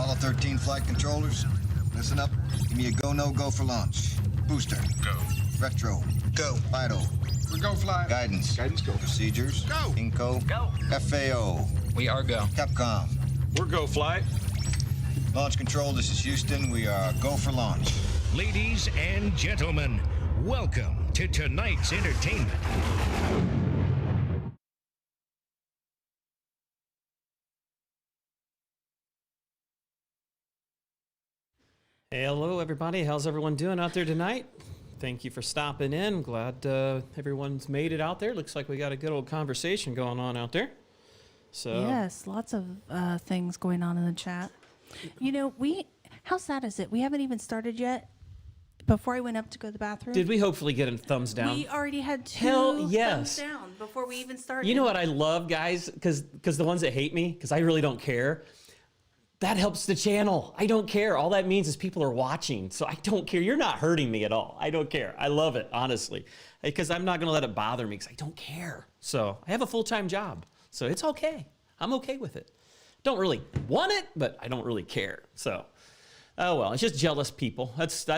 Apollo 13 flight controllers, listen up. Give me a go, no go for launch. Booster. Go. Retro. Go. Vital. We're go fly. Guidance. Guidance go. Procedures. Go. Inco. Go. FAO. We are go. Capcom. We're go fly. Launch control, this is Houston. We are go for launch. Ladies and gentlemen, welcome to tonight's entertainment. Hello, everybody. How's everyone doing out there tonight? Thank you for stopping in. Glad everyone's made it out there. Looks like we got a good old conversation going on out there. So yes, lots of things going on in the chat. You know, how sad is it? We haven't even started yet. Before I went up to go to the bathroom. Did we hopefully get a thumbs down? We already had two Hell yes. thumbs down before we even started. You know what I love, guys? Because the ones that hate me, because I really don't care, that helps the channel. I don't care. All that means is people are watching. So I don't care. You're not hurting me at all. I don't care. I love it, honestly. Because I'm not going to let it bother me because I don't care. So I have a full-time job. So it's okay. I'm okay with it. Don't really want it, but I don't really care. So, oh well, it's just jealous people. That's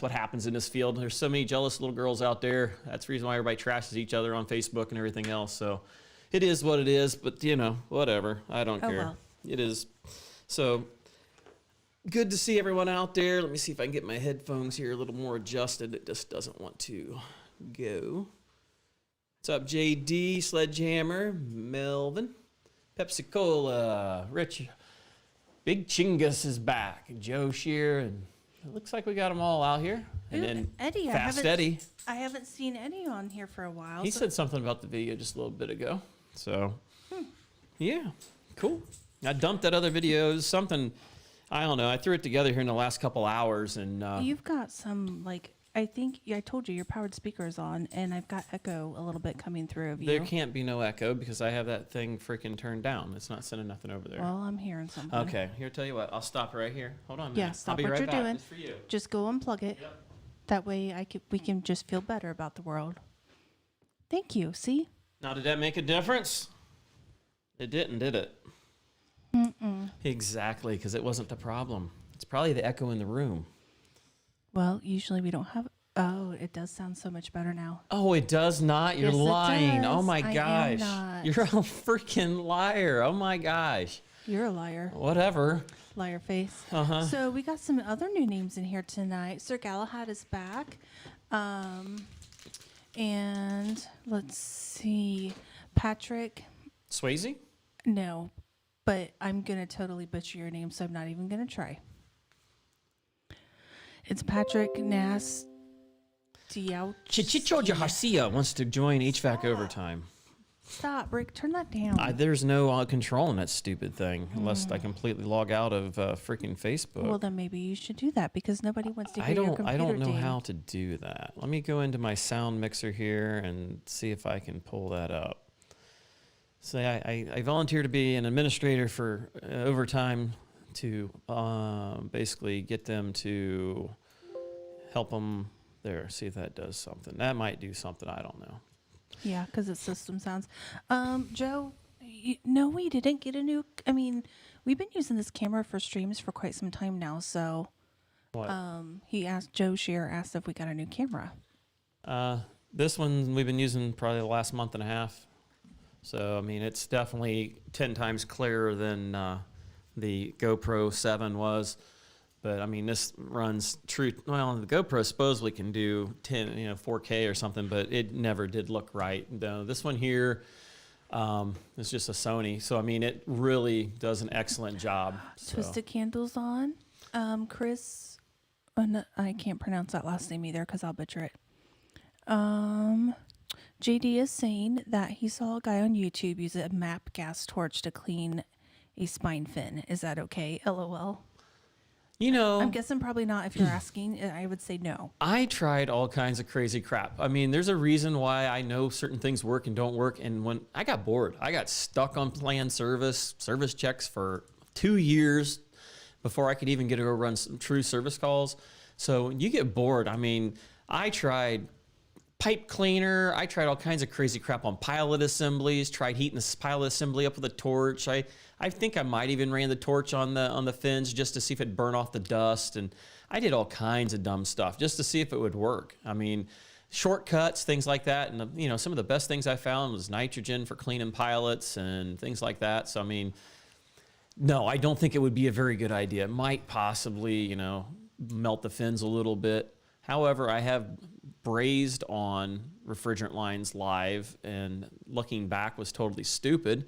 what happens in this field. There's so many jealous little girls out there. That's the reason why everybody trashes each other on Facebook and everything else. So it is what it is, but you know, whatever. I don't care. Well. It is. So good to see everyone out there. Let me see if I can get my headphones here a little more adjusted. It just doesn't want to go. What's up, JD, Sledgehammer, Melvin, Pepsi Cola, Rich, Big Chingus is back, Joe Shear, and it looks like we got them all out here. And then Eddie, Fast Eddie. I haven't seen Eddie on here for a while. He said something about the video just a little bit ago. So, yeah, cool. I dumped that other video, something, I don't know. I threw it together here in the last couple hours. And You've got some, like, I think, I told you your powered speaker is on, and I've got echo a little bit coming through of you. There can't be no echo because I have that thing freaking turned down. It's not sending nothing over there. Well, I'm hearing something. Okay, here, tell you what. I'll stop right here. Hold on a minute. Yeah, stop I'll be what right you're back. doing. Just for you. Just go unplug it. Yep. That way we can just feel better about the world. Thank you. See? Now, did that make a difference? It didn't, did it? Exactly, because it wasn't the problem. It's probably the echo in the room. Well, usually we don't have... Oh, it does sound so much better now. Oh, it does not? You're Yes, it lying. does. Oh, my I am gosh. not. You're a freaking liar. Oh, my gosh. You're a liar. Whatever. Liar face. Uh-huh. So we got some other new names in here tonight. Sir Galahad is back. And let's see. Patrick. Swayze? No, but I'm going to totally butcher your name, so I'm not even going to try. It's Patrick Nass. Chichicho Garcia wants to join HVAC overtime. Stop, Rick. Turn that down. There's no controlling that stupid thing unless I completely log out of freaking Facebook. Well, then maybe you should do that because nobody wants to hear your computer I don't know ding. how to do that. Let me go into my sound mixer here and see if I can pull that up. So I volunteer to be an administrator for overtime to basically get them to help them there. See if that does something. That might do something. I don't know. Yeah, because it's system sounds. Joe, no, we didn't get a new... I mean, we've been using this camera for streams for quite some time now, so... What? Joe Shear asked if we got a new camera. This one we've been using probably the last month and a half. So, I mean, it's definitely 10 times clearer than the GoPro 7 was. But, I mean, this runs true. Well, the GoPro supposedly can do 4K or something, but it never did look right. No, this one here is just a Sony. So, I mean, it really does an excellent job. Twisted Candles on. Chris, I can't pronounce that last name either because I'll butcher it. JD is saying that he saw a guy on YouTube use a MAP gas torch to clean a spine fin. Is that okay? LOL. You know, I'm guessing probably not if you're asking. I would say no. I tried all kinds of crazy crap. I mean, there's a reason why I know certain things work and don't work. And when I got bored, I got stuck on planned service checks for 2 years before I could even get to go run some true service calls. So when you get bored, I mean, I tried pipe cleaner. I tried all kinds of crazy crap on pilot assemblies. Tried heating this pilot assembly up with a torch. I think I might even ran the torch on the fins just to see if it'd burn off the dust. And I did all kinds of dumb stuff just to see if it would work. I mean, shortcuts, things like that. And you know, some of the best things I found was nitrogen for cleaning pilots and things like that. So I mean, no, I don't think it would be a very good idea. It might possibly, you know, melt the fins a little bit. However, I have brazed on refrigerant lines live, and looking back was totally stupid.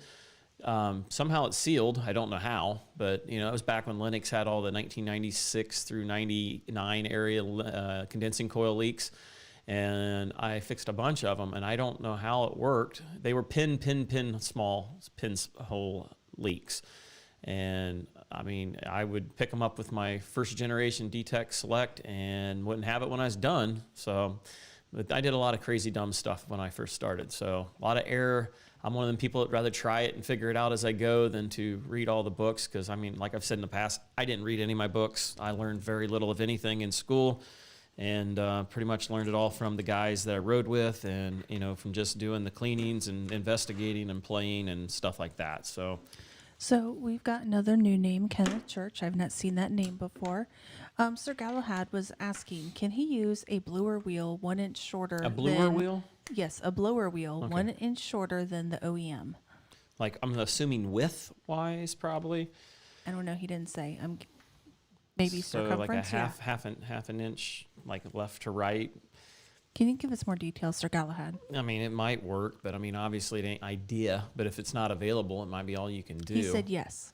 Somehow it sealed. I don't know how, but you know, it was back when Lennox had all the 1996 through 99 area condensing coil leaks, and I fixed a bunch of them, and I don't know how it worked. They were pin small pinhole leaks. And I mean, I would pick them up with my first generation D-Tech Select and wouldn't have it when I was done. So but I did a lot of crazy dumb stuff when I first started. So a lot of error. I'm one of them people that rather try it and figure it out as I go than to read all the books. Cause I mean, like I've said in the past, I didn't read any of my books. I learned very little of anything in school, and pretty much learned it all from the guys that I rode with, and, you know, from just doing the cleanings and investigating and playing and stuff like that. So we've got another new name, Kenneth Church. I've not seen that name before. Sir Galahad was asking, can he use a blower wheel 1 inch shorter? A blower wheel? Yes, a blower wheel, Okay. 1 inch shorter than the OEM. Like, I'm assuming width-wise, probably. I don't know. He didn't say. Maybe So circumference. like a half an inch, like left to right. Can you give us more details, Sir Galahad? I mean, it might work, but I mean, obviously it ain't idea. But if it's not available, it might be all you can do. He said yes.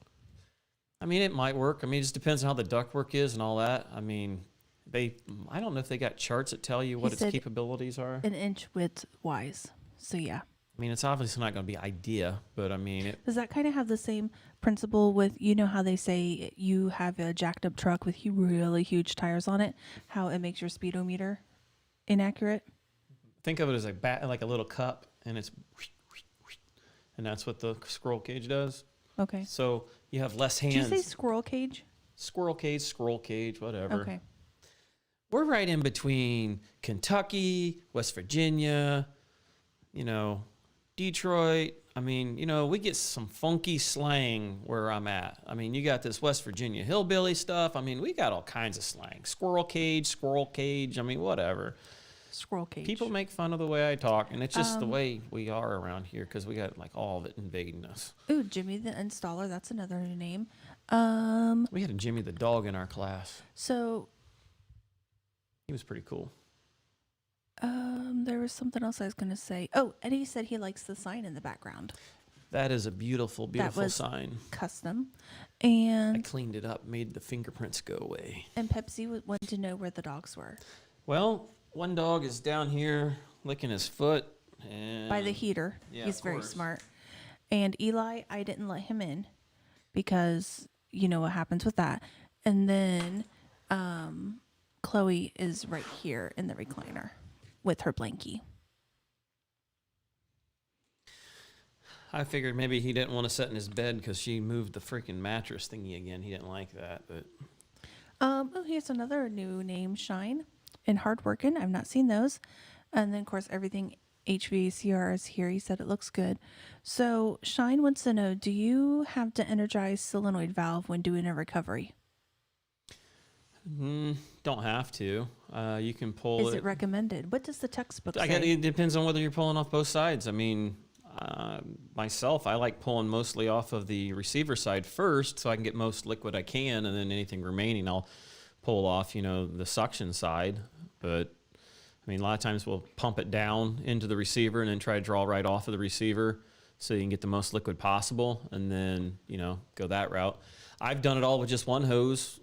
I mean, it might work. I mean, it just depends on how the ductwork is and all that. I mean, I don't know if they got charts that tell you what its said capabilities are. An inch width wise. So yeah. I mean, it's obviously not going to be idea, but I mean, Does that kind of have the same principle with, you know, how they say you have a jacked up truck with really huge tires on it, how it makes your speedometer inaccurate? think of it as like a little cup, and it's, and that's what the squirrel cage does. Okay. So you have less hands. Did you say squirrel cage? Squirrel cage, whatever. Okay. We're right in between Kentucky, West Virginia, you know, Detroit. I mean, you know, we get some funky slang where I'm at. I mean, you got this West Virginia hillbilly stuff. I mean, we got all kinds of slang. Squirrel cage. I mean, whatever. Squirrel cage. People make fun of the way I talk, and it's just the way we are around here because we got like all of it invading us. Ooh, Jimmy the Installer. That's another new name. We had a Jimmy the dog in our class. So, He was pretty cool. there was something else I was going to say. Oh, Eddie said he likes the sign in the background. That is a beautiful, beautiful was sign. Custom. I And cleaned it up, made the fingerprints go away. Pepsi wanted to know where the dogs were. Well, one dog is down here licking his foot. And By the heater. Yeah, He's of very course. smart. And Eli, I didn't let him in because you know what happens with that. And then Chloe is right here in the recliner with her blankie. I figured maybe he didn't want to sit in his bed because she moved the freaking mattress thingy again. He didn't like that, but Oh, here's another new name, Shine and Hard Workin'. I've not seen those. And then, of course, everything HVACR is here. He said it looks good. So Shine wants to know, do you have to energize solenoid valve when doing a recovery? don't have to. You can pull Is it recommended? What does the textbook I say? guess it depends on whether you're pulling off both sides. I mean, myself, I like pulling mostly off of the receiver side first so I can get most liquid I can, and then anything remaining I'll pull off, you know, the suction side. But I mean, a lot of times we'll pump it down into the receiver and then try to draw right off of the receiver so you can get the most liquid possible, and then, you know, go that route. I've done it all with just one hose.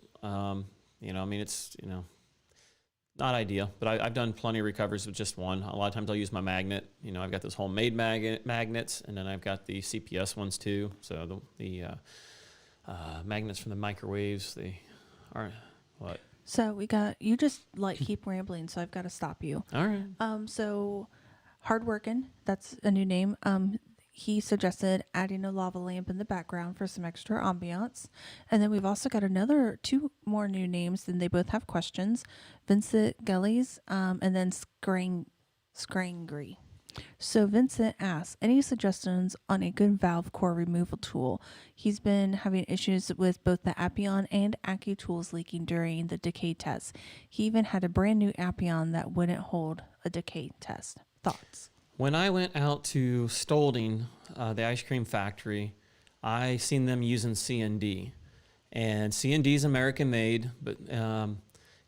You know, I mean, it's, you know, not ideal, but I've done plenty of recoveries with just one. A lot of times I'll use my magnet. You know, I've got those homemade magnets, and then I've got the CPS ones too. So the magnets from the microwaves, they are what? So we got, you just like keep rambling, so I've got to stop you. All right. So Hard Workin', that's a new name. He suggested adding a lava lamp in the background for some extra ambiance. And then we've also got two more new names, and they both have questions. Vincent Gullies, and then Scrangry. So Vincent asks, any suggestions on a good valve core removal tool? He's been having issues with both the Appion and AccuTools leaking during the decay test. He even had a brand new Appion that wouldn't hold a decay test. Thoughts? When I went out to Stolding, the ice cream factory, I seen them using C&D. And C&D is American made, but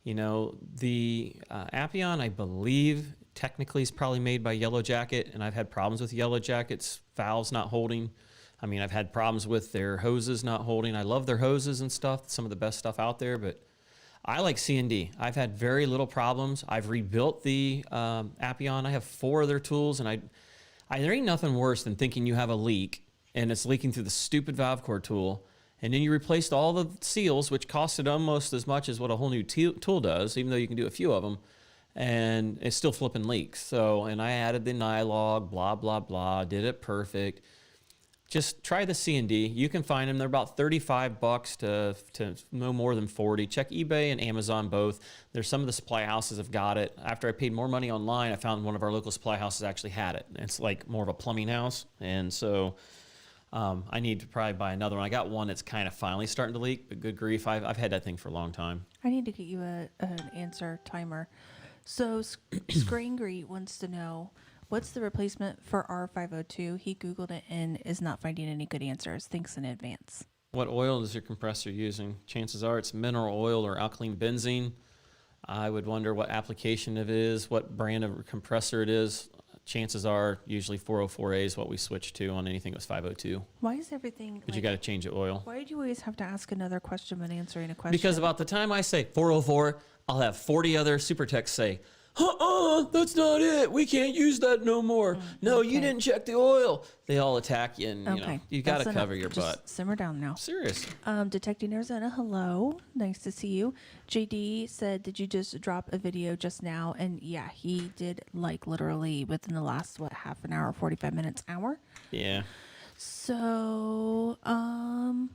you know, the Appion, I believe, technically is probably made by Yellow Jacket, and I've had problems with Yellow Jacket's valves not holding. I mean, I've had problems with their hoses not holding. I love their hoses and stuff, some of the best stuff out there, but I like C&D. I've had very little problems. I've rebuilt the Appion. I have 4 of their tools, and there ain't nothing worse than thinking you have a leak and it's leaking through the stupid valve core tool, and then you replaced all the seals, which costed almost as much as what a whole new tool does, even though you can do a few of them, and it's still flipping leaks. So, and I added the Nylog, blah, blah, blah, did it perfect. Just try the C&D. You can find them. They're about $35 to no more than 40. Check eBay and Amazon both. There's some of the supply houses have got it. After I paid more money online, I found one of our local supply houses actually had it. It's like more of a plumbing house. And so I need to probably buy another one. I got one that's kind of finally starting to leak, but good grief, I've had that thing for a long time. I need to get you an answer timer. So Scrangry wants to know, what's the replacement for R502? He Googled it and is not finding any good answers. Thanks in advance. What oil is your compressor using? Chances are it's mineral oil or alkaline benzene. I would wonder what application it is, what brand of compressor it is. Chances are usually 404A is what we switch to on anything that was 502. Why is everything... But you got to change the oil. Why do you always have to ask another question when answering a question? Because about the time I say 404, I'll have 40 other super techs say, that's not it. We can't use that no more. No, okay. You didn't check the oil. They all attack you, and you know, Okay, you got to that's cover enough. your Just butt. simmer down now. Seriously. Detecting Arizona, hello. Nice to see you. JD said, did you just drop a video just now? And yeah, he did, like, literally within the last, half an hour, 45 minutes, hour? Yeah. So,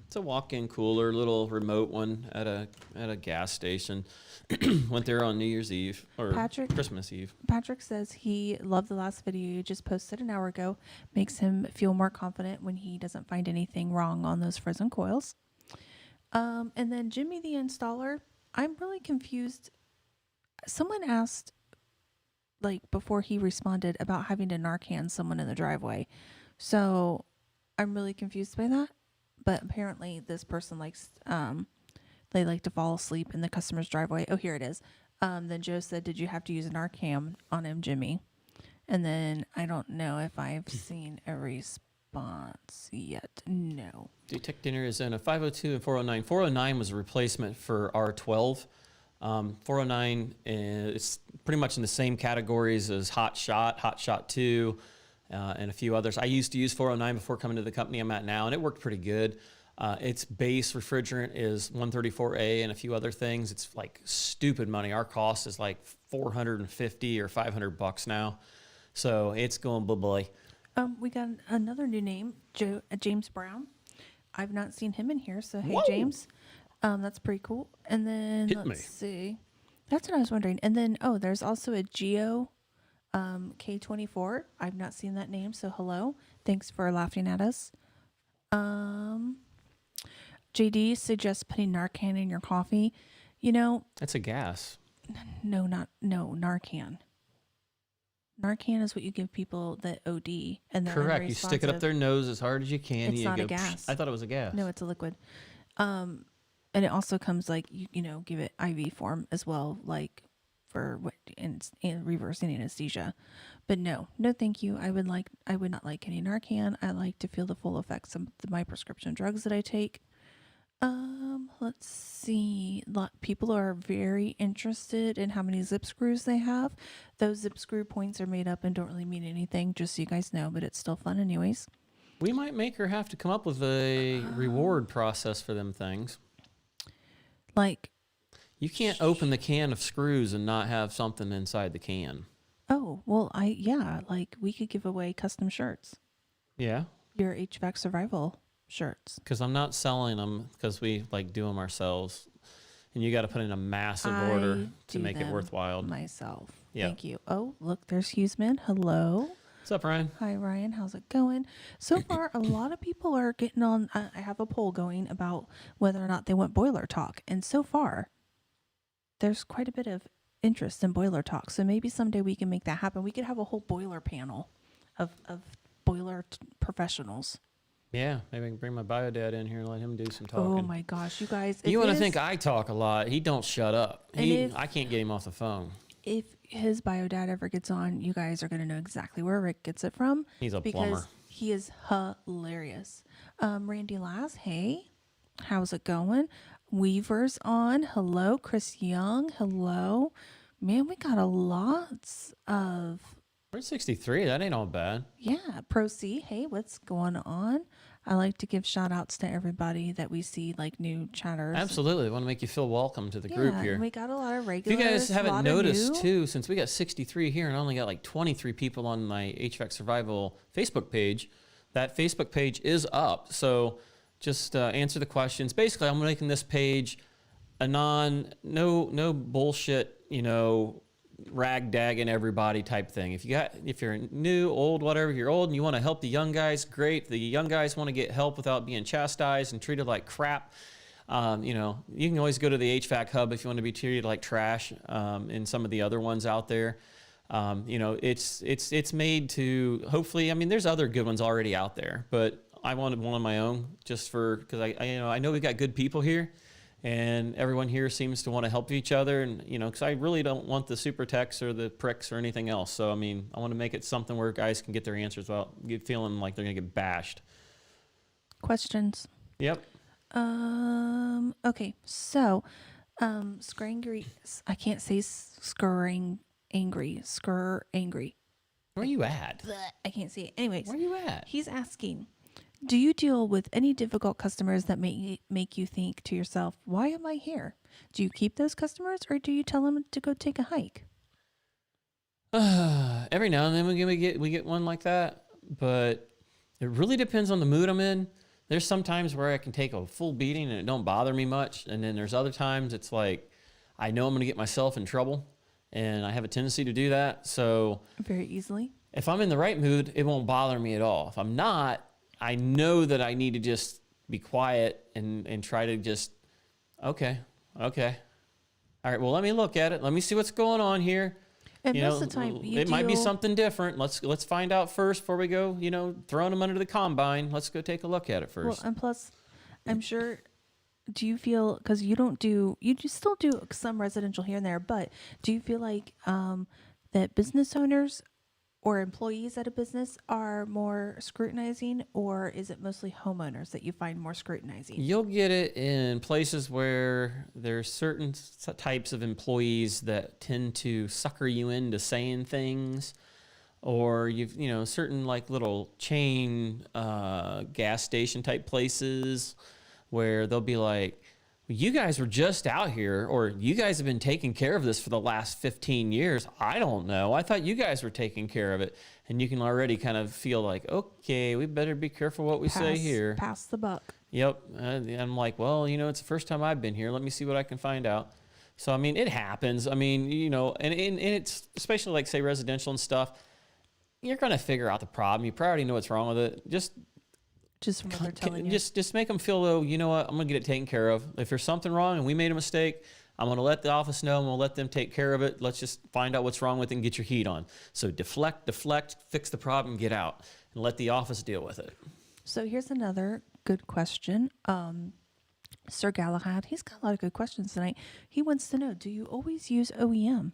It's a walk-in cooler, little remote one at a gas station. Went there on New Year's Eve or Christmas Eve. Patrick says he loved the last video you just posted an hour ago. Makes him feel more confident when he doesn't find anything wrong on those frozen coils. And then Jimmy the installer, I'm really confused. Someone asked, like, before he responded about having to Narcan someone in the driveway. So I'm really confused by that. But apparently this person likes, they like to fall asleep in the customer's driveway. Oh, here it is. Then Joe said, did you have to use an Narcan on him, Jimmy? And then I don't know if I've seen a response yet. No. Detecting Arizona 502 and 409. 409 was a replacement for R12. 409 is pretty much in the same categories as Hot Shot 2, and a few others. I used to use 409 before coming to the company I'm at now, and it worked pretty good. Its base refrigerant is 134A and a few other things. It's like stupid money. Our cost is like $450 or $500 now. So it's going bye-bye. We got another new name, James Brown. I've not seen him in here, so hey, Whoa. James. That's pretty cool. And then let's see. That's what I was wondering. And then, there's also a Geo K24. I've not seen that name, so hello. Thanks for laughing at us. JD suggests putting Narcan in your coffee. You know, That's a gas. no, Narcan. Narcan is what you give people that OD, and they're Correct. You stick it up their nose as hard as you can. It's you not go, a gas. I thought it was a gas. No, it's a liquid. And it also comes like you know, give it IV form as well, like for what in reversing anesthesia. But no, thank you. I would not like any Narcan. I like to feel the full effects of my prescription drugs that I take. Let's see. People are very interested in how many zip screws they have. Those zip screw points are made up and don't really mean anything, just so you guys know, but it's still fun anyways. We might make her have to come up with a reward process for them things. Like, You can't open the can of screws and not have something inside the can. oh, well, like we could give away custom shirts. Yeah. Your HVAC survival shirts. Because I'm not selling them because we like do them ourselves. And you got to put in a massive order to make it worthwhile. Myself. Yeah. Thank you. Oh, look, there's Hughesman. Hello. What's up, Ryan? Hi, Ryan. How's it going? So far, a lot of people are getting on. I have a poll going about whether or not they want boiler talk. And so far, there's quite a bit of interest in boiler talk. So maybe someday we can make that happen. We could have a whole boiler panel of boiler professionals. Yeah, maybe I can bring my bio dad in here and let him do some talking. Oh my gosh, you guys. You want to think I talk a lot. He don't shut up. I can't get him off the phone. If his bio dad ever gets on, you guys are going to know exactly where Rick gets it from. He's a because plumber. He is hilarious. Randy Lass, hey, how's it going? Weaver's on. Hello. Chris Young, hello. Man, we got a lots of... We're at 63. That ain't all bad. Yeah. Pro C, hey, what's going on? I like to give shout outs to everybody that we see, like new chatters. Absolutely. I want to make you feel welcome to the group here. We got a lot of If regulars. you guys haven't noticed, new. too, since we got 63 here and I only got like 23 people on my HVAC Survival Facebook page, that Facebook page is up. So just answer the questions. Basically, I'm making this page a no bullshit, rag-dagging everybody type thing. If you're new, old, whatever, you're old and you want to help the young guys, great. The young guys want to get help without being chastised and treated like crap. You can always go to the HVAC Hub if you want to be treated like trash. And some of the other ones out there, it's made to hopefully. I mean, there's other good ones already out there, but I wanted one of my own just because I know we've got good people here. And everyone here seems to want to help each other. And, because I really don't want the super techs or the pricks or anything else. So, I mean, I want to make it something where guys can get their answers without feeling like they're going to get bashed. Questions? Yep. Okay. So, Scrangry, I can't say scurring angry. Scur angry. Where are you at? I can't see it. Anyways. Where are you at? He's asking, do you deal with any difficult customers that make you think to yourself, why am I here? Do you keep those customers or do you tell them to go take a hike? Every now and then we get one like that, but it really depends on the mood I'm in. There's some times where I can take a full beating and it don't bother me much. And then there's other times it's like, I know I'm going to get myself in trouble and I have a tendency to do that. So Very easily. if I'm in the right mood, it won't bother me at all. If I'm not, I know that I need to just be quiet and try to just, okay. All right, well, let me look at it. Let me see what's going on here. And most of the time, it might be something different. Let's find out first before we go, throwing them under the combine. Let's go take a look at it first. Well, and plus, I'm sure, do you feel, because you still do some residential here and there, but do you feel like that business owners or employees at a business are more scrutinizing, or is it mostly homeowners that you find more scrutinizing? You'll get it in places where there's certain types of employees that tend to sucker you into saying things, or certain like little chain gas station type places where they'll be like, you guys were just out here, or you guys have been taking care of this for the last 15 years. I don't know. I thought you guys were taking care of it. And you can already kind of feel like, okay, we better be careful what we say here. Pass the buck. Yep. I'm like, well, it's the first time I've been here. Let me see what I can find out. So, I mean, it happens. I mean, and it's especially like, say, residential and stuff. You're going to figure out the problem. You probably already know what's wrong with it. Just from what they're telling you. Just make them feel, though, you know what, I'm going to get it taken care of. If there's something wrong and we made a mistake, I'm going to let the office know and we'll let them take care of it. Let's just find out what's wrong with it and get your heat on. So deflect, fix the problem, get out, and let the office deal with it. So here's another good question. Sir Galahad, he's got a lot of good questions tonight. He wants to know, do you always use OEM?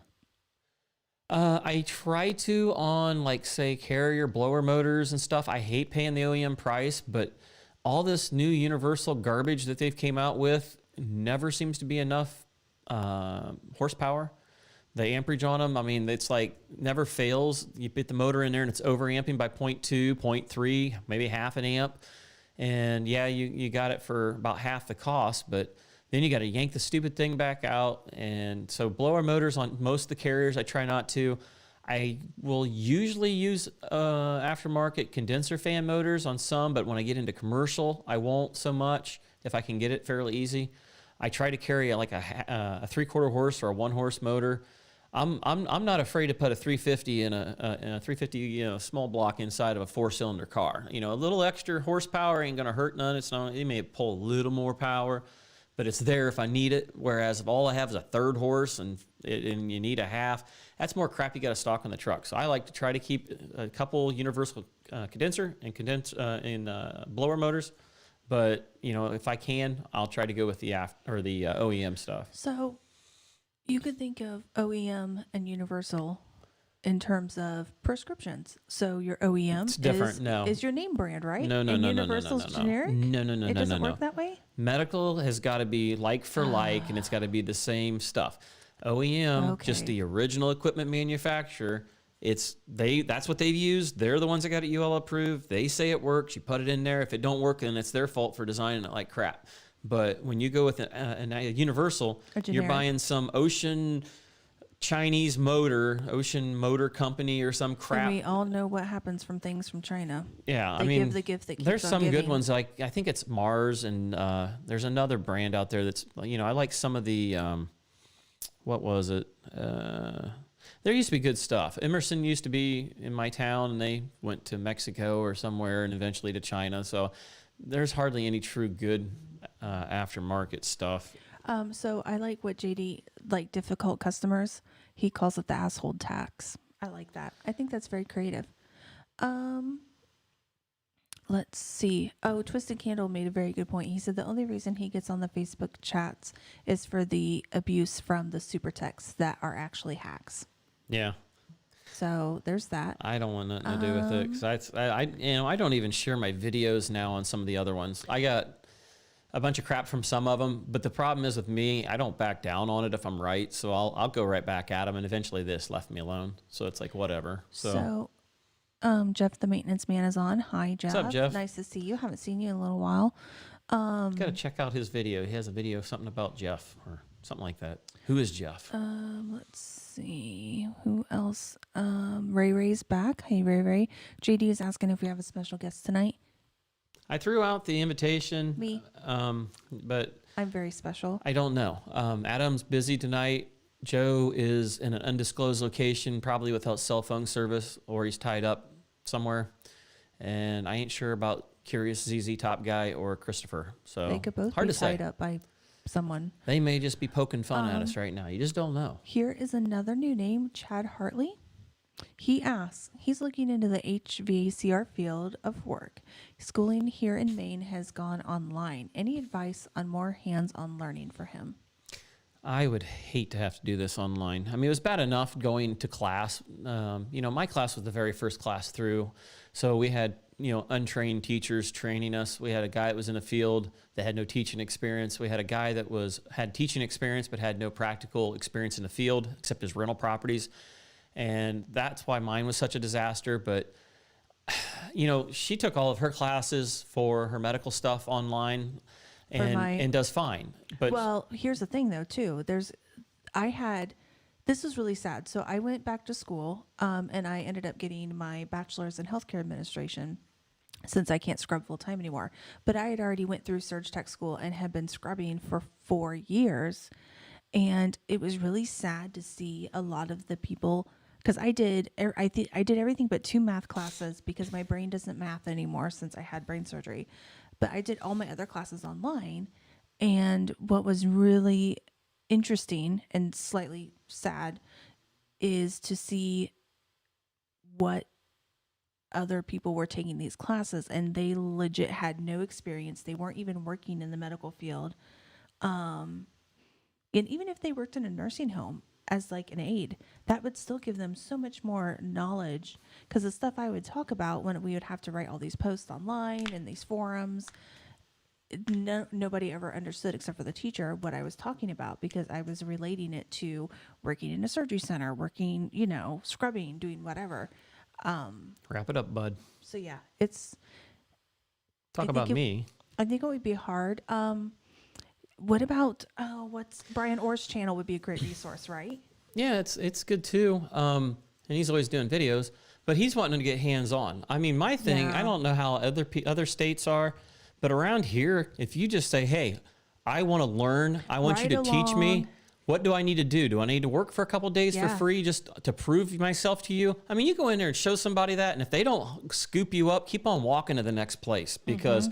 I try to on, like, say, carrier blower motors and stuff. I hate paying the OEM price, but all this new universal garbage that they've came out with never seems to be enough horsepower. The amperage on them, I mean, it's like never fails. You put the motor in there and it's overamping by 0.2, 0.3, maybe half an amp. And yeah, you got it for about half the cost, but then you got to yank the stupid thing back out. And so blower motors on most of the carriers, I try not to. I will usually use aftermarket condenser fan motors on some, but when I get into commercial, I won't so much if I can get it fairly easy. I try to carry like a 3/4 horse or a 1 horse motor. I'm not afraid to put a 350 in a 350 small block inside of a 4-cylinder car. A little extra horsepower ain't gonna hurt none. It's not. It may pull a little more power, but it's there if I need it. Whereas if all I have is a 3rd horse and you need a half, that's more crap you got to stock on the truck. So I like to try to keep a couple universal condenser and blower motors. But if I can, I'll try to go with the OEM stuff. So you could think of OEM and universal in terms of prescriptions. So your OEM It's different. is your name brand, right? No. And universal's generic? No. It doesn't work that way? Medical has got to be like for like, and it's got to be the same stuff. OEM, just the original equipment manufacturer. That's what they've used. They're the ones that got it UL approved. They say it works. You put it in there. If it don't work, then it's their fault for designing it like crap. But when you go with a universal, you're buying some Chinese Ocean Motor Company or some crap. And we all know what happens from things from China. Yeah, They give the gift that keeps there's on some giving. good ones. Like I think it's Mars, and there's another brand out there that's I like some of the what was it? There used to be good stuff. Emerson used to be in my town, and they went to Mexico or somewhere, and eventually to China. So there's hardly any true good aftermarket stuff. So I like what JD, like difficult customers, he calls it the asshole tax. I like that. I think that's very creative. Let's see. Oh, Twisted Candle made a very good point. He said the only reason he gets on the Facebook chats is for the abuse from the super texts that are actually hacks. Yeah. So there's that. I don't want nothing to do with it because I don't even share my videos now on some of the other ones. I got a bunch of crap from some of them, but the problem is with me, I don't back down on it if I'm right. So I'll go right back at them, and eventually this left me alone. So it's like whatever. So Jeff, the maintenance man, is on. Hi, Jeff. What's up, Jeff? Nice to see you. Haven't seen you in a little while. Got to check out his video. He has a video something about Jeff or something like that. Who is Jeff? Let's see. Who else? Ray Ray's back. Hey, Ray Ray. JD is asking if we have a special guest tonight. I threw out the invitation. Me. But I'm very special. I don't know. Adam's busy tonight. Joe is in an undisclosed location, probably without cell phone service, or he's tied up somewhere. And I ain't sure about Curious ZZ Top Guy or Christopher. So They could both hard be to say. tied up by someone. They may just be poking fun at us right now. You just don't know. Here is another new name, Chad Hartley. He asks, he's looking into the HVACR field of work. Schooling here in Maine has gone online. Any advice on more hands-on learning for him? I would hate to have to do this online. I mean, it was bad enough going to class. My class was the very first class through. So we had, untrained teachers training us. We had a guy that was in the field that had no teaching experience. We had a guy that had teaching experience but had no practical experience in the field except his rental properties. And that's why mine was such a disaster. But, she took all of her classes for her medical stuff online and does fine. But well, here's the thing though, too. This was really sad. So I went back to school and I ended up getting my bachelor's in healthcare administration since I can't scrub full time anymore. But I had already went through surge tech school and had been scrubbing for 4 years. And it was really sad to see a lot of the people, because I did everything but 2 math classes because my brain doesn't math anymore since I had brain surgery. But I did all my other classes online. And what was really interesting and slightly sad is to see what other people were taking these classes, and they legit had no experience. They weren't even working in the medical field. And even if they worked in a nursing home as like an aide, that would still give them so much more knowledge, because the stuff I would talk about when we would have to write all these posts online and these forums, nobody ever understood except for the teacher what I was talking about, because I was relating it to working in a surgery center, working, scrubbing, doing whatever. wrap it up, bud. So yeah, Talk about me. I think it would be hard. What about what's Brian Orr's channel would be a great resource, right? Yeah, it's good too. And he's always doing videos, but he's wanting to get hands on. I mean, my thing, Yeah. I don't know how other states are, but around here, if you just say, "Hey, I want to learn. I want you to teach me," What do I need to do? Do I need to work for a couple days for free just to prove myself to you? I mean, you go in there and show somebody that, and if they don't scoop you up, keep on walking to the next place because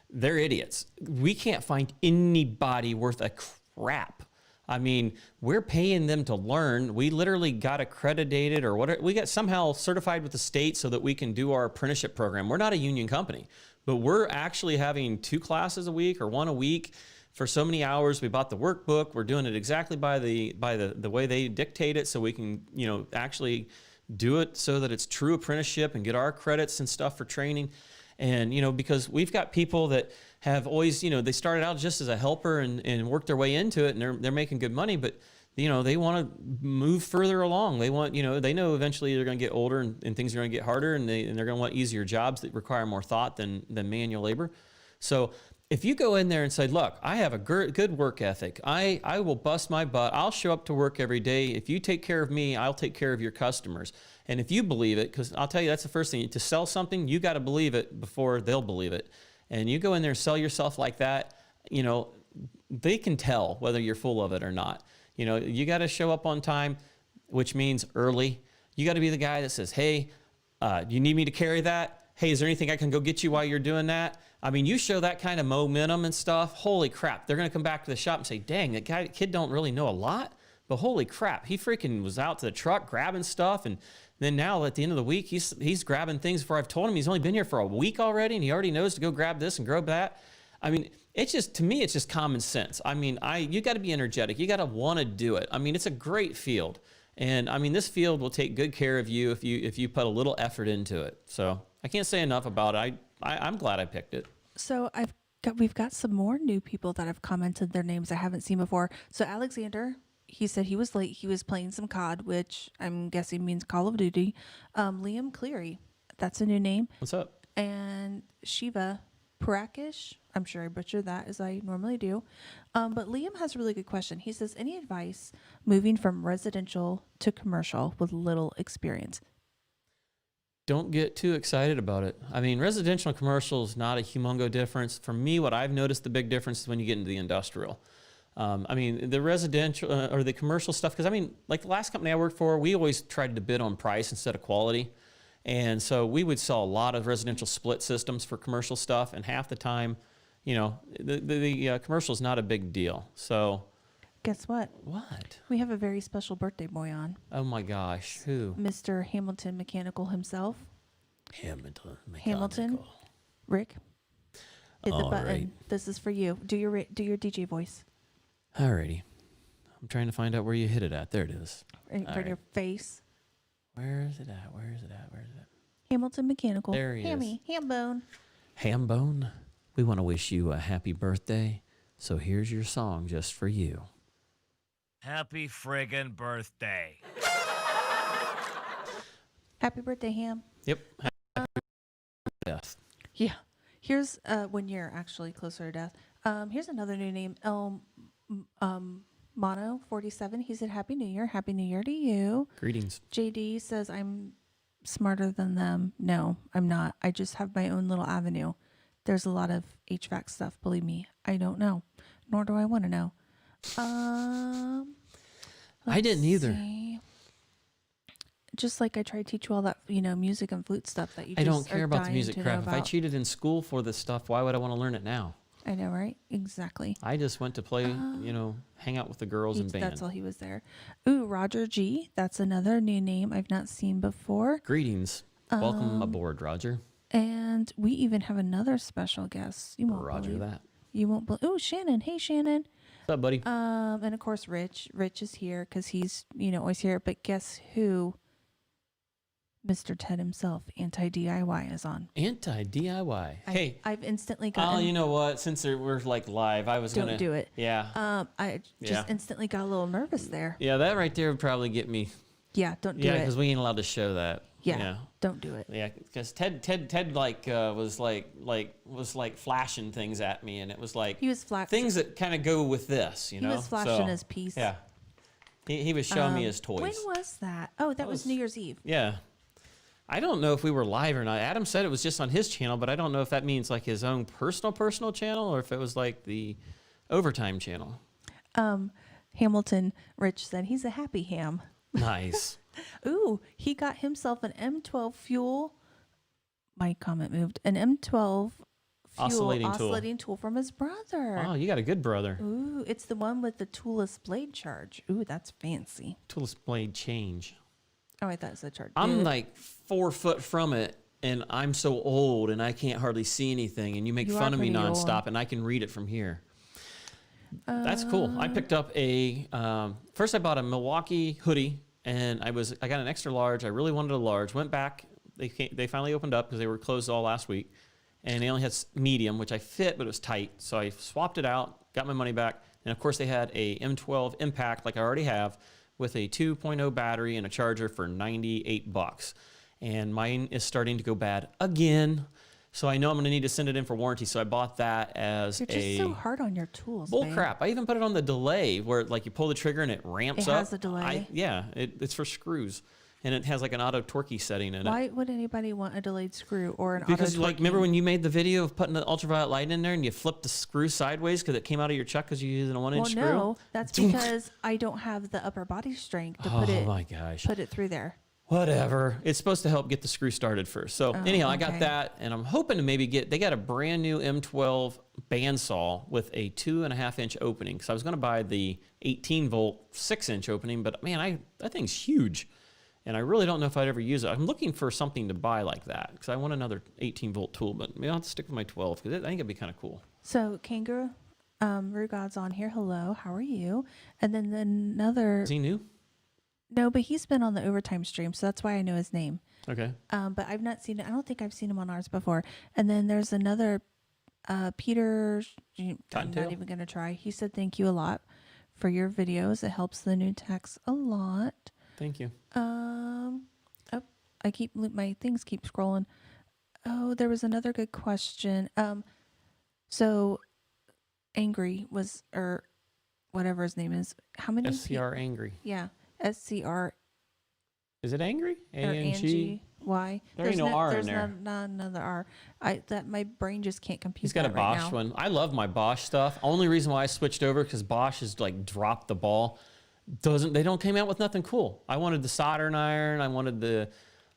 they're idiots. We can't find anybody worth a crap. I mean, we're paying them to learn. We literally got accredited or what? We got somehow certified with the state so that we can do our apprenticeship program. We're not a union company, but we're actually having 2 classes a week or 1 a week for so many hours. We bought the workbook. We're doing it exactly by the way they dictate it, so we can actually do it so that it's true apprenticeship and get our credits and stuff for training. And because we've got people that have always they started out just as a helper and worked their way into it, and they're making good money, but they want to move further along. They want they know eventually they're going to get older and things are going to get harder, and they're going to want easier jobs that require more thought than manual labor. So if you go in there and say, look, I have a good work ethic. I will bust my butt. I'll show up to work every day. If you take care of me, I'll take care of your customers. And if you believe it, because I'll tell you, that's the first thing. To sell something, you got to believe it before they'll believe it. And you go in there and sell yourself like that, they can tell whether you're full of it or not. You got to show up on time, which means early. You got to be the guy that says, hey, you need me to carry that? Hey, is there anything I can go get you while you're doing that? I mean, you show that kind of momentum and stuff, holy crap. They're going to come back to the shop and say, dang, that kid don't really know a lot, but holy crap, he freaking was out to the truck grabbing stuff, and then now at the end of the week, he's grabbing things before I've told him. He's only been here for a week already, and he already knows to go grab this and grab that. I mean, to me, it's just common sense. I mean, you got to be energetic. You got to want to do it. I mean, it's a great field. And I mean, this field will take good care of you if you put a little effort into it. So I can't say enough about it. I'm glad I picked it. So we've got some more new people that have commented their names I haven't seen before. So Alexander, he said he was late. He was playing some COD, which I'm guessing means Call of Duty. Liam Cleary, that's a new name. What's up? And Shiva Purakish, I'm sure I butchered that as I normally do. But Liam has a really good question. He says, any advice moving from residential to commercial with little experience? Don't get too excited about it. I mean, residential and commercial is not a humongo difference. For me, what I've noticed the big difference is when you get into the industrial. I mean, the residential or the commercial stuff, because I mean, like the last company I worked for, we always tried to bid on price instead of quality. And so we would sell a lot of residential split systems for commercial stuff. And half the time, the commercial is not a big deal. So guess what? What? We have a very special birthday boy on. Oh my gosh, who? Mr. Hamilton Mechanical himself. Hamilton Mechanical. Rick, hit the All button. right. This is for you. Do your DJ voice. Alrighty. I'm trying to find out where you hit it at. There it is. Right in front of your face. Where is it at? Hamilton Mechanical. There he is. Hammy, Hambone. Hambone, we want to wish you a happy birthday. So here's your song just for you. Happy friggin' birthday. Happy birthday, Ham. Yep. Happy death. Yeah. Here's when you're actually closer to death. Here's another new name. Mono 47. He said, Happy New Year. Happy New Year to you. Greetings. JD says, I'm smarter than them. No, I'm not. I just have my own little avenue. There's a lot of HVAC stuff. Believe me, I don't know, nor do I want to know. I didn't either. See. Just like I try to teach you all that, music and flute stuff that you I just don't care are about the dying music to know crap. If I about. cheated in school for this stuff, why would I want to learn it now? I know, right? Exactly. I just went to play, hang out with the girls and band. That's all he was there. Ooh, Roger G. That's another new name I've not seen before. Greetings. Welcome aboard, Roger. And we even have another special guest. You won't Roger believe. that. You won't believe. Ooh, Shannon. Hey, Shannon. What's up, buddy? And of course, Rich. Rich is here because he's, always here. But guess who? Mr. Ted himself, Anti-DIY, is on. Anti-DIY. Hey. I've instantly gotten... Oh, you know what? Since we're like live, I was going to... Don't do it. Yeah. I just instantly got a little nervous there. Yeah, that right there would probably get me. Yeah, don't do it. Yeah, because we ain't allowed to show that. Yeah, don't do it. Yeah, because Ted was like flashing things at me, and it was like He was things that kind of go with this, He was flashing his piece. Yeah, he was showing me his toys. When was that? Oh, that was New Year's Eve. Yeah, I don't know if we were live or not. Adam said it was just on his channel, but I don't know if that means like his own personal channel or if it was like the overtime channel. Hamilton Rich said he's a happy ham. Nice. Ooh, he got himself an M12 fuel. My comment moved. An M12 fuel oscillating tool from his brother. Oh, you got a good brother. Ooh, it's the one with the toolless blade charge. Ooh, that's fancy. Toolless blade change. Oh, I thought it said charge. I'm like 4 foot from it, and I'm so old, and I can't hardly see anything, and you make fun of me nonstop, and I can read it from here. That's cool. I picked up first I bought a Milwaukee hoodie, and I got an extra large. I really wanted a large. Went back. They finally opened up because they were closed all last week. And they only had medium, which I fit, but it was tight. So I swapped it out, got my money back. And of course, they had a M12 Impact, like I already have, with a 2.0 battery and a charger for $98. And mine is starting to go bad again. So I know I'm going to need to send it in for warranty. So I bought that as You're just so hard on your tools. Bull babe. crap. I even put it on the delay where like you pull the trigger and it ramps up. It has a delay? It's for screws. And it has like an auto torquey setting in it. Why would anybody want a delayed screw or an Because auto like, remember when you made the video of putting the ultraviolet light in there and you flipped the screw sideways because it came out of your chuck because you're using a 1-inch screw? No, that's because I don't have the upper body strength to put my gosh. put it through there. Whatever. It's supposed to help get the screw started first. So anyhow, I got that, and I'm hoping to maybe they got a brand new M12 bandsaw with a 2.5-inch opening. Because I was going to buy the 18-volt 6-inch opening, but man, that thing's huge. And I really don't know if I'd ever use it. I'm looking for something to buy like that because I want another 18-volt tool, but maybe I'll have to stick with my 12 because I think it'd be kind of cool. So, Kangaroo, Rugod's on here. Hello, how are you? And then another... Is he new? No, but he's been on the overtime stream, so that's why I know his name. Okay. But I've not seen it. I don't think I've seen him on ours before. And then there's another Peter... I'm not even going to try. He said thank you a lot for your videos. It helps the new techs a lot. Thank you. My things keep scrolling. Oh, there was another good question. So Angry was, or whatever his name is. How many? SCR Angry. Yeah. SCR. Is it Angry? A-N-G-Y. There ain't no R in there's there. not another R. My brain just can't compute. He's got a right Bosch now. one. I love my Bosch stuff. Only reason why I switched over because Bosch has like dropped the ball. They don't came out with nothing cool. I wanted the soldering iron. I wanted the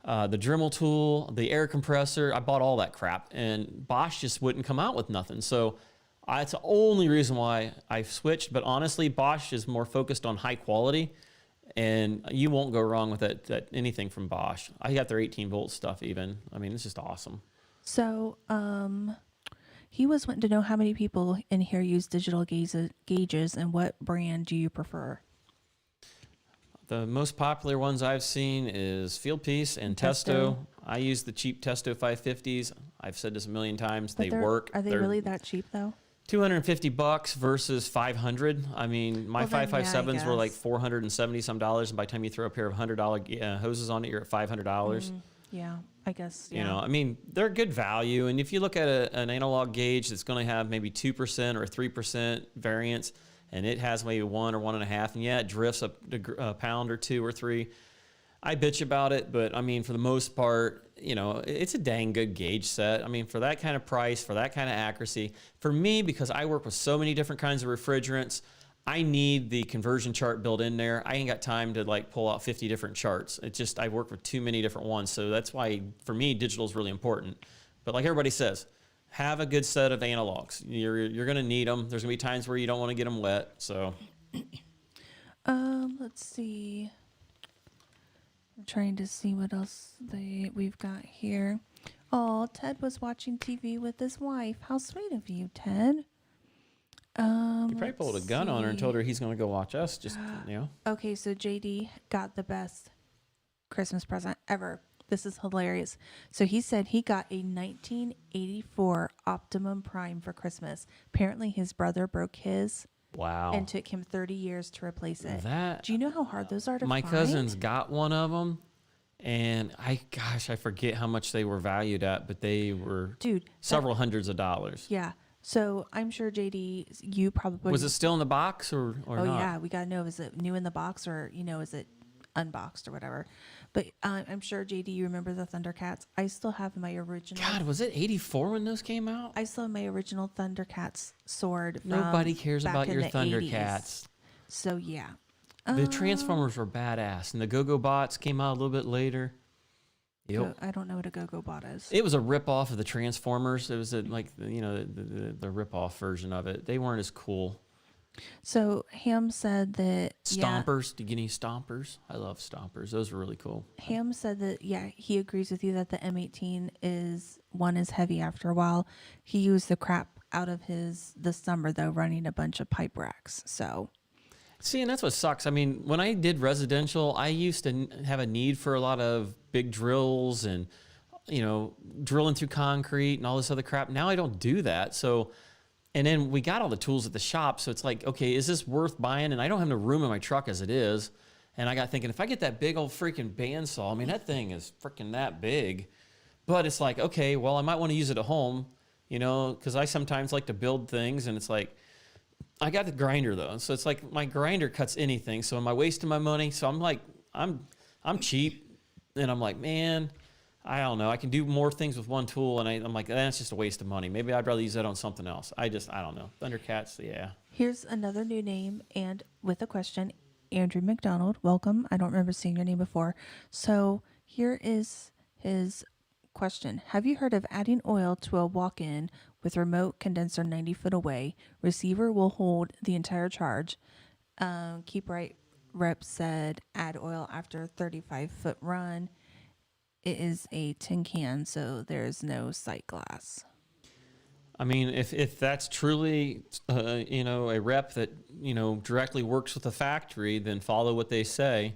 Dremel tool, the air compressor. I bought all that crap, and Bosch just wouldn't come out with nothing. So it's the only reason why I switched. But honestly, Bosch is more focused on high quality, and you won't go wrong with anything from Bosch. I got their 18-volt stuff even. I mean, it's just awesome. So he was wanting to know how many people in here use digital gauges and what brand do you prefer? The most popular ones I've seen is Fieldpiece and Testo. I use the cheap Testo 550s. I've said this a million times. They work. Are they really that cheap though? $250 versus $500. I mean, my 557s were like $470 some dollars, and by the time you throw a pair of $100 hoses on it, you're at $500. Yeah, I guess. Yeah. You know, I mean, they're good value. And if you look at an analog gauge that's going to have maybe 2% or 3% variance, and it has maybe 1 or 1.5, and yeah, it drifts a pound or 2 or 3. I bitch about it, but I mean, for the most part, you know, it's a dang good gauge set. I mean, for that kind of price, for that kind of accuracy, for me, because I work with so many different kinds of refrigerants, I need the conversion chart built in there. I ain't got time to like pull out 50 different charts. It's just, I work with too many different ones. So that's why, for me, digital is really important. But like everybody says, have a good set of analogs. You're going to need them. There's going to be times where you don't want to get them wet. So, let's see. I'm trying to see what else we've got here. Oh, Ted was watching TV with his wife. How sweet of you, Ted. you probably pulled a gun on her and told her he's going to go watch us. Just, you know. Okay, so JD got the best Christmas present ever. This is hilarious. So he said he got a 1984 Optimum Prime for Christmas. Apparently his brother broke his. Wow. And took him 30 years to replace it. That, do you know how hard those are to my find? cousin's got one of them, and I forget how much they were valued at, but they were several hundreds of dollars. Yeah. So I'm sure JD, you probably was it still in the box or not? Yeah, we gotta know, is it new in the box or is it unboxed or whatever? But I'm sure JD, you remember the Thundercats. I still have my original. God, was it 84 when those came out? I still have my original Thundercats sword. Nobody cares back about in your the Thundercats. 80s. So yeah. The Transformers were badass, and the Go-Go Bots came out a little bit later. Yep. I don't know what a go-go bot is. It was a rip-off of the Transformers. It was the rip-off version of it. They weren't as cool. So Ham said that Stompers. Do you get any Stompers? I love Stompers. Those were really cool. Ham said that he agrees with you that the M18 is heavy after a while. He used the crap out of this summer though, running a bunch of pipe racks. So. See, and that's what sucks. I mean, when I did residential, I used to have a need for a lot of big drills and, drilling through concrete and all this other crap. Now I don't do that. So, and then we got all the tools at the shop. So it's like, okay, is this worth buying? And I don't have no room in my truck as it is. And I got thinking, if I get that big old freaking bandsaw, I mean, that thing is freaking that big. But it's like, okay, well, I might want to use it at home, because I sometimes like to build things. And it's like, I got the grinder though, so it's like my grinder cuts anything. So am I wasting my money? So I'm like, I'm cheap, and I'm like, man, I don't know. I can do more things with one tool, and I'm like, that's just a waste of money. Maybe I'd rather use that on something else. I don't know. Thundercats, yeah. Here's another new name, and with a question, Andrew McDonald. Welcome. I don't remember seeing your name before. So here is his question. Have you heard of adding oil to a walk-in with remote condenser 90 foot away? Receiver will hold the entire charge. Keep Right rep said add oil after 35-foot run. It is a tin can, so there's no sight glass. I mean, if that's truly, a rep that, directly works with the factory, then follow what they say.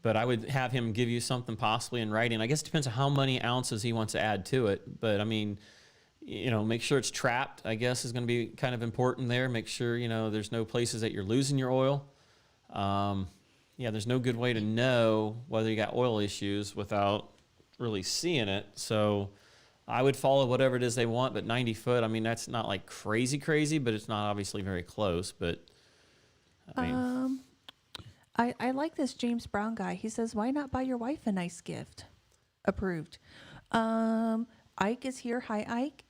But I would have him give you something possibly in writing. I guess it depends on how many ounces he wants to add to it. But I mean, make sure it's trapped, I guess, is going to be kind of important there. Make sure, there's no places that you're losing your oil. There's no good way to know whether you got oil issues without really seeing it. So I would follow whatever it is they want, but 90 foot, I mean, that's not like crazy, but it's not obviously very close. But I mean, I like this James Brown guy. He says, why not buy your wife a nice gift? Approved. Ike is here. Hi, Ike.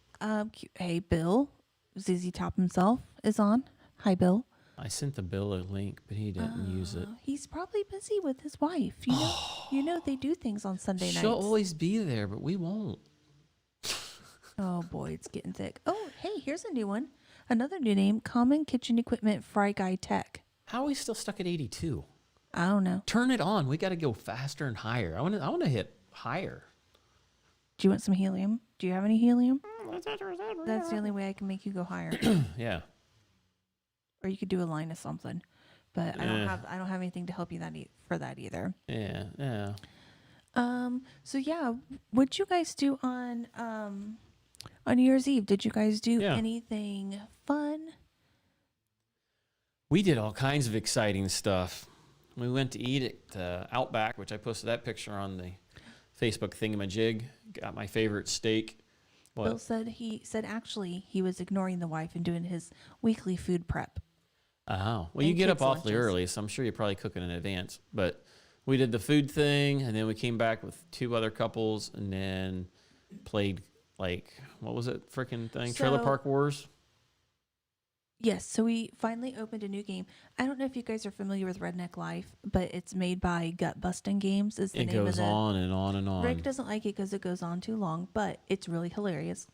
Hey, Bill. ZZ Top himself is on. Hi, Bill. I sent the Bill a link, but he didn't use it. He's probably busy with his wife. You know they do things on Sunday nights. She'll always be there, but we won't. Oh, boy, it's getting thick. Oh, hey, here's a new one. Another new name, Common Kitchen Equipment Fry Guy Tech. How are we still stuck at 82? I don't know. Turn it on. We got to go faster and higher. I want to hit higher. Do you want some helium? Do you have any helium? That's the only way I can make you go higher. Yeah. Or you could do a line of something, but I don't have anything to help you for that either. Yeah. So yeah, what'd you guys do on New Year's Eve? Did you guys do anything fun? We did all kinds of exciting stuff. We went to eat at Outback, which I posted that picture on the Facebook thingamajig. Got my favorite steak. What? Bill said he actually he was ignoring the wife and doing his weekly food prep. Oh, well, you get up awfully early, so I'm sure you're probably cooking in advance. But we did the food thing, and then we came back with 2 other couples, and then played, what was it, freaking thing? Trailer Park Wars? Yes, so we finally opened a new game. I don't know if you guys are familiar with Redneck Life, but it's made by Gut Busting Games. Is the it name goes of on and on and on. Rick doesn't like it because it goes on too long, but it's really hilarious.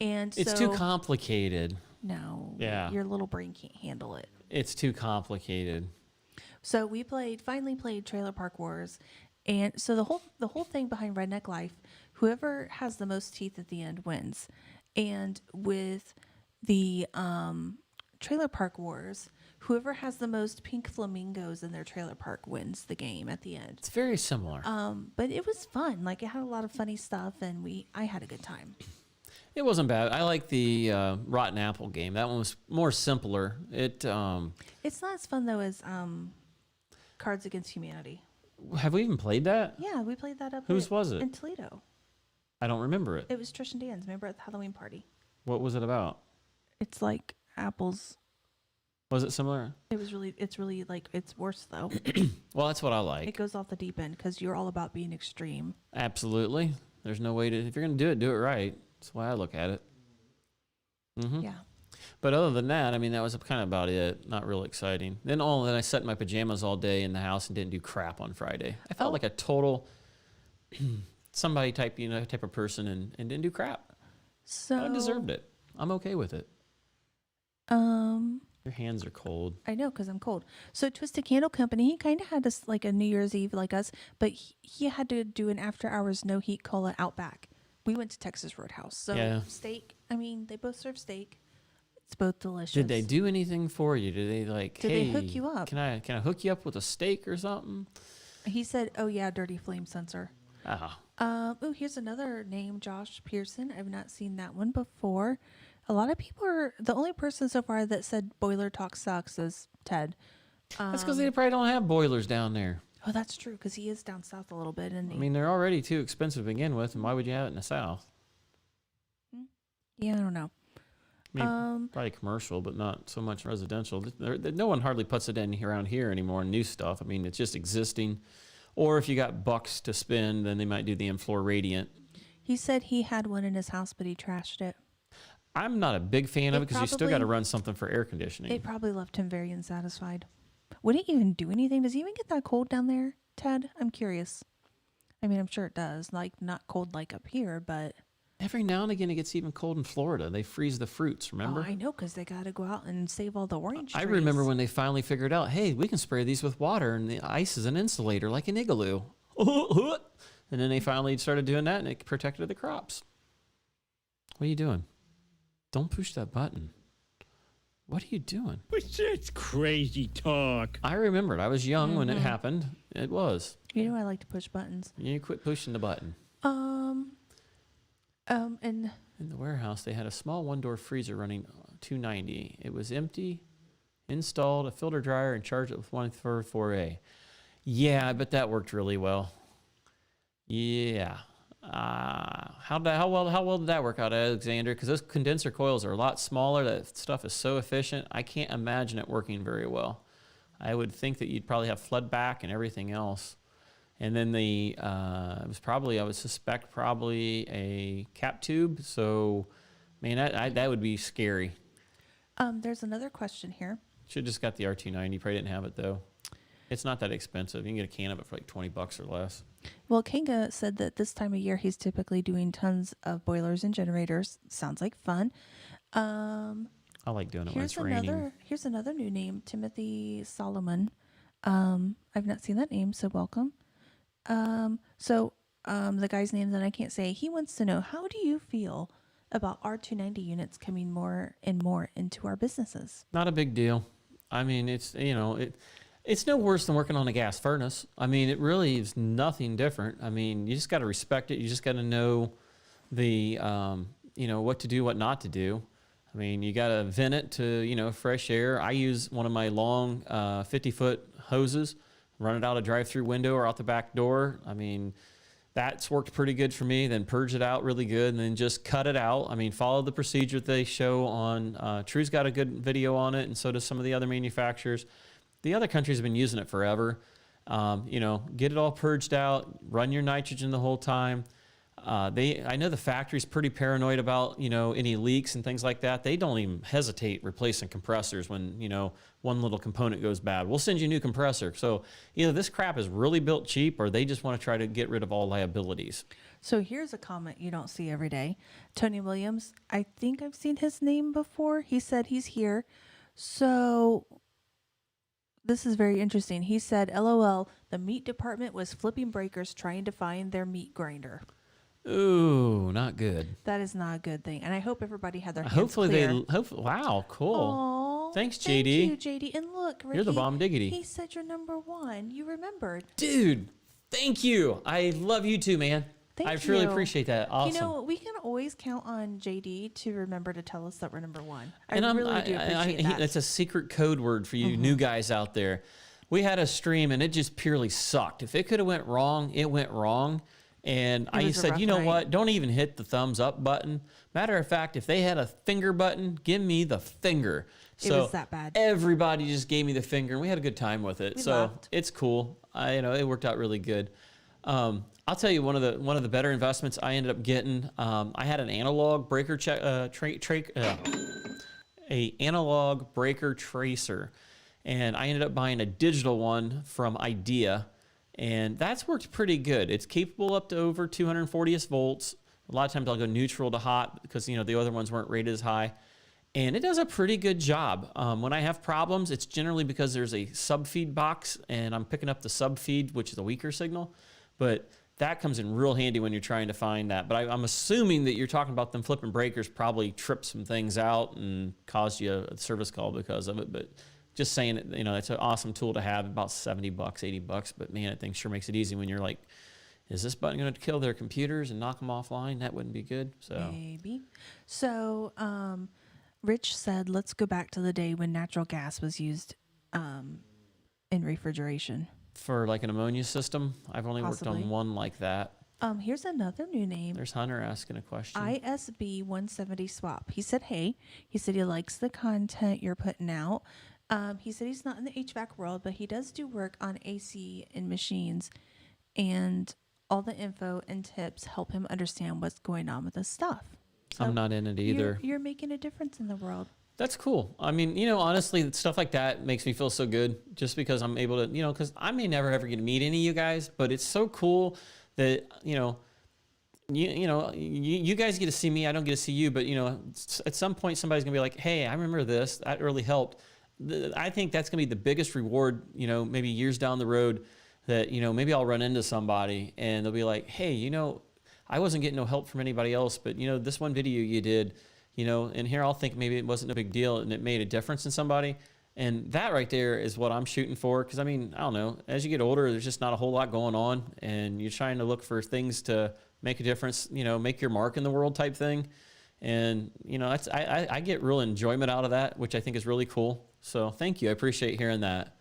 And it's too complicated. No, yeah, your little brain can't handle it. It's too complicated. So we finally played Trailer Park Wars, and so the whole thing behind Redneck Life, whoever has the most teeth at the end wins. And with the Trailer Park Wars, whoever has the most pink flamingos in their trailer park wins the game at the end. It's very similar. But it was fun. It had a lot of funny stuff, and I had a good time. It wasn't bad. I like the Rotten Apple game. That one was more simpler. It's not as fun though as Cards Against Humanity. Have we even played that? Yeah, we played that Whose was it? In Toledo. I don't remember it. It was Trish and Dan's. Remember at the Halloween party? What was it about? It's like apples. Was it similar? It's really it's worse though. Well, that's what I like. It goes off the deep end because you're all about being extreme. Absolutely. There's no way to, if you're going to do it right. That's the way I look at it. Mm-hmm. Yeah. But other than that, I mean, that was kind of about it. Not real exciting. Then I sat in my pajamas all day in the house and didn't do crap on Friday. I felt like a total somebody type of person and didn't do crap. So I deserved it. I'm okay with it. Your hands are cold. I know, because I'm cold. So Twisted Candle Company, he kind of had us like a New Year's Eve like us, but he had to do an after hours no heat call at Outback. We went to Texas Roadhouse. So Yeah. steak, I mean, they both serve steak. It's both delicious. Did they do anything for you? Did they Did they hook you up? Can I hook you up with a steak or something? He said, oh yeah, dirty flame sensor. Oh. Here's another name, Josh Pearson. I've not seen that one before. A lot of people are, the only person so far that said boiler talk sucks is Ted. That's because they probably don't have boilers down there. Oh, that's true, because he is down south a little bit. And I mean, they're already too expensive to begin with, and why would you have it in the South? Yeah, I don't know. I mean, probably commercial, but not so much residential. No one hardly puts it in around here anymore, new stuff. I mean, it's just existing. Or if you got bucks to spend, then they might do the in-floor radiant. He said he had one in his house, but he trashed it. I'm not a big fan of it because you still got to run something for air conditioning. It probably left him very unsatisfied. Would it even do anything? Does it even get that cold down there, Ted? I'm curious. I mean, I'm sure it does. Like, not cold like up here, but... Every now and again, it gets even cold in Florida. They freeze the fruits, remember? Oh, I know, because they got to go out and save all the orange I trees. remember when they finally figured out, hey, we can spray these with water, and the ice is an insulator, like an igloo. And then they finally started doing that, and it protected the crops. What are you doing? Don't push that button. What are you doing? What's that crazy talk? I remembered. I was young when it happened. It was. You know I like to push buttons. You quit pushing the button. And In the warehouse, they had a small one-door freezer running 290. It was empty, installed, a filter dryer, and charged it with 144A. Yeah, I bet that worked really well. Yeah. How well did that work out, Alexander? Because those condenser coils are a lot smaller. That stuff is so efficient. I can't imagine it working very well. I would think that you'd probably have flood back and everything else. And then it was probably, I would suspect, probably a cap tube. So, man, that would be scary. there's another question here. Should just got the R290. Probably didn't have it though. It's not that expensive. You can get a can of it for like $20 or less. Well, Kanga said that this time of year he's typically doing tons of boilers and generators. Sounds like fun. I like doing it when it's raining. Here's another new name, Timothy Solomon. I've not seen that name, so welcome. The guy's name that I can't say, he wants to know, how do you feel about R290 units coming more and more into our businesses? Not a big deal. I mean, it's no worse than working on a gas furnace. I mean, it really is nothing different. I mean, you just got to respect it. You just got to know the, what to do, what not to do. I mean, you got to vent it to, fresh air. I use one of my long 50-foot hoses, run it out a drive-through window or out the back door. I mean, that's worked pretty good for me. Then purge it out really good and then just cut it out. I mean, follow the procedure they show on, True's got a good video on it, and so does some of the other manufacturers. The other countries have been using it forever. Get it all purged out, run your nitrogen the whole time. I know the factory's pretty paranoid about, any leaks and things like that. They don't even hesitate replacing compressors when, one little component goes bad. We'll send you a new compressor. So either this crap is really built cheap or they just want to try to get rid of all liabilities. So here's a comment you don't see every day. Tony Williams, I think I've seen his name before. He said he's here. So this is very interesting. He said, LOL, the meat department was flipping breakers trying to find their meat grinder. Ooh, not good. That is not a good thing. And I hope everybody had their hands Hopefully clear. Wow, cool. Aw, Thanks, JD. Thank you, JD. And look, Ricky, You're the bomb diggity. He said you're number one. You remembered. Dude, thank you. I love you too, man. Thank I truly you. appreciate that. Awesome. We can always count on JD to remember to tell us that we're number one. I And really do appreciate that. It's a secret code word for you new guys out there. We had a stream and it just purely sucked. If it could have went wrong, it went wrong. And I was a said, rough you know night. what? Don't even hit the thumbs up button. Matter of fact, if they had a finger button, give me the finger. It was that bad. Everybody just gave me the finger, and we had a good time with it. We so laughed. it's cool. It worked out really good. I'll tell you one of the better investments I ended up getting. I had an analog breaker a analog breaker tracer, and I ended up buying a digital one from Idea, and that's worked pretty good. It's capable up to over 240 volts. A lot of times I'll go neutral to hot because, the other ones weren't rated as high. And it does a pretty good job. When I have problems, it's generally because there's a subfeed box and I'm picking up the subfeed, which is a weaker signal. But that comes in real handy when you're trying to find that. But I'm assuming that you're talking about them flipping breakers probably tripped some things out and caused you a service call because of it. But just saying it, it's an awesome tool to have, about $70, $80. But man, that thing sure makes it easy when you're like, is this button going to kill their computers and knock them offline? That wouldn't be good. So maybe. So, Rich said, let's go back to the day when natural gas was used in refrigeration. For like an ammonia system, I've only Possibly. worked on one like that. Here's another new name. There's Hunter asking a question. ISB 170 swap. He said, hey, he said he likes the content you're putting out. He said he's not in the HVAC world, but he does do work on AC and machines, and all the info and tips help him understand what's going on with his stuff. So I'm not in it either. You're making a difference in the world. That's cool. I mean, honestly, stuff like that makes me feel so good just because I'm able to, because I may never ever get to meet any of you guys, but it's so cool that, you guys get to see me. I don't get to see you, but, at some point somebody's going to be like, hey, I remember this. That really helped. I think that's going to be the biggest reward, maybe years down the road that, maybe I'll run into somebody and they'll be like, hey, I wasn't getting no help from anybody else, but, this one video you did, and here I'll think maybe it wasn't a big deal and it made a difference in somebody. And that right there is what I'm shooting for. Because, I don't know, as you get older, there's just not a whole lot going on. And you're trying to look for things to make a difference, make your mark in the world type thing. And, I get real enjoyment out of that, which I think is really cool. So thank you. I appreciate hearing that.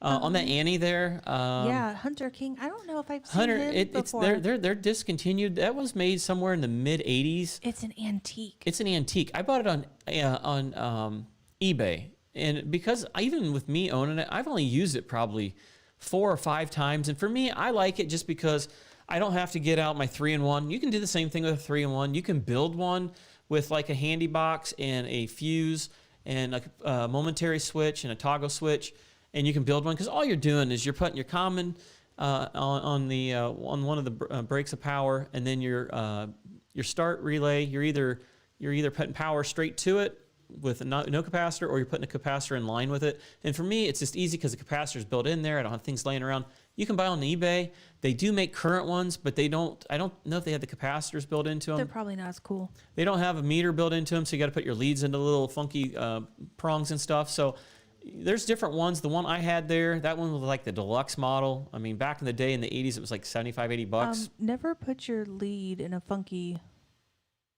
On that Annie there. Yeah, Hunter King. I don't know if I've seen Hunter, him before. they're discontinued. That was made somewhere in the mid '80s. It's an antique. It's an antique. I bought it on eBay, and because even with me owning it, I've only used it probably 4 or 5 times. And for me, I like it just because I don't have to get out my 3-in-1. You can do the same thing with a 3-in-1. You can build one with like a handy box and a fuse and a momentary switch and a toggle switch. And you can build one because all you're doing is you're putting your common on one of the breaks of power, and then your start relay. You're either putting power straight to it with no capacitor, or you're putting a capacitor in line with it. And for me, it's just easy because the capacitor is built in there. I don't have things laying around. You can buy on eBay. They do make current ones, but they don't. I don't know if they have the capacitors built into them. They're probably not as cool. They don't have a meter built into them, so you got to put your leads into little funky prongs and stuff. So there's different ones. The one I had there, that one was like the deluxe model. I mean, back in the day in the 80s, it was like $75, $80. Never put your lead in a funky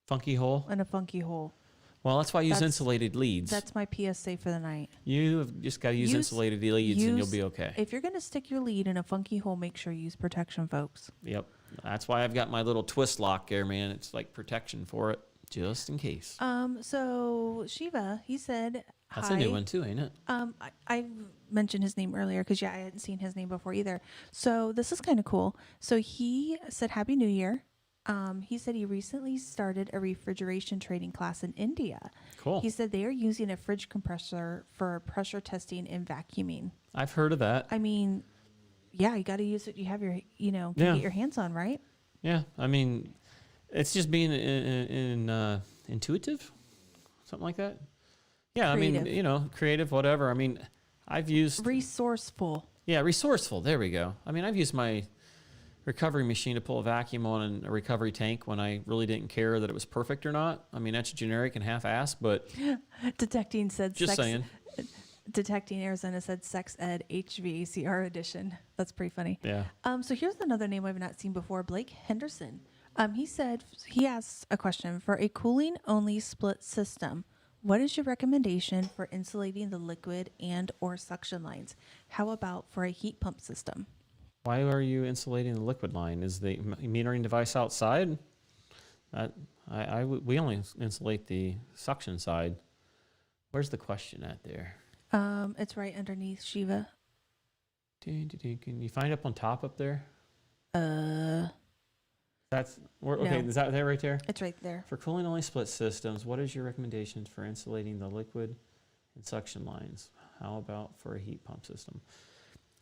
hole? In a funky hole. Well, that's why I use insulated leads. That's my PSA for the night. You have just got to use insulated leads and you'll be okay. If you're going to stick your lead in a funky hole, make sure you use protection, folks. Yep. That's why I've got my little twist lock there, man. It's like protection for it, just in case. So Shiva, he said, that's hi. a new one too, ain't it? I mentioned his name earlier because, I hadn't seen his name before either. So this is kind of cool. So he said, Happy New Year. He said he recently started a refrigeration training class in India. Cool. He said they are using a fridge compressor for pressure testing and vacuuming. I've heard of that. I mean, yeah, you got to use what you have your, get your hands on, right? Yeah. I mean, it's just being intuitive, something like that. Yeah. Creative. I mean, creative, whatever. I mean, I've used resourceful. Yeah. Resourceful. There we go. I mean, I've used my recovery machine to pull a vacuum on a recovery tank when I really didn't care that it was perfect or not. I mean, that's generic and half-assed, but Detecting said just saying. Detecting Arizona said Sex Ed HVACR edition. That's pretty funny. Yeah. So here's another name I've not seen before, Blake Henderson. He said, he asked a question for a cooling only split system. What is your recommendation for insulating the liquid and or suction lines? How about for a heat pump system? Why are you insulating the liquid line? Is the metering device outside? We only insulate the suction side. Where's the question at there? It's right underneath Shiva. Can you find it up on top up there? Okay, No. is that there right there? It's right there. For cooling only split systems, what is your recommendations for insulating the liquid and suction lines? How about for a heat pump system?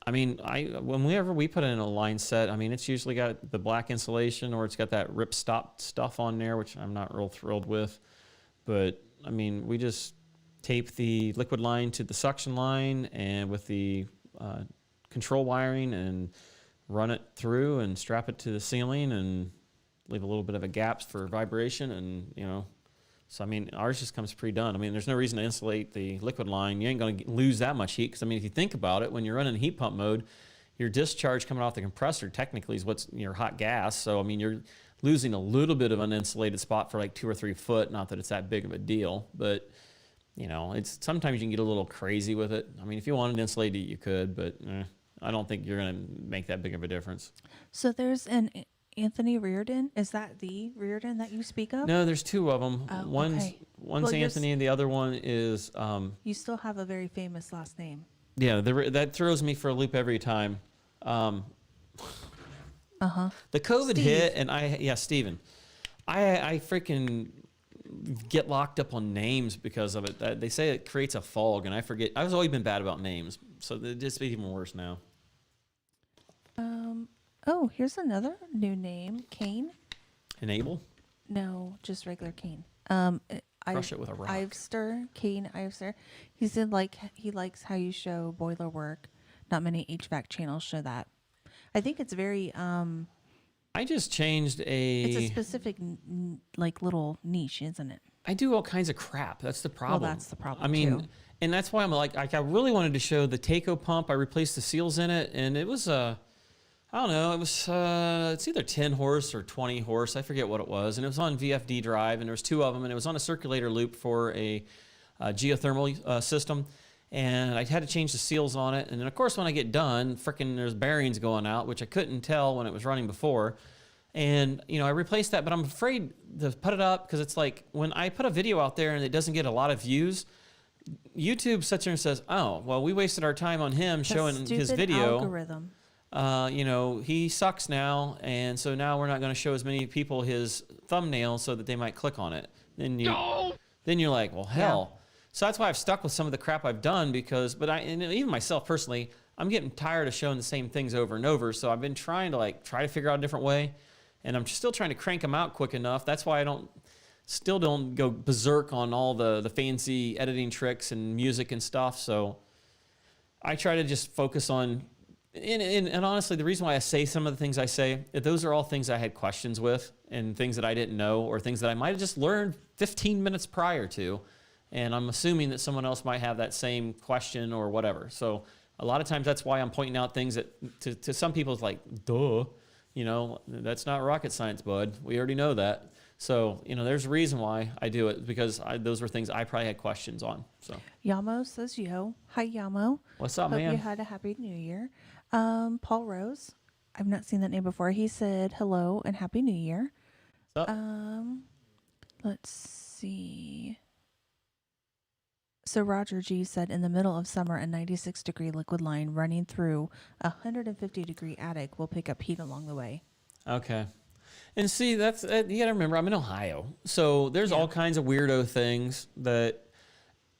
I mean, whenever we put in a line set, I mean, it's usually got the black insulation or it's got that rip stop stuff on there, which I'm not real thrilled with. But I mean, we just tape the liquid line to the suction line and with the control wiring and run it through and strap it to the ceiling and leave a little bit of a gap for vibration and, you know, so I mean, ours just comes pre-done. I mean, there's no reason to insulate the liquid line. You ain't going to lose that much heat because, I mean, if you think about it, when you're running heat pump mode, your discharge coming off the compressor technically is what's your hot gas. So, I mean, you're losing a little bit of an insulated spot for like 2 or 3 foot. Not that it's that big of a deal, but, you know, it's sometimes you can get a little crazy with it. I mean, if you wanted to insulate it, you could, but I don't think you're going to make that big of a difference. So there's an Anthony Reardon. Is that the Reardon that you speak of? No, there's 2 of them. Oh, One's okay. Well, Anthony, and the other one is. You still have a very famous last name. Yeah, that throws me for a loop every time. The COVID Steve. hit, and Steven. I freaking get locked up on names because of it. They say it creates a fog, and I forget. I've always been bad about names, so it just be even worse now. Oh, here's another new name. Kane? Enable? No, just regular Kane. Crush it with a rock. Ivester, Kane Ivester. He said he likes how you show boiler work. Not many HVAC channels show that. I think it's very I just changed it's a specific like little niche, isn't it? I do all kinds of crap. That's the problem. Well, that's the problem, I mean, too. and that's why I'm like I really wanted to show the Taco pump. I replaced the seals in it, and it was I don't know. It was it's either 10 horse or 20 horse. I forget what it was, and it was on VFD drive, and there was 2 of them, and it was on a circulator loop for a geothermal system. And I had to change the seals on it. And then, of course, when I get done, frickin' there's bearings going out, which I couldn't tell when it was running before. And, you know, I replaced that, but I'm afraid to put it up because it's like when I put a video out there and it doesn't get a lot of views, YouTube sits there and says, oh, well, we wasted our time on him showing his video. Algorithm. You know, he sucks now. And so now we're not going to show as many people his thumbnail so that they might click on it. Then you're like, well, hell. Yeah. So that's why I've stuck with some of the crap I've done and even myself personally, I'm getting tired of showing the same things over and over. So I've been trying to figure out a different way, and I'm still trying to crank them out quick enough. That's why I still don't go berserk on all the fancy editing tricks and music and stuff. So I try to just focus on, and honestly, the reason why I say some of the things I say, those are all things I had questions with and things that I didn't know or things that I might have just learned 15 minutes prior to. And I'm assuming that someone else might have that same question or whatever. So a lot of times that's why I'm pointing out things that to some people it's like, duh, you know, that's not rocket science, bud. We already know that. So, you know, there's a reason why I do it because those were things I probably had questions on. So Yamo says, yo. Hi, Yamo. What's up, Hope man? you had a happy new year. Paul Rose. I've not seen that name before. He said hello and happy new year. What's up? Let's see. So Roger G said, in the middle of summer, a 96-degree liquid line running through a 150-degree attic will pick up heat along the way. Okay. And see, that's you got to remember, I'm in Ohio. So there's all kinds of weirdo things that,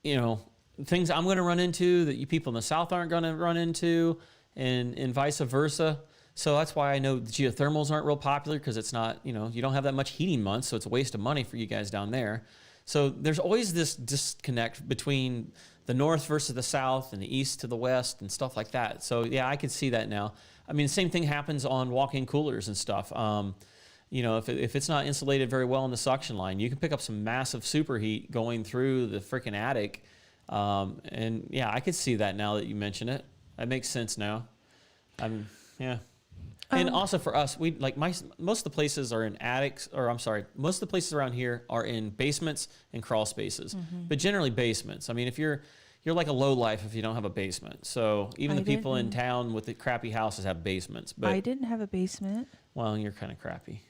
you know, things I'm going to run into that you people in the South aren't going to run into and vice versa. So that's why I know the geothermals aren't real popular because it's not, you know, you don't have that much heating months. So it's a waste of money for you guys down there. So there's always this disconnect between the north versus the south and the east to the west and stuff like that. So yeah, I can see that now. I mean, the same thing happens on walk-in coolers and stuff. You know, if it's not insulated very well in the suction line, you can pick up some massive superheat going through the freaking attic. And yeah, I could see that now that you mention it. That makes sense now. Yeah. And also for us, we like most of the places are in attics, or I'm sorry, most of the places around here are in basements and crawl spaces, but generally basements. I mean, if you're like a low life if you don't have a basement. So even the people in town with the crappy houses have basements. But I didn't have a basement. Well, you're kind of crappy.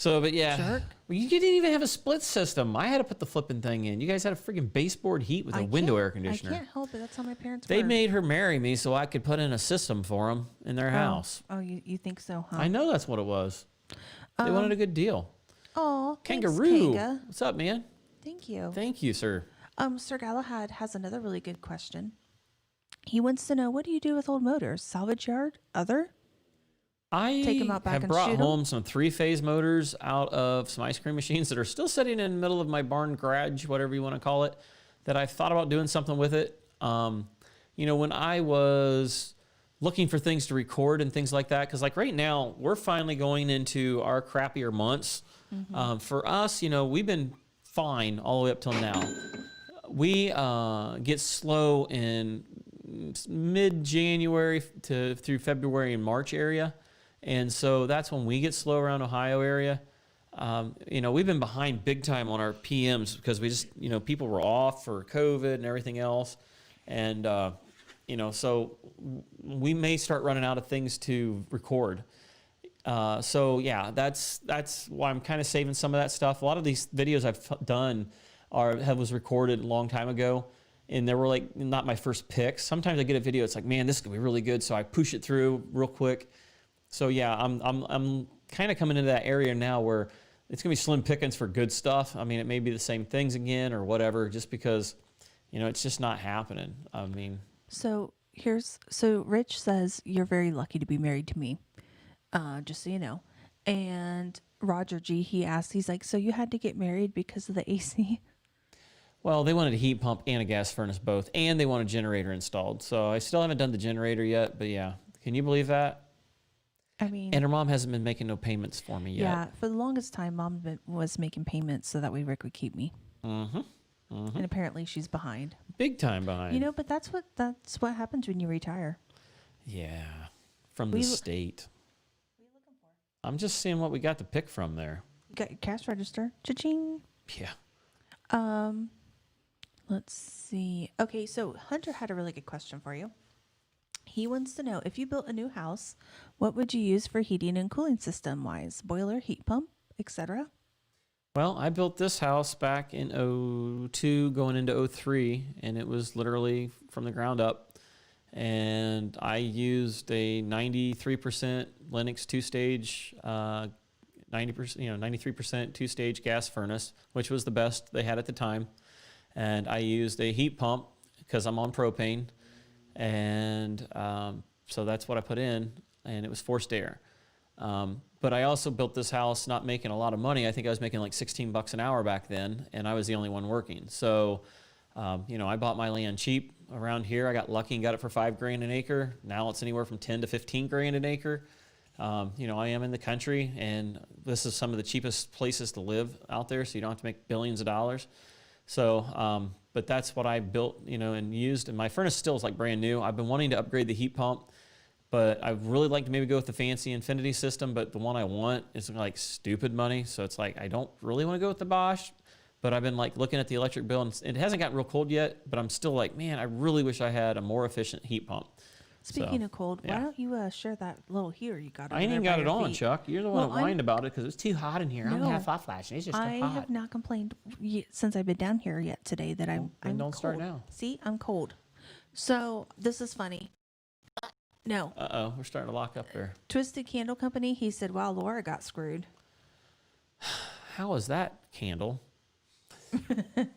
So, but yeah, Jerk. Well, you didn't even have a split system. I had to put the flipping thing in. You guys had a freaking baseboard heat with a window air conditioner. I can't help it. That's how my parents They were. made her marry me so I could put in a system for them in their house. Oh, you think so, huh? I know that's what it was. They wanted a good deal. Oh, Kangaroo. Kanga. What's up, man? Thank you. Thank you, sir. Sir Galahad has another really good question. He wants to know, what do you do with old motors? Salvage yard? Other? I Take 'em out back have and brought shoot 'em? home some 3-phase motors out of some ice cream machines that are still sitting in the middle of my barn garage, whatever you want to call it, that I thought about doing something with it. You know, when I was looking for things to record and things like that, because like right now, we're finally going into our crappier months. For us, you know, we've been fine all the way up till now. We get slow in mid-January through February and March area. And so that's when we get slow around Ohio area. You know, we've been behind big time on our PMs because we just, you know, people were off for COVID and everything else. And, you know, so we may start running out of things to record. So yeah, that's why I'm kind of saving some of that stuff. A lot of these videos I've done was recorded a long time ago, and they were like not my first picks. Sometimes I get a video, it's like, man, this could be really good, so I push it through real quick. So yeah, I'm kind of coming into that area now where it's gonna be slim pickings for good stuff. I mean, it may be the same things again or whatever, just because, you know, it's just not happening. I mean, So Rich says, you're very lucky to be married to me. Just so you know. And Roger G, he asked, he's like, so you had to get married because of the AC? well, they wanted a heat pump and a gas furnace both, and they want a generator installed. So I still haven't done the generator yet, but yeah, can you believe that? I mean, And her mom hasn't been making no payments for me yet. yeah, for the longest time, Mom was making payments so that way Rick would keep me. And apparently she's behind. Big time behind. You know, but that's what happens when you retire. Yeah, from the state. I'm just seeing what we got to pick from there. Got your cash register. Cha-ching. Yeah. Let's see. Okay, so Hunter had a really good question for you. He wants to know, if you built a new house, what would you use for heating and cooling system wise? Boiler, heat pump, etc. Well, I built this house back in 02 going into 03, and it was literally from the ground up. And I used a 93% Lennox two-stage, 90%, 93% two-stage gas furnace, which was the best they had at the time. And I used a heat pump because I'm on propane. And so that's what I put in, and it was forced air. But I also built this house not making a lot of money. I think I was making like $16 an hour back then, and I was the only one working. So, you know, I bought my land cheap around here. I got lucky and got it for $5,000 an acre. Now it's anywhere from 10 to 15,000 an acre. You know, I am in the country, and this is some of the cheapest places to live out there, so you don't have to make billions of dollars. So, but that's what I built, you know, and used. And my furnace still is like brand new. I've been wanting to upgrade the heat pump, but I'd really like to maybe go with the fancy Infinity system, but the one I want is like stupid money. So it's like, I don't really want to go with the Bosch, but I've been like looking at the electric bill, and it hasn't gotten real cold yet, but I'm still like, man, I really wish I had a more efficient heat pump. Speaking So, of cold, yeah. why don't you share that little heater you got? I ain't even got it on, Chuck. You're the one Well, that whined about it because it's too hot in here. I'm No. half hot flashing. It's just I too hot. have not complained since I've been down here yet today that I'm then don't cold. start now. See, I'm cold. So this is funny. No, Uh-oh, we're starting to lock up there. Twisted Candle Company. He said, "Wow, Laura got screwed." How is that candle?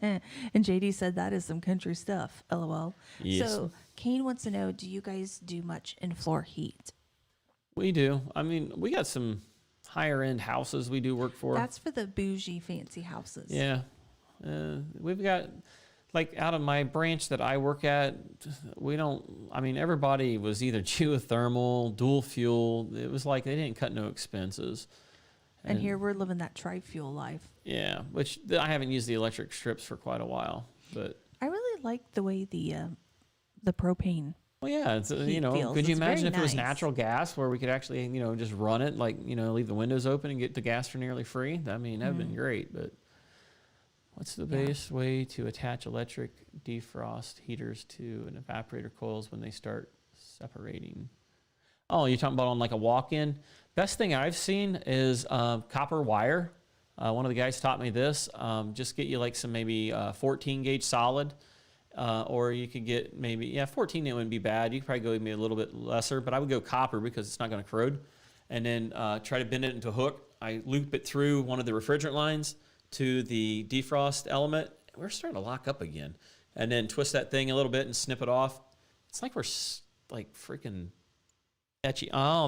And JD said that is some country stuff. LOL. Yes. So Kane wants to know, do you guys do much in floor heat? We do. I mean, we got some higher end houses we do work for. That's for the bougie fancy houses. Yeah. We've got, like, out of my branch that I work at, we don't, I mean, everybody was either geothermal, dual fuel. It was like they didn't cut no expenses. And here we're living that tri-fuel life. Yeah, which I haven't used the electric strips for quite a while, but. I really like the way the propane. Well, yeah, it's, Heat you know, feels. could you It's imagine very if it was nice. natural gas where we could actually, you know, just run it, like, you know, leave the windows open and get the gas for nearly free? I mean, that would have been great, but what's the best way to attach electric defrost heaters to an evaporator coils when they start separating? Oh, you're talking about on like a walk-in? Best thing I've seen is copper wire. One of the guys taught me this. Just get you like some maybe 14 gauge solid. Or you could get maybe, 14 it wouldn't be bad. You could probably go maybe a little bit lesser, but I would go copper because it's not going to corrode. And then try to bend it into a hook I loop it through one of the refrigerant lines to the defrost element. We're starting to lock up again. And then twist that thing a little bit and snip it off. It's like we're like freaking etchy. Oh,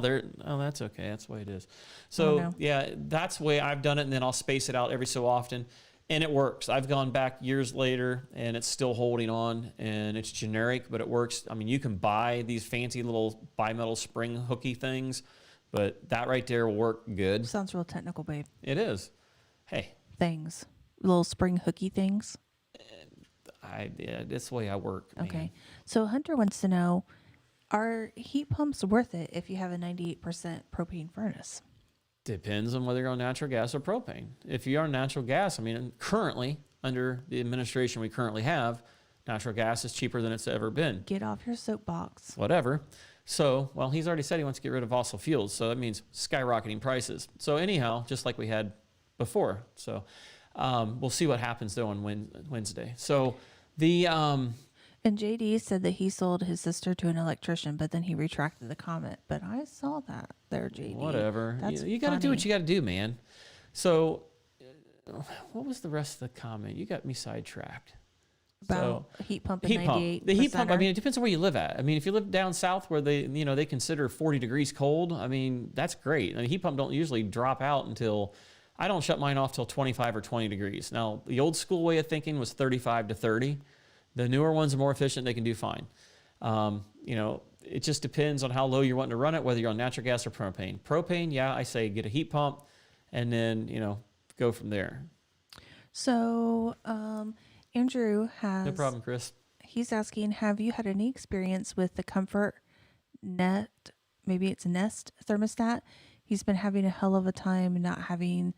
that's okay. That's the way it is. So yeah, that's the way I've done it. And then I'll space it out every so often. And it works. I've gone back years later and it's still holding on, and it's generic, but it works. I mean, you can buy these fancy little bimetal spring hooky things, but that right there will work good. Sounds real technical, babe. It is. Hey. Things. Little spring hooky things. Yeah, that's the way I work. Okay. Man. So Hunter wants to know, are heat pumps worth it if you have a 98% propane furnace? Depends on whether you're on natural gas or propane. If you're on natural gas, I mean, currently, under the administration we currently have, natural gas is cheaper than it's ever been. Get off your soapbox. Whatever. So, well, he's already said he wants to get rid of fossil fuels, so that means skyrocketing prices. So anyhow, just like we had before. So we'll see what happens, though, on Wednesday. So the... And JD said that he sold his sister to an electrician, but then he retracted the comment. But I saw that there, JD. Whatever. That's you got to do what you got to do, man. So what was the rest of the comment? You got me sidetracked. About a heat pump at heat 98%. pump. The heat pump, I mean, it depends on where you live at. I mean, if you live down south where they consider 40 degrees cold, I mean, that's great. I mean, heat pump don't usually drop out until, I don't shut mine off till 25 or 20 degrees. Now, the old school way of thinking was 35 to 30. The newer ones are more efficient. They can do fine. It just depends on how low you're wanting to run it, whether you're on natural gas or propane. Propane, yeah, I say get a heat pump and then, go from there. So Andrew has... No problem, Chris. He's asking, have you had any experience with the Comfort Net, maybe it's Nest thermostat? He's been having a hell of a time not having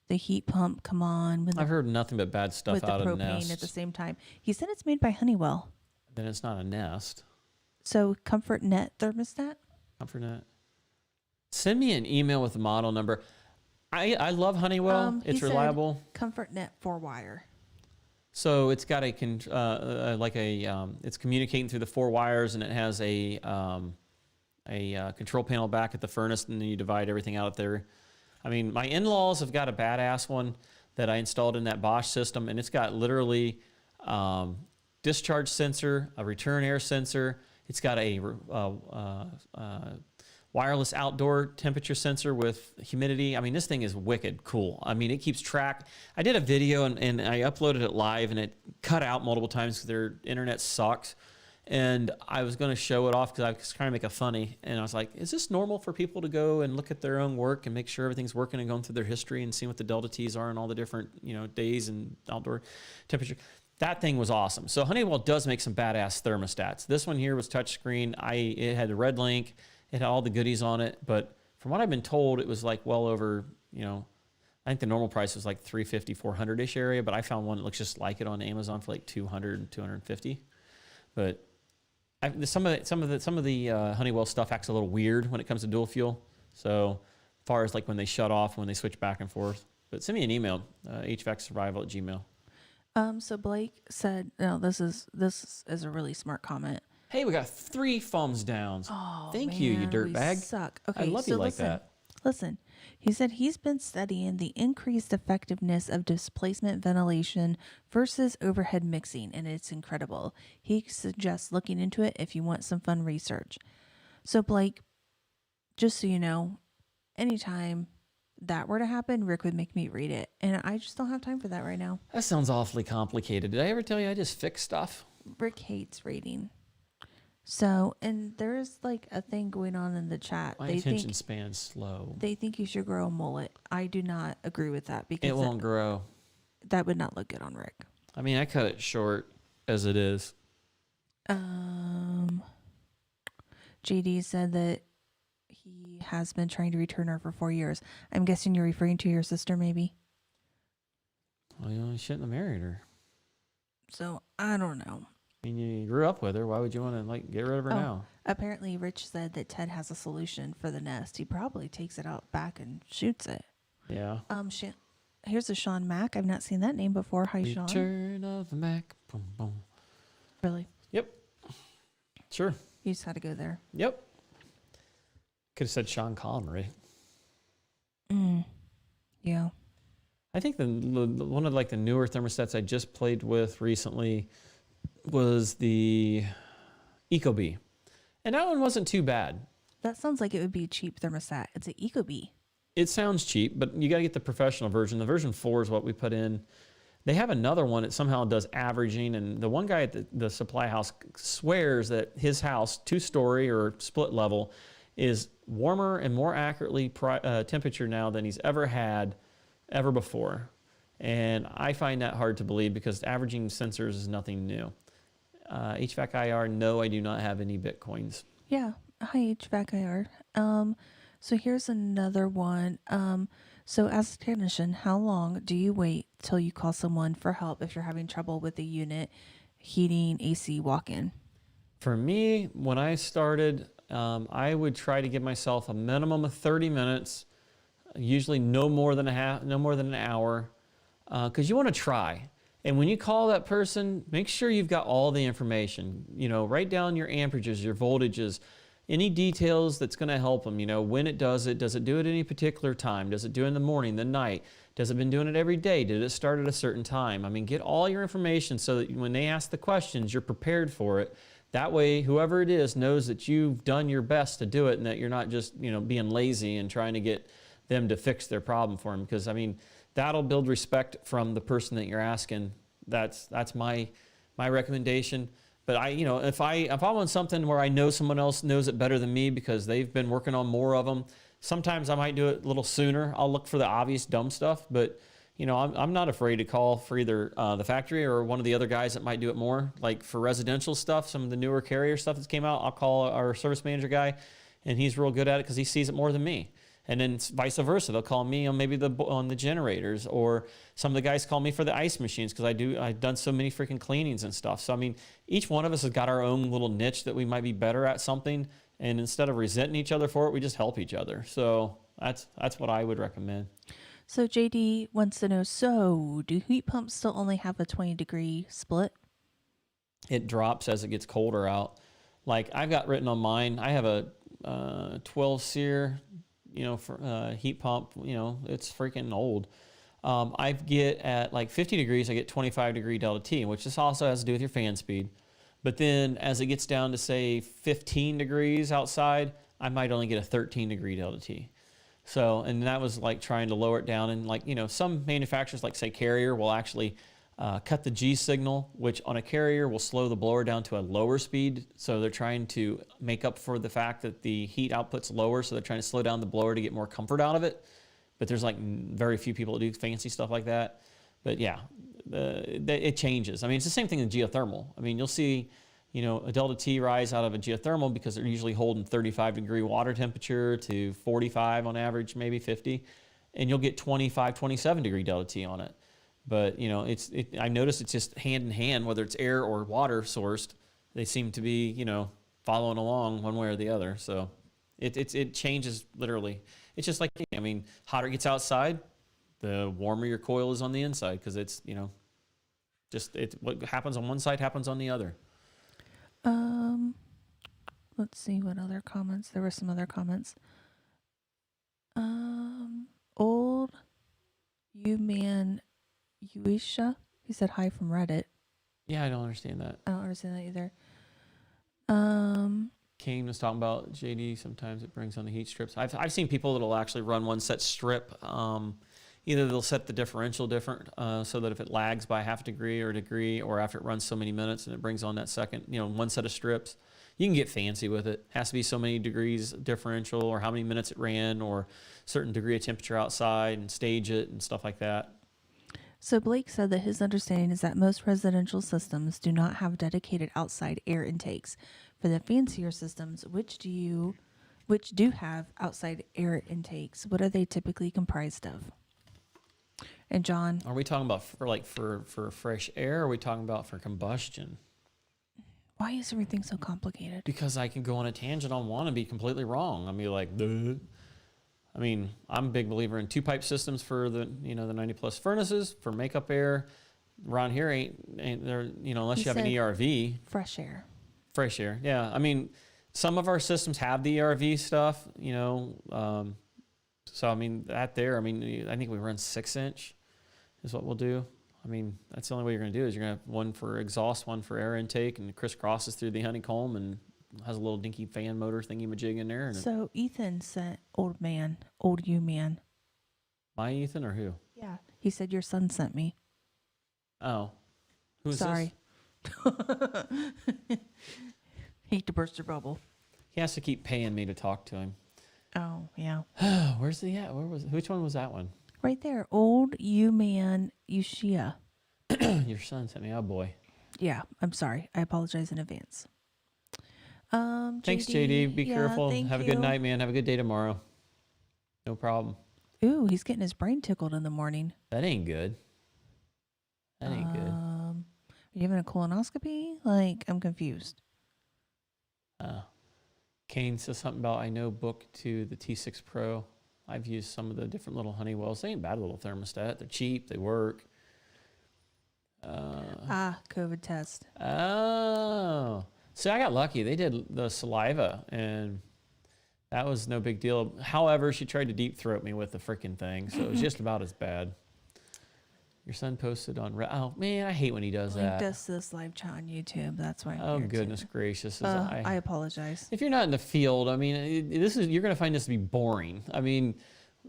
the heat pump come on. I've heard nothing but bad stuff out of with the propane Nest. at the same time. He said it's made by Honeywell. Then it's not a Nest. So Comfort Net thermostat? Comfort Net. Send me an email with the model number. I love Honeywell. It's reliable. Comfort Net 4-wire. So it's got it's communicating through the 4 wires, and it has a control panel back at the furnace, and then you divide everything out there. I mean, my in-laws have got a badass one that I installed in that Bosch system, and it's got literally discharge sensor, a return air sensor. It's got a wireless outdoor temperature sensor with humidity. I mean, this thing is wicked cool. I mean, it keeps track. I did a video and I uploaded it live, and it cut out multiple times because their internet sucks. And I was going to show it off because I was trying to make it funny. And I was like, is this normal for people to go and look at their own work and make sure everything's working and going through their history and seeing what the delta T's are and all the different, days and outdoor temperature? That thing was awesome. So Honeywell does make some badass thermostats. This one here was touchscreen. It had the red link. It had all the goodies on it. But from what I've been told, it was like well over, I think the normal price was like $350, $400-ish area. But I found one that looks just like it on Amazon for like $200 and $250. But some of the Honeywell stuff acts a little weird when it comes to dual fuel. So as far as like when they shut off, when they switch back and forth. But send me an email, hvacsurvival@gmail. So Blake said, no, this is a really smart comment. Hey, we got 3 thumbs downs. Oh, Thank you, you dirtbag. Suck. Okay, I love you like that. Listen, he said he's been studying the increased effectiveness of displacement ventilation versus overhead mixing, and it's incredible. He suggests looking into it if you want some fun research. So Blake, just so you know, anytime that were to happen, Rick would make me read it, and I just don't have time for that right now. That sounds awfully complicated. Did I ever tell you I just fix stuff? Rick hates reading. So, and there's like a thing going on in the chat. My attention span's slow. They think you should grow a mullet. I do not agree with that because it won't grow. That would not look good on Rick. I mean, I cut it short as it is. JD said that he has been trying to return her for 4 years. I'm guessing you're referring to your sister, maybe? Well, you shouldn't have married her. So, I don't know. I mean, you grew up with her. Why would you want to get rid of her now? Apparently, Rich said that Ted has a solution for the Nest. He probably takes it out back and shoots it. Yeah. Here's a Sean Mack. I've not seen that name before. Hi, Sean. Return of the Mac. Boom, boom. Really? Yep. Sure. You just had to go there. Yep. Could have said Sean Connery. Yeah. I think the one of like the newer thermostats I just played with recently was the Ecobee, and that one wasn't too bad. That sounds like it would be a cheap thermostat. It's an Ecobee. It sounds cheap, but you got to get the professional version. The version 4 is what we put in. They have another one that somehow does averaging, and the one guy at the supply house swears that his house, 2-story or split level, is warmer and more accurately temperature now than he's ever had ever before. And I find that hard to believe because averaging sensors is nothing new. HVAC-IR, no, I do not have any Bitcoins. Yeah. Hi, HVAC-IR. So here's another one. So as a technician, how long do you wait till you call someone for help if you're having trouble with the unit, heating, AC, walk-in? For me, when I started, I would try to give myself a minimum of 30 minutes, usually no more than an hour, because you want to try. And when you call that person, make sure you've got all the information. You know, write down your amperages, your voltages, any details that's going to help them. You know, when it does it do it any particular time? Does it do it in the morning, the night? Does it been doing it every day? Did it start at a certain time? I mean, get all your information so that when they ask the questions, you're prepared for it. That way, whoever it is knows that you've done your best to do it and that you're not just, you know, being lazy and trying to get them to fix their problem for them. Because, I mean, that'll build respect from the person that you're asking. That's my recommendation. But if I want something where I know someone else knows it better than me because they've been working on more of them, sometimes I might do it a little sooner. I'll look for the obvious dumb stuff, but you know, I'm not afraid to call for either the factory or one of the other guys that might do it more. Like for residential stuff, some of the newer Carrier stuff that's came out, I'll call our service manager guy, and he's real good at it because he sees it more than me. And then vice versa, they'll call me on maybe on the generators, or some of the guys call me for the ice machines because I've done so many freaking cleanings and stuff. So I mean, each one of us has got our own little niche that we might be better at something, and instead of resenting each other for it, we just help each other. So that's what I would recommend. So JD wants to know, so do heat pumps still only have a 20-degree split? It drops as it gets colder out. Like I've got written on mine, I have a 12 SEER, for heat pump, it's freaking old. I get at like 50 degrees, I get 25 degree delta T, which this also has to do with your fan speed. But then as it gets down to say 15 degrees outside, I might only get a 13 degree delta T. So, and that was like trying to lower it down. And like, some manufacturers like say Carrier will actually cut the G signal, which on a Carrier will slow the blower down to a lower speed. So they're trying to make up for the fact that the heat output's lower. So they're trying to slow down the blower to get more comfort out of it. But there's like very few people that do fancy stuff like that. But yeah, it changes. I mean, it's the same thing in geothermal. I mean, you'll see, a delta T rise out of a geothermal because they're usually holding 35 degree water temperature to 45 on average, maybe 50. And you'll get 25, 27 degree delta T on it. But, I notice it's just hand in hand, whether it's air or water sourced, they seem to be, following along one way or the other. So it changes literally. It's just like, hotter it gets outside, the warmer your coil is on the inside because it's, what happens on one side happens on the other. Let's see what other comments. There were some other comments. Old You Man Uisha, he said hi from Reddit. Yeah, I don't understand that. I don't understand that either. Kane was talking about JD. Sometimes it brings on the heat strips. I've seen people that'll actually run one set strip. Either they'll set the differential different so that if it lags by half a degree or a degree, or after it runs so many minutes and it brings on that second, one set of strips. You can get fancy with it. It has to be so many degrees differential, or how many minutes it ran, or certain degree of temperature outside, and stage it and stuff like that. So Blake said that his understanding is that most residential systems do not have dedicated outside air intakes. For the fancier systems, which do have outside air intakes, what are they typically comprised of? And John, are we talking about for fresh air, or are we talking about for combustion? why is everything so complicated? Because I can go on a tangent on one and be completely wrong. I mean, like, duh. I mean, I'm a big believer in 2-pipe systems for the, the 90 plus furnaces for makeup air. Around here ain't there, unless you have an ERV. Fresh air. Fresh air. Yeah. I mean, some of our systems have the ERV stuff, So, I mean, that there, I mean, I think we run 6-inch is what we'll do. I mean, that's the only way you're going to do is you're going to have one for exhaust, one for air intake, and it crisscrosses through the honeycomb and has a little dinky fan motor thingy-majig in there. And So Ethan sent old you man. my Ethan or who? Yeah. He said your son sent me. Oh. Who's Sorry. Hate to burst your bubble. He has to keep paying me to talk to him. Oh, yeah. Where's he at? Which one was that one? Right there. Old you man Ushia. Your son sent me. Oh, boy. Yeah. I'm sorry. I apologize in advance. Thanks, JD. Be careful. Have a good you. night, man. Have a good day tomorrow. No problem. Ooh, he's getting his brain tickled in the morning. That ain't good. That ain't good. Are you having a colonoscopy? Like, I'm confused. Kane says something about, I know book to the T6 Pro. I've used some of the different little Honeywells. They ain't bad little thermostat. They're cheap. They work. COVID test. Oh. See, I got lucky. They did the saliva, and that was no big deal. However, she tried to deep throat me with the freaking thing, so it was just about as bad. Your son posted on... Oh, man, I hate when he does Linked that. us to this live chat on YouTube. That's why I'm Oh, here goodness too. gracious. I apologize. If you're not in the field, I mean, you're going to find this to be boring. I mean,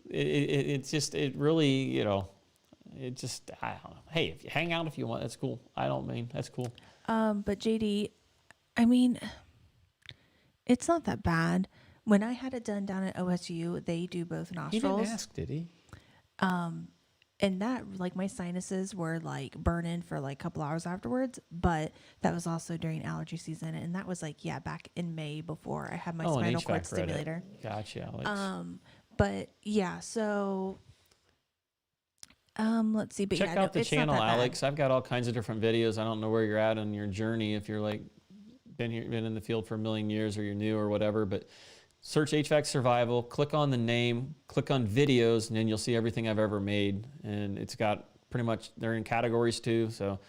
it's just, it really, you know, it just, I don't know. Hey, if you hang out if you want, that's cool. That's cool. But JD, I mean, it's not that bad. When I had it done down at OSU, they do both He nostrils. didn't ask, did he? And that, like, my sinuses were like burning for like a couple hours afterwards, but that was also during allergy season. And that was like, yeah, back in May before I had my spinal cord stimulator. Gotcha, Alex. But yeah, so let's see. But Check yeah, out the it's not channel, that bad. Alex. I've got all kinds of different videos. I don't know where you're at on your journey, if you're like been in the field for a million years or you're new or whatever, but search HVAC survival, click on the name, click on videos, and then you'll see everything I've ever made. And it's got pretty much, they're in categories too. So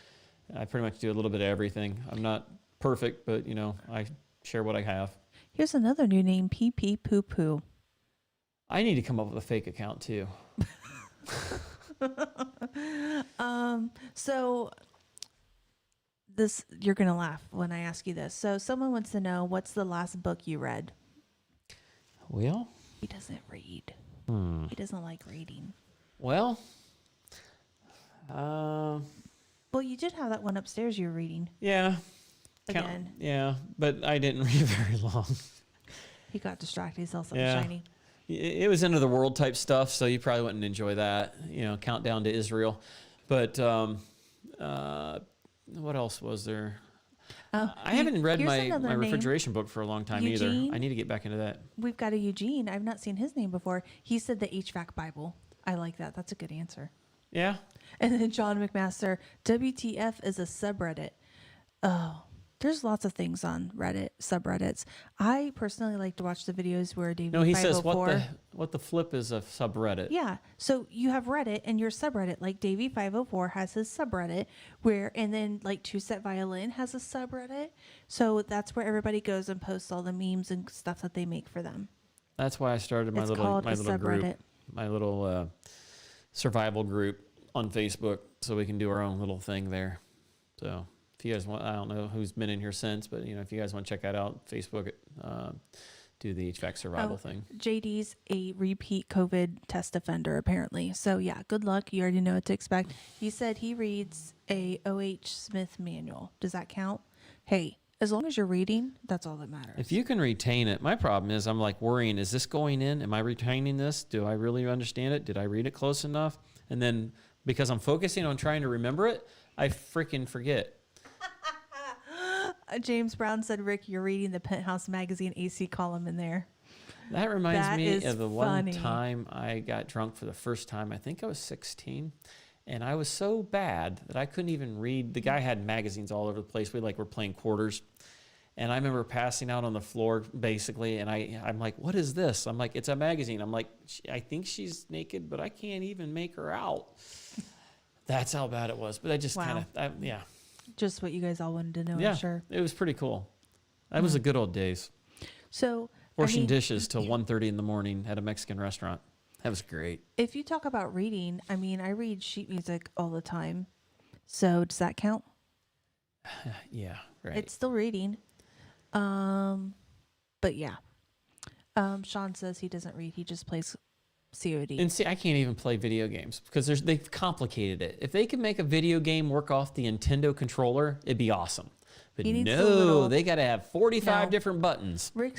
I pretty much do a little bit of everything. I'm not perfect, but you know, I share what I have. Here's another new name, PP Poo Poo. I need to come up with a fake account too. So this, you're going to laugh when I ask you this. So someone wants to know, what's the last book you read? Well, He doesn't read. He doesn't like reading. well, Well, you did have that one upstairs you were reading. yeah. Again. Yeah, but I didn't read very long. He got distracted. He saw something Yeah. shiny. It was end of the world type stuff, so you probably wouldn't enjoy that. You know, Countdown to Israel. But what else was there? I haven't read here's my another name. refrigeration book for a long time either. Eugene? I need to get back into that. We've got a Eugene. I've not seen his name before. He said the HVAC Bible. I like that. That's a good answer. Yeah. And then John McMaster, WTF is a subreddit. Oh, there's lots of things on Reddit, subreddits. I personally like to watch the videos where David No, he says 504 what the flip is a subreddit. Yeah. So you have Reddit and your subreddit, like Davey 504 has his subreddit where, and then like Two Set Violin has a subreddit. So that's where everybody goes and posts all the memes and stuff that they make for them. That's why I started my It's little called a group, subreddit. my little survival group on Facebook, so we can do our own little thing there. So if you guys want, I don't know who's been in here since, but you know, if you guys want to check that out, Facebook, do the HVAC survival thing. JD's a repeat COVID test offender, apparently. So yeah, good luck. You already know what to expect. He said he reads a O.H. Smith manual. Does that count? Hey, as long as you're reading, that's all that matters. If you can retain it, my problem is I'm like worrying, is this going in? Am I retaining this? Do I really understand it? Did I read it close enough? And then because I'm focusing on trying to remember it, I freaking forget. James Brown said, Rick, you're reading the Penthouse Magazine AC column in there. That reminds That me is of the funny. one time I got drunk for the first time. I think I was 16. And I was so bad that I couldn't even read. The guy had magazines all over the place. We were playing quarters. And I remember passing out on the floor, basically, and I'm like, what is this? I'm like, it's a magazine. I'm like, I think she's naked, but I can't even make her out. That's how bad it was. But I just Wow. yeah. Just what you guys all wanted to know, Yeah, I'm sure. it was pretty cool. That was the good old days. So, Washing dishes till 1:30 in the morning at a Mexican restaurant. That was great. If you talk about reading, I mean, I read sheet music all the time. So does that count? Yeah, right. It's still reading. But yeah. Sean says he doesn't read. He just plays COD. And see, I can't even play video games because they've complicated it. If they could make a video game work off the Nintendo controller, it'd be awesome. But He needs the no, little- they got to have 45 No. different buttons. Rick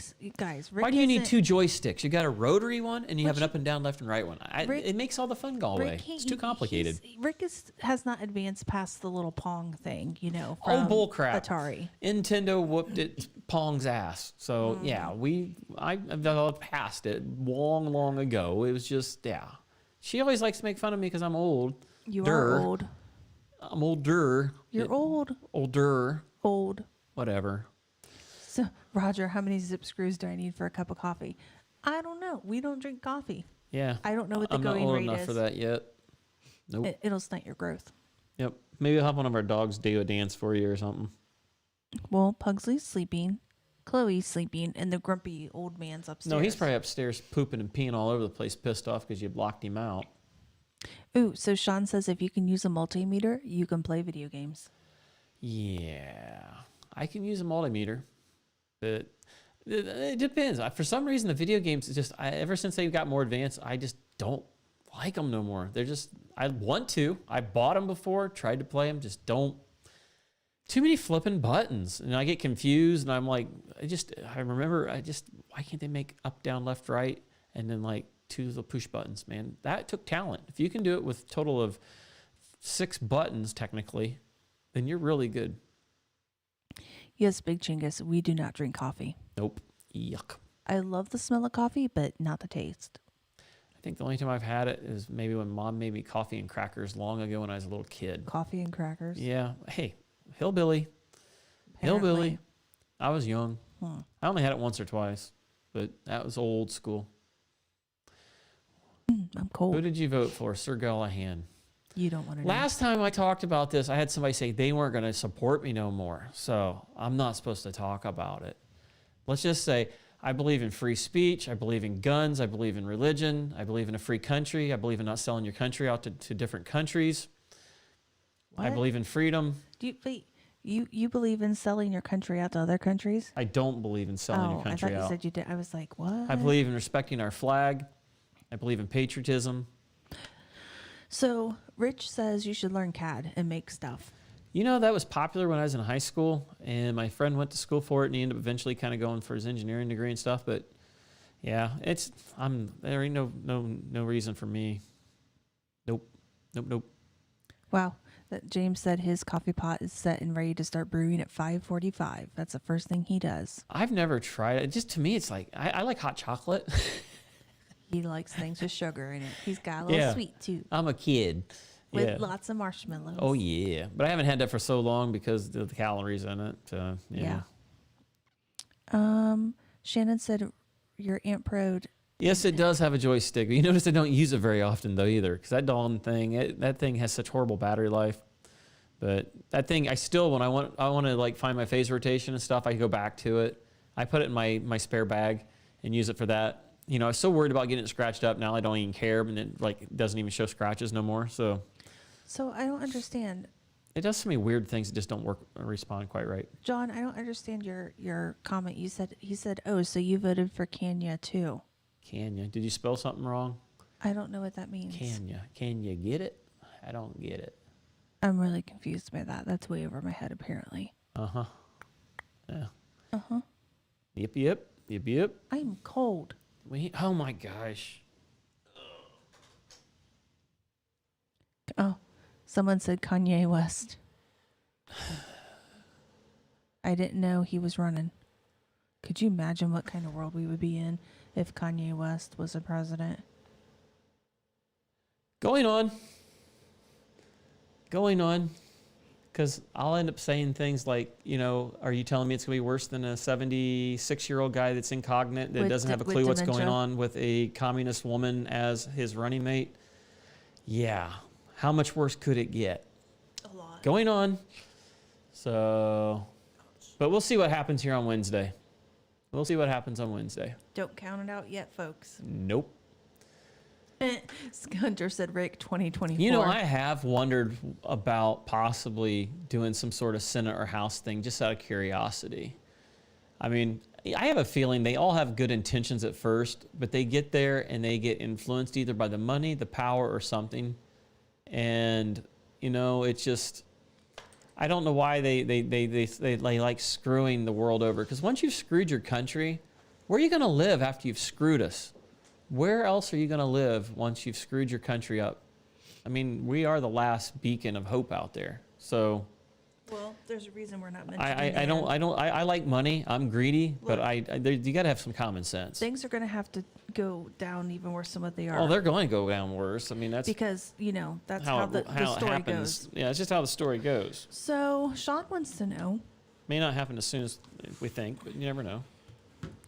Why do you need isn't- 2 joysticks? You got a rotary one and you have an you- up and down, left and right one. Rick- It makes all the fun go away. can't- It's too complicated. Has not advanced past the little Pong thing, Oh, from bull crap. Atari. Nintendo whooped it Pong's ass. So yeah, I've developed past it long ago. It was just, yeah. She always likes to make fun of me because I'm old. You are old. I'm older. You're old. Older. Old. Whatever. So, Roger, how many zip screws do I need for a cup of coffee? I don't know. We don't drink coffee. Yeah. I don't know what the I'm not going old rate enough is. for that yet. Nope. It'll stunt your growth. Yep. Maybe I'll have one of our dogs do a dance for you or something. Well, Pugsley's sleeping, Chloe's sleeping, and the grumpy old man's upstairs. No, he's probably upstairs pooping and peeing all over the place, pissed off because you blocked him out. Ooh, so Sean says if you can use a multimeter, you can play video games. Yeah. I can use a multimeter, but it depends. For some reason, the video games, ever since they got more advanced, I just don't like them no more. They're just, I want to. I bought them before, tried to play them, just don't. Too many flipping buttons. And I get confused, and I'm like, why can't they make up, down, left, right, and then like 2 little push buttons, man? That took talent. If you can do it with a total of 6 buttons, technically, then you're really good. Yes, Big Chingus, we do not drink coffee. Nope. Yuck. I love the smell of coffee, but not the taste. I think the only time I've had it is maybe when Mom made me coffee and crackers long ago when I was a little kid. Coffee and crackers. Yeah. Hey, hillbilly. Apparently. Hillbilly. I was young. Hmm. I only had it once or twice, but that was old school. I'm cold. Who did you vote for? Sir Gallahan. You don't want to know. Last time I talked about this, I had somebody say they weren't going to support me no more. So I'm not supposed to talk about it. Let's just say I believe in free speech. I believe in guns. I believe in religion. I believe in a free country. I believe in not selling your country out to different countries. I What? believe in freedom. You believe in selling your country out to other countries? I don't believe in selling your I country thought you out. said you did. I was like, what? I believe in respecting our flag. I believe in patriotism. So, Rich says you should learn CAD and make stuff. You know, that was popular when I was in high school, and my friend went to school for it, and he ended up eventually kind of going for his engineering degree and stuff. But yeah, there ain't no reason for me. Nope. Wow. That James said his coffee pot is set and ready to start brewing at 5:45. That's the first thing he does. I've never tried it. Just to me, it's like I like hot chocolate. He likes things with sugar in it. He's got a little sweet too, I'm a kid. with Yeah. lots of marshmallows. Oh yeah, but I haven't had that for so long because of the calories in it. So, yeah. Shannon said your Aunt Pro. Yes, it does have a joystick. You notice I don't use it very often though either, because that Dawn thing, that thing has such horrible battery life. But that thing, I still when I want to like find my phase rotation and stuff, I go back to it. I put it in my spare bag and use it for that. You know, I was so worried about getting it scratched up. Now I don't even care, and it like doesn't even show scratches no more. So I don't understand, it does so many weird things that just don't work or respond quite right. John. I don't understand your comment. He said, oh, so you voted for Kenya too. Can did you spell something wrong? I don't know what that means. Can you get it? I don't get it. I'm really confused by that. That's way over my head, apparently. Yeah. Yep. I'm cold. Oh my gosh. Oh, someone said Kanye West. I didn't know he was running. Could you imagine what kind of world we would be in if Kanye West was the president? Going on. Because I'll end up saying things like, you know, are you telling me it's going to be worse than a 76-year-old guy that's incognate, that doesn't have a clue what's going on with a communist woman as his running mate? Yeah. How much worse could it get? A lot. Going on. So, but we'll see what happens here on Wednesday. Don't count it out yet, folks. Nope. Hunter said Rick 2024. You know, I have wondered about possibly doing some sort of Senate or House thing just out of curiosity. I mean, I have a feeling they all have good intentions at first, but they get there and they get influenced either by the money, the power, or something. And, you know, it's just, I don't know why they like screwing the world over. Because once you've screwed your country, where are you going to live after you've screwed us? Where else are you going to live once you've screwed your country up? I mean, we are the last beacon of hope out there. So, well, there's a reason we're not mentioning I like money. I'm greedy, Look, but you got to have some common sense. things are going to have to go down even worse than what they are. Oh, they're going to go down worse. I mean, that's because, you know, that's how the story happens. goes. Yeah, it's just how the story goes. So Sean wants to know. May not happen as soon as we think, but you never know.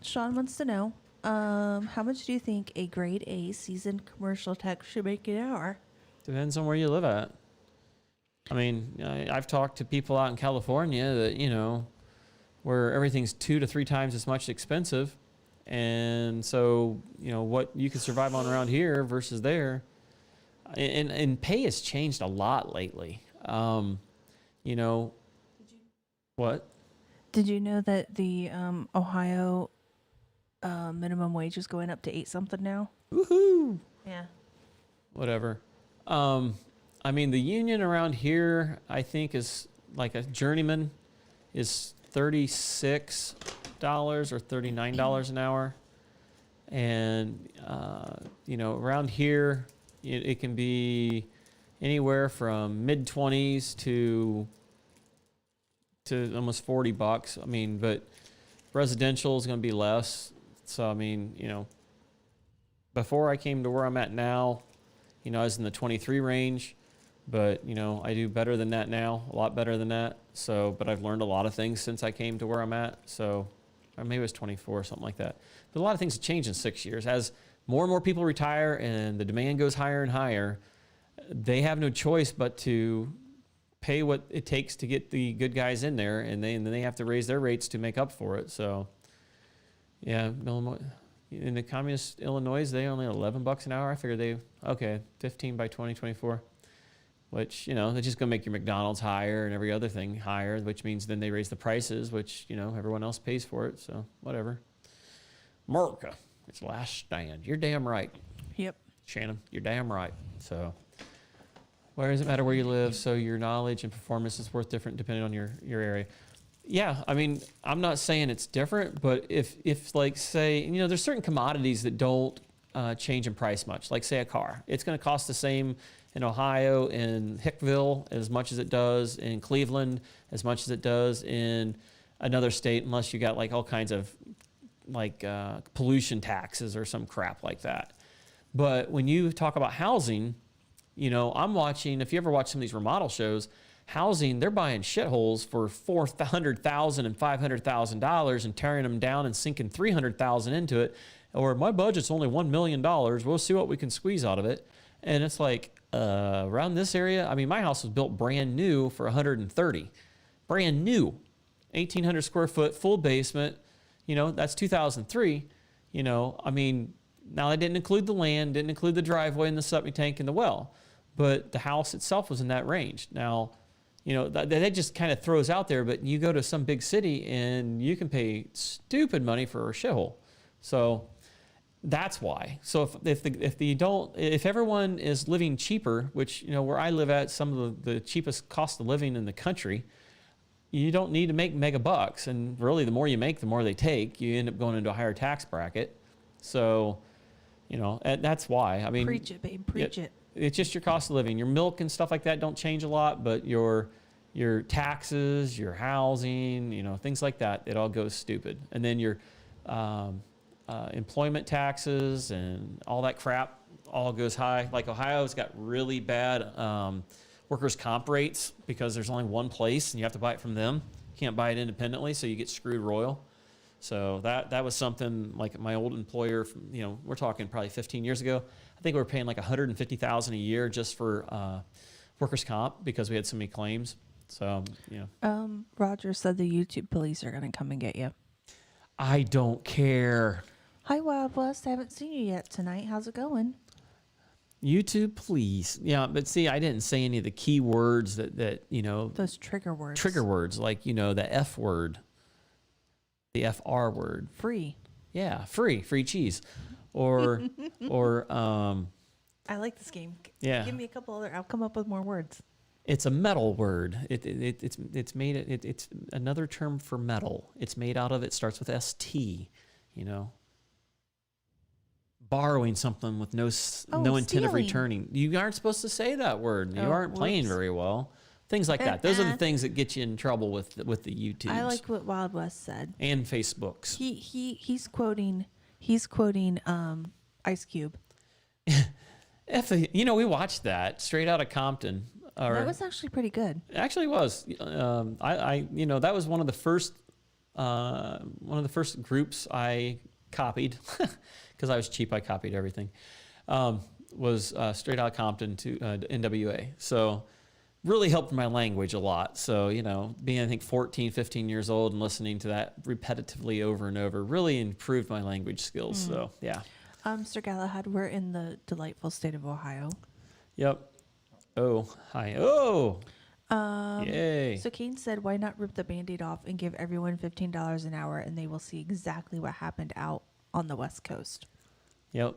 Sean wants to know, how much do you think a grade A seasoned commercial tech should make an hour? Depends on where you live at. I mean, I've talked to people out in California that, you know, where everything's 2 to 3 times as much expensive. And so, you know, what you can survive on around here versus there. And pay has changed a lot lately. You know, what? Did you know that the Ohio minimum wage is going up to 8 something now? Woohoo! Yeah. Whatever. I mean, the union around here, I think, is like a journeyman is $36 or $39 an hour. And, you know, around here, it can be anywhere from mid-20s to almost $40. I mean, but residential is going to be less. So, I mean, you know, before I came to where I'm at now, you know, I was in the 23 range. But, you know, I do better than that now, a lot better than that. So, but I've learned a lot of things since I came to where I'm at. So, or maybe it was 24 or something like that. But a lot of things have changed in 6 years. As more and more people retire and the demand goes higher and higher, they have no choice but to pay what it takes to get the good guys in there, and then they have to raise their rates to make up for it. So, yeah, in the communist Illinois, they only $11 an hour. I figured 15 by 2024. Which, you know, they're just going to make your McDonald's higher and every other thing higher, which means then they raise the prices, which, you know, everyone else pays for it. So, whatever. America, it's last stand. You're damn right. Yep. Shannon, you're damn right. So, where does it matter where you live? So, your knowledge and performance is worth different depending on your area. Yeah, I mean, I'm not saying it's different, but if like, say, you know, there's certain commodities that don't change in price much. Like, say, a car. It's going to cost the same in Ohio, in Hickville, as much as it does in Cleveland, as much as it does in another state, unless you got like all kinds of like pollution taxes or some crap like that. But when you talk about housing, you know, I'm watching, if you ever watch some of these remodel shows, housing, they're buying shitholes for $400,000 and $500,000 and tearing them down and sinking $300,000 into it. Or my budget's only $1 million. We'll see what we can squeeze out of it. And it's like, around this area, I mean, my house was built brand new for $130,000. Brand new. 1,800 square foot, full basement. You know, that's 2003. You know, I mean, now that didn't include the land, didn't include the driveway and the septic tank and the well. But the house itself was in that range. Now, you know, that just kind of throws out there, but you go to some big city and you can pay stupid money for a shithole. So that's why. So if everyone is living cheaper, which, you know, where I live at, some of the cheapest cost of living in the country, you don't need to make mega bucks. And really, the more you make, the more they take. You end up going into a higher tax bracket. So, you know, that's why. I mean, preach it, babe. Preach it. It's just your cost of living. Your milk and stuff like that don't change a lot, but your taxes, your housing, you know, things like that, it all goes stupid. And then your employment taxes and all that crap all goes high. Like Ohio's got really bad workers' comp rates because there's only one place and you have to buy it from them. You can't buy it independently, so you get screwed royal. So that was something like my old employer, from, you know, we're talking probably 15 years ago. I think we were paying like $150,000 a year just for workers' comp because we had so many claims. So, you know. Roger said the YouTube police are going to come and get you. I don't care. Hi, Wild West. I haven't seen you yet tonight. How's it going? YouTube, please. Yeah, but see, I didn't say any of the key words that Those trigger words. trigger words, like, the F word, the FR word. Free. Yeah, free cheese. Or, I like this game. Yeah. Give me a couple other. I'll come up with more words. it's a metal word. It's made, it's another term for metal. It's made out of, it starts with ST, Borrowing something with no intent of stealing. returning. You aren't supposed to say that word. You aren't playing whoops. very well. Things like that. Those are the things that get you in trouble with the YouTubes. I like what Wild West said. And Facebooks. He's quoting Ice Cube. We watched that Straight Outta Compton. That was actually pretty good. Actually was. That was one of the first groups I copied because I was cheap. I copied everything. Was Straight Outta Compton to NWA. So really helped my language a lot. So, being, I think, 14, 15 years old and listening to that repetitively over and over really improved my language skills. So, yeah. Sir Galahad, we're in the delightful state of Ohio. Yep. Oh, hi. Oh! Yay. So Kane said, why not rip the Band-Aid off and give everyone $15 an hour and they will see exactly what happened out on the West Coast. Yep.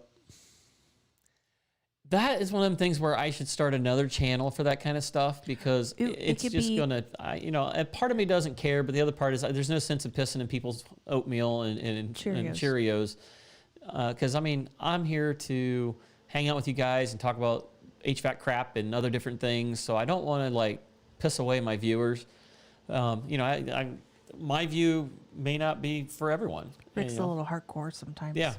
That is one of them things where I should start another channel for that kind of stuff because it's just going to, a part of me doesn't care, but the other part is there's no sense of pissing in people's oatmeal and Cheerios. Because, I'm here to hang out with you guys and talk about HVAC crap and other different things. So I don't want to, piss away my viewers. My view may not be for everyone. Rick's a little hardcore sometimes. Yeah.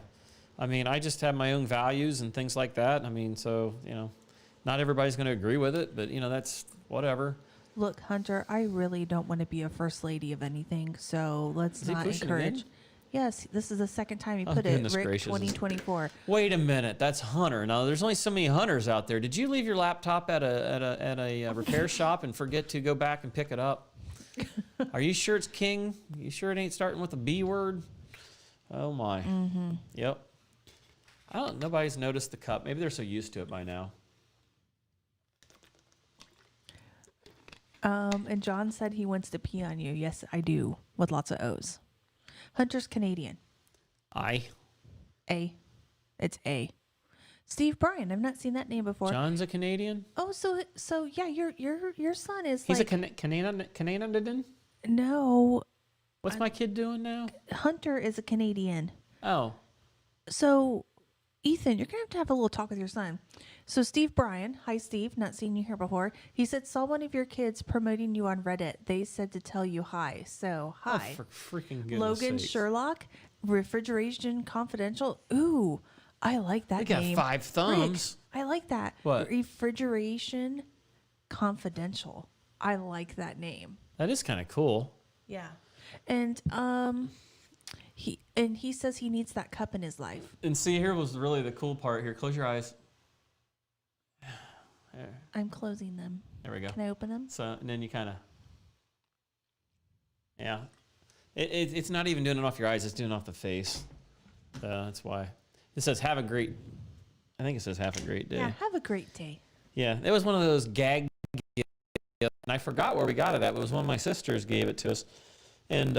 I just have my own values and things like that. Not everybody's going to agree with it, but, that's whatever. Look, Hunter, I really don't want to be a first lady of anything, so let's not pushing encourage. again? Yes, this is the second time he put it. Goodness Rick, gracious. 2024. Wait a minute, that's Hunter. Now, there's only so many Hunters out there. Did you leave your laptop at a repair shop and forget to go back and pick it up? Are you sure it's King? You sure it ain't starting with a B word? Oh my. Mm-hmm. Yep. Nobody's noticed the cup. Maybe they're so used to it by now. And John said he wants to pee on you. Yes, I do, with lots of O's. Hunter's Canadian. A. It's A. Steve Bryan. I've not seen that name before. John's a Canadian? Oh, so yeah, your son is He's like... a Canadian? No. What's my kid doing now? Hunter is a Canadian. Oh. So, Ethan, you're going to have a little talk with your son. So, Steve Bryan, hi, Steve, not seen you here before. He said, saw one of your kids promoting you on Reddit. They said to tell you hi. So, hi. Oh, for freaking goodness Logan sakes. Sherlock, Refrigeration Confidential. Ooh, I like that They name. got 5 thumbs. Rick, I like that. What? Refrigeration Confidential. I like that name. That is kind of cool. Yeah. And he says he needs that cup in his life. And see, here was really the cool part here. Close your eyes. I'm closing them. There we go. Can I open them? So, and then you kind of, yeah. It's not even doing it off your eyes. It's doing it off the face. That's why. It says, have a great, I think it says, have a great day. Yeah, have a great day. Yeah, it was one of those gag gifts, and I forgot where we got it at. It was one of my sisters gave it to us. And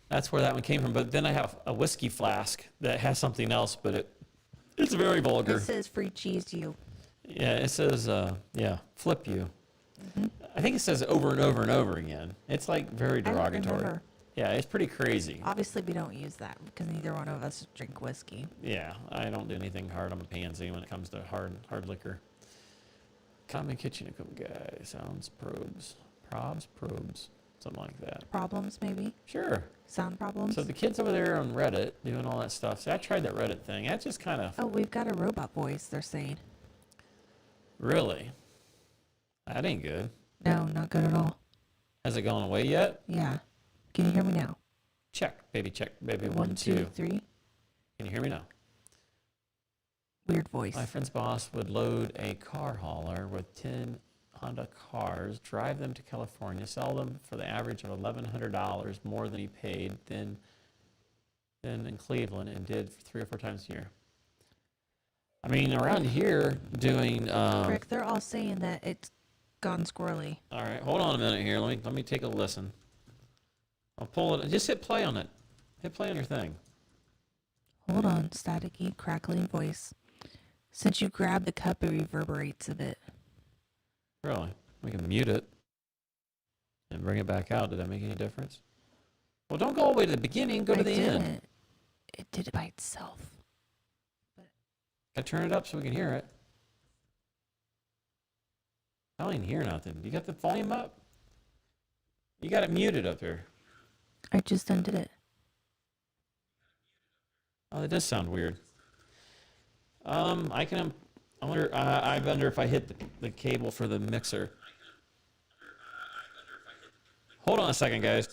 that's where that one came from. But then I have a whiskey flask that has something else, but it's very vulgar. It says free cheese you. Yeah, it says, flip you. Mm-hmm. I think it says over and over and over again. It's like very derogatory. remember. Yeah, it's pretty crazy. Obviously, we don't use that because neither one of us drink whiskey. Yeah, I don't do anything hard. I'm a pansy when it comes to hard liquor. Common kitchen guy, sounds probes, something like that. Problems, maybe? Sure. Sound problems? So the kids over there on Reddit doing all that stuff. See, I tried that Reddit thing. That just kind of... Oh, we've got a robot voice, they're saying. Really? That ain't good. No, not good at all. Has it gone away yet? Yeah. Can you hear me now? Check, baby, 1, 2, 3. Can you hear me now? Weird voice. My friend's boss would load a car hauler with 10 Honda cars, drive them to California, sell them for the average of $1,100 more than he paid then in Cleveland, and did 3 or 4 times a year. I mean, around here doing. Rick, they're all saying that it's gone squirrely. All right, hold on a minute here. Let me take a listen. I'll pull it. Just hit play on it. Hit play on your thing. Hold on, staticky, crackling voice. Since you grab the cup, it reverberates a bit. Really? We can mute it and bring it back out. Did that make any difference? Well, don't go all the way to the beginning. Go to the end. It did it by itself. Gotta turn it up so we can hear it. I don't even hear nothing. You got the volume up? You got it muted up there. I just undid it. Oh, that does sound weird. I wonder if I hit the cable for the mixer. Hold on a second, guys.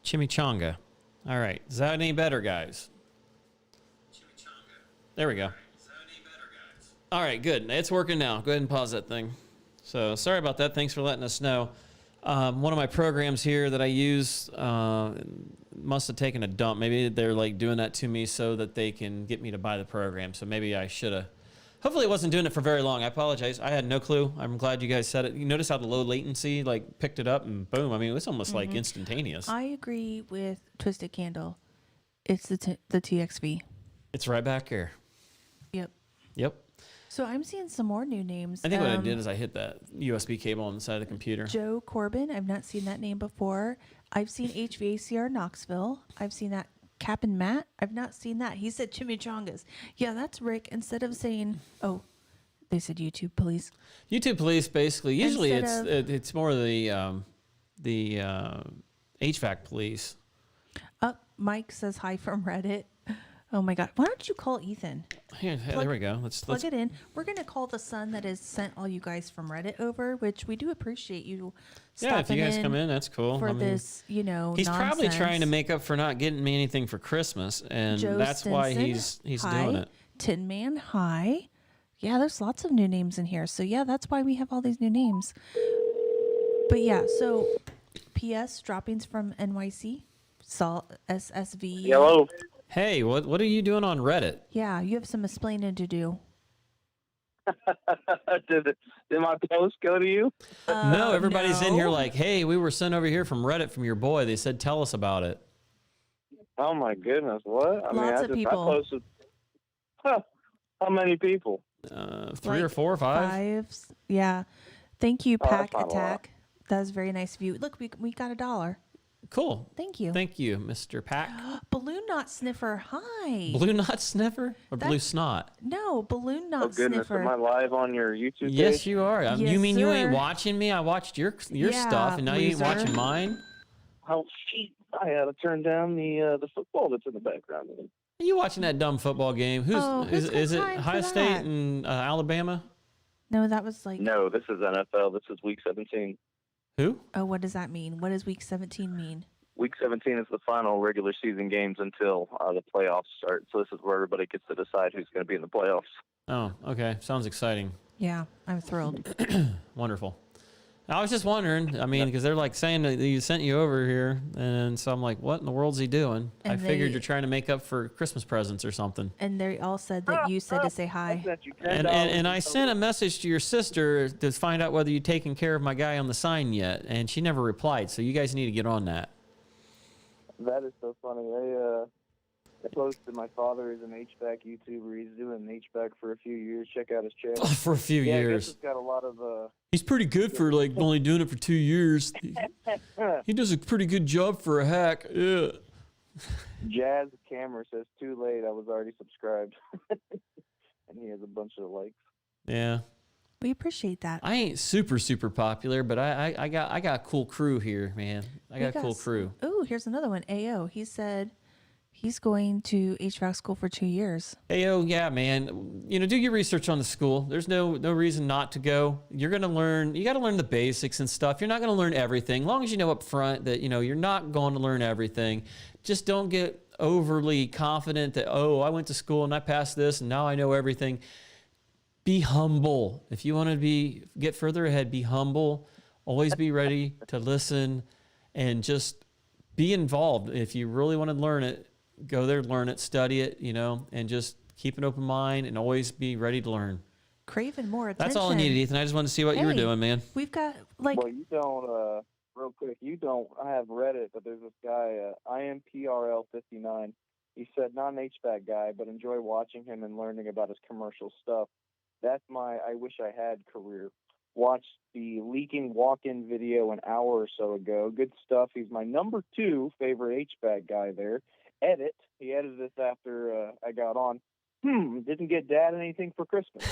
Chimichanga. All right. Is that any better, guys? There we go. All right, good. It's working now. Go ahead and pause that thing. So sorry about that. Thanks for letting us know. One of my programs here that I use must have taken a dump. Maybe they're like doing that to me so that they can get me to buy the program. So maybe I should have. Hopefully it wasn't doing it for very long. I apologize. I had no clue. I'm glad you guys said it. You notice how the low latency like picked it up and boom. I mean, it was almost like instantaneous. I agree with Twisted Candle. It's the TXV. It's right back here. Yep. Yep. So I'm seeing some more new names. I think what I did is I hit that USB cable on the side of the computer. Joe Corbin. I've not seen that name before. I've seen HVACR Knoxville. I've seen that Captain Matt. I've not seen that. He said chimichangas. Yeah, that's Rick. Instead of saying, oh, they said YouTube police. YouTube police, basically. Usually it's more the HVAC police. Mike says hi from Reddit. Oh my God. Why don't you call Ethan? Here, there we go. Let's plug it in. We're going to call the son that has sent all you guys from Reddit over, which we do appreciate you stopping in. Yeah, if you guys come in, that's cool. For this, he's nonsense. probably trying to make up for not getting me anything for Christmas, and Joe that's Stinson, why he's doing it. Tin Man, hi. Yeah, there's lots of new names in here. So yeah, that's why we have all these new names. But yeah, so P.S. droppings from NYC, SSV. Hello. Hey, what are you doing on Reddit? Yeah, you have some explaining to do. Did my post go to you? No, everybody's in here no. like, hey, we were sent over here from Reddit from your boy. They said, tell us about it. Oh my goodness, what? Lots of people. I posted. How many people? 3 or 4 or 5. 5. Yeah. Thank you, Oh, that's Pack not a lot. Attack. That was very nice of you. Look, we got $1. Cool. Thank you. Thank you, Mr. Pack. Balloon Knot Sniffer, hi. Blue knot sniffer or blue snot? No, Balloon Knot Oh goodness, Sniffer. am I live on your YouTube page? Yes, you are. Yes, you mean you ain't sir. watching me? I watched your Yeah, stuff, and now you ain't loser. watching mine. Oh shit! I had to turn down the football that's in the background. Are you watching that dumb football game? who's got Is it time for Ohio State that? and Alabama? No, that was like, No, this is NFL. This is Week 17. Who? oh, what does that mean? What does week 17 mean? Week 17 is the final regular season games until the playoffs start. So this is where everybody gets to decide who's going to be in the playoffs. Oh, okay. Sounds exciting. Yeah, I'm thrilled. Wonderful. I was just wondering. I mean, because they're like saying that he sent you over here, and so I'm like, what in the world's he doing? And I figured they- you're trying to make up for Christmas presents or something. And they all said that you said to say I hi. sent you And I $10 sent a message to your sister to find out whether you'd taken care of my guy on the sign yet, and she never replied. So you guys need to get on that. That is so funny. I posted my father is an HVAC YouTuber. He's doing HVAC for a few years. Check out his channel. For a few Yeah, I guess years. it's got a lot of He's pretty good for like only doing it for 2 years. He does a pretty good job for a hack. Yeah. Jazz Camera says too late. I was already subscribed, and he has a bunch of likes. Yeah. We appreciate that. I ain't super popular, but I got a cool crew here, man. I got a cool crew. Oh, here's another one. AO. He said he's going to HVAC school for 2 years. Hey, oh yeah, man. You know, do your research on the school. There's no reason not to go. You're gonna learn. You got to learn the basics and stuff. You're not gonna learn everything. As long as you know up front that you're not going to learn everything. Just don't get overly confident that I went to school and I passed this and now I know everything. Be humble. If you want to get further ahead, be humble. Always be ready to listen and just be involved. If you really want to learn it, go there, learn it, study it, and just keep an open mind and always be ready to learn. Craving more attention. That's all I needed, Ethan. I just wanted to see what you were doing, man. We've got Well, you don't, real quick, I have Reddit, but there's this guy, IMPRL59. He said, not an HVAC guy, but enjoy watching him and learning about his commercial stuff. That's my I wish I had career. Watched the leaking walk-in video an hour or so ago. Good stuff. He's my number 2 favorite HVAC guy there. Edit. He edited this after I got on. Didn't get Dad anything for Christmas.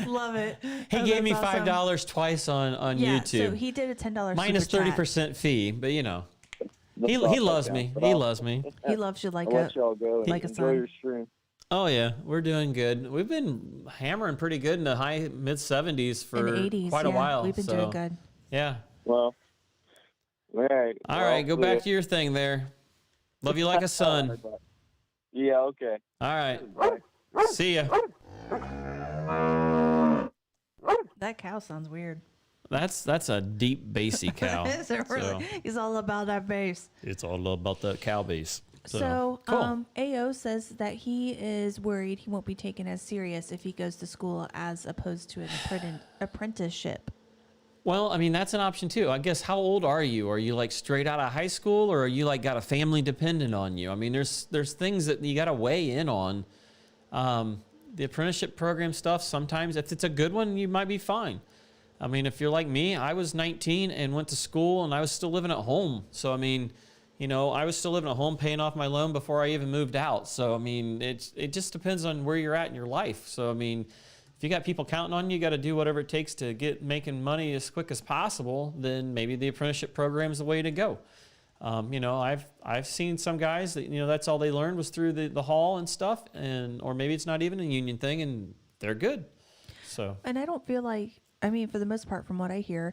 Love it. He gave me $5 twice on YouTube. So he did a $10 minus super 30% fee, but he loves me. He loves me. He loves you like I'll let y'all go and like a enjoy son. your stream. Oh yeah, we're doing good. We've been hammering pretty good in the high mid 70s for In the 80s, quite a while. We've been doing good. Yeah. Well, all right. All right, go back to your thing there. Love you like a son. Yeah, okay. All right. Bye. See ya. That cow sounds weird. That's a deep bassy cow. Is it really? So, He's all about that bass. it's all about the cow bass. So, cool. AO says that he is worried he won't be taken as serious if he goes to school as opposed to an apprenticeship. Well, I mean, that's an option too. I guess, how old are you? Are you like straight out of high school, or are you like got a family dependent on you? I mean, there's things that you got to weigh in on. The apprenticeship program stuff, sometimes if it's a good one, you might be fine. I mean, if you're like me, I was 19 and went to school and I was still living at home. So, I mean, I was still living at home paying off my loan before I even moved out. So, I mean, it just depends on where you're at in your life. So, I mean, if you got people counting on you, got to do whatever it takes to get making money as quick as possible, then maybe the apprenticeship program is the way to go. I've seen some guys that, that's all they learned was through the hall and stuff, or maybe it's not even a union thing and they're good. So. And I don't feel like, for the most part, from what I hear,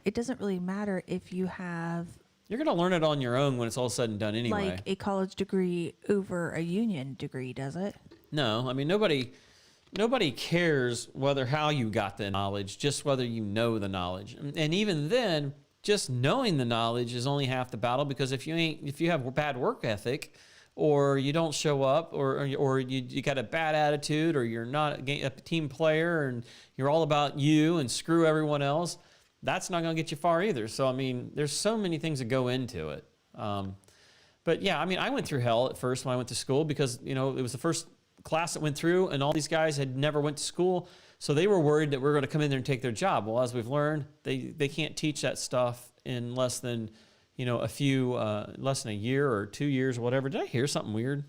it doesn't really matter if you have. You're going to learn it on your own when it's all said and done anyway. Like a college degree over a union degree, does it? No, nobody cares how you got the knowledge, just whether you know the knowledge. And even then, just knowing the knowledge is only half the battle, because if you have bad work ethic, or you don't show up, or you got a bad attitude, or you're not a team player and you're all about you and screw everyone else, that's not going to get you far either. So, there's so many things that go into it. But yeah, I went through hell at first when I went to school, because, it was the first class that went through and all these guys had never went to school. So they were worried that we're going to come in there and take their job. Well, as we've learned, they can't teach that stuff in less than, less than a year or 2 years or whatever. Did I hear something weird?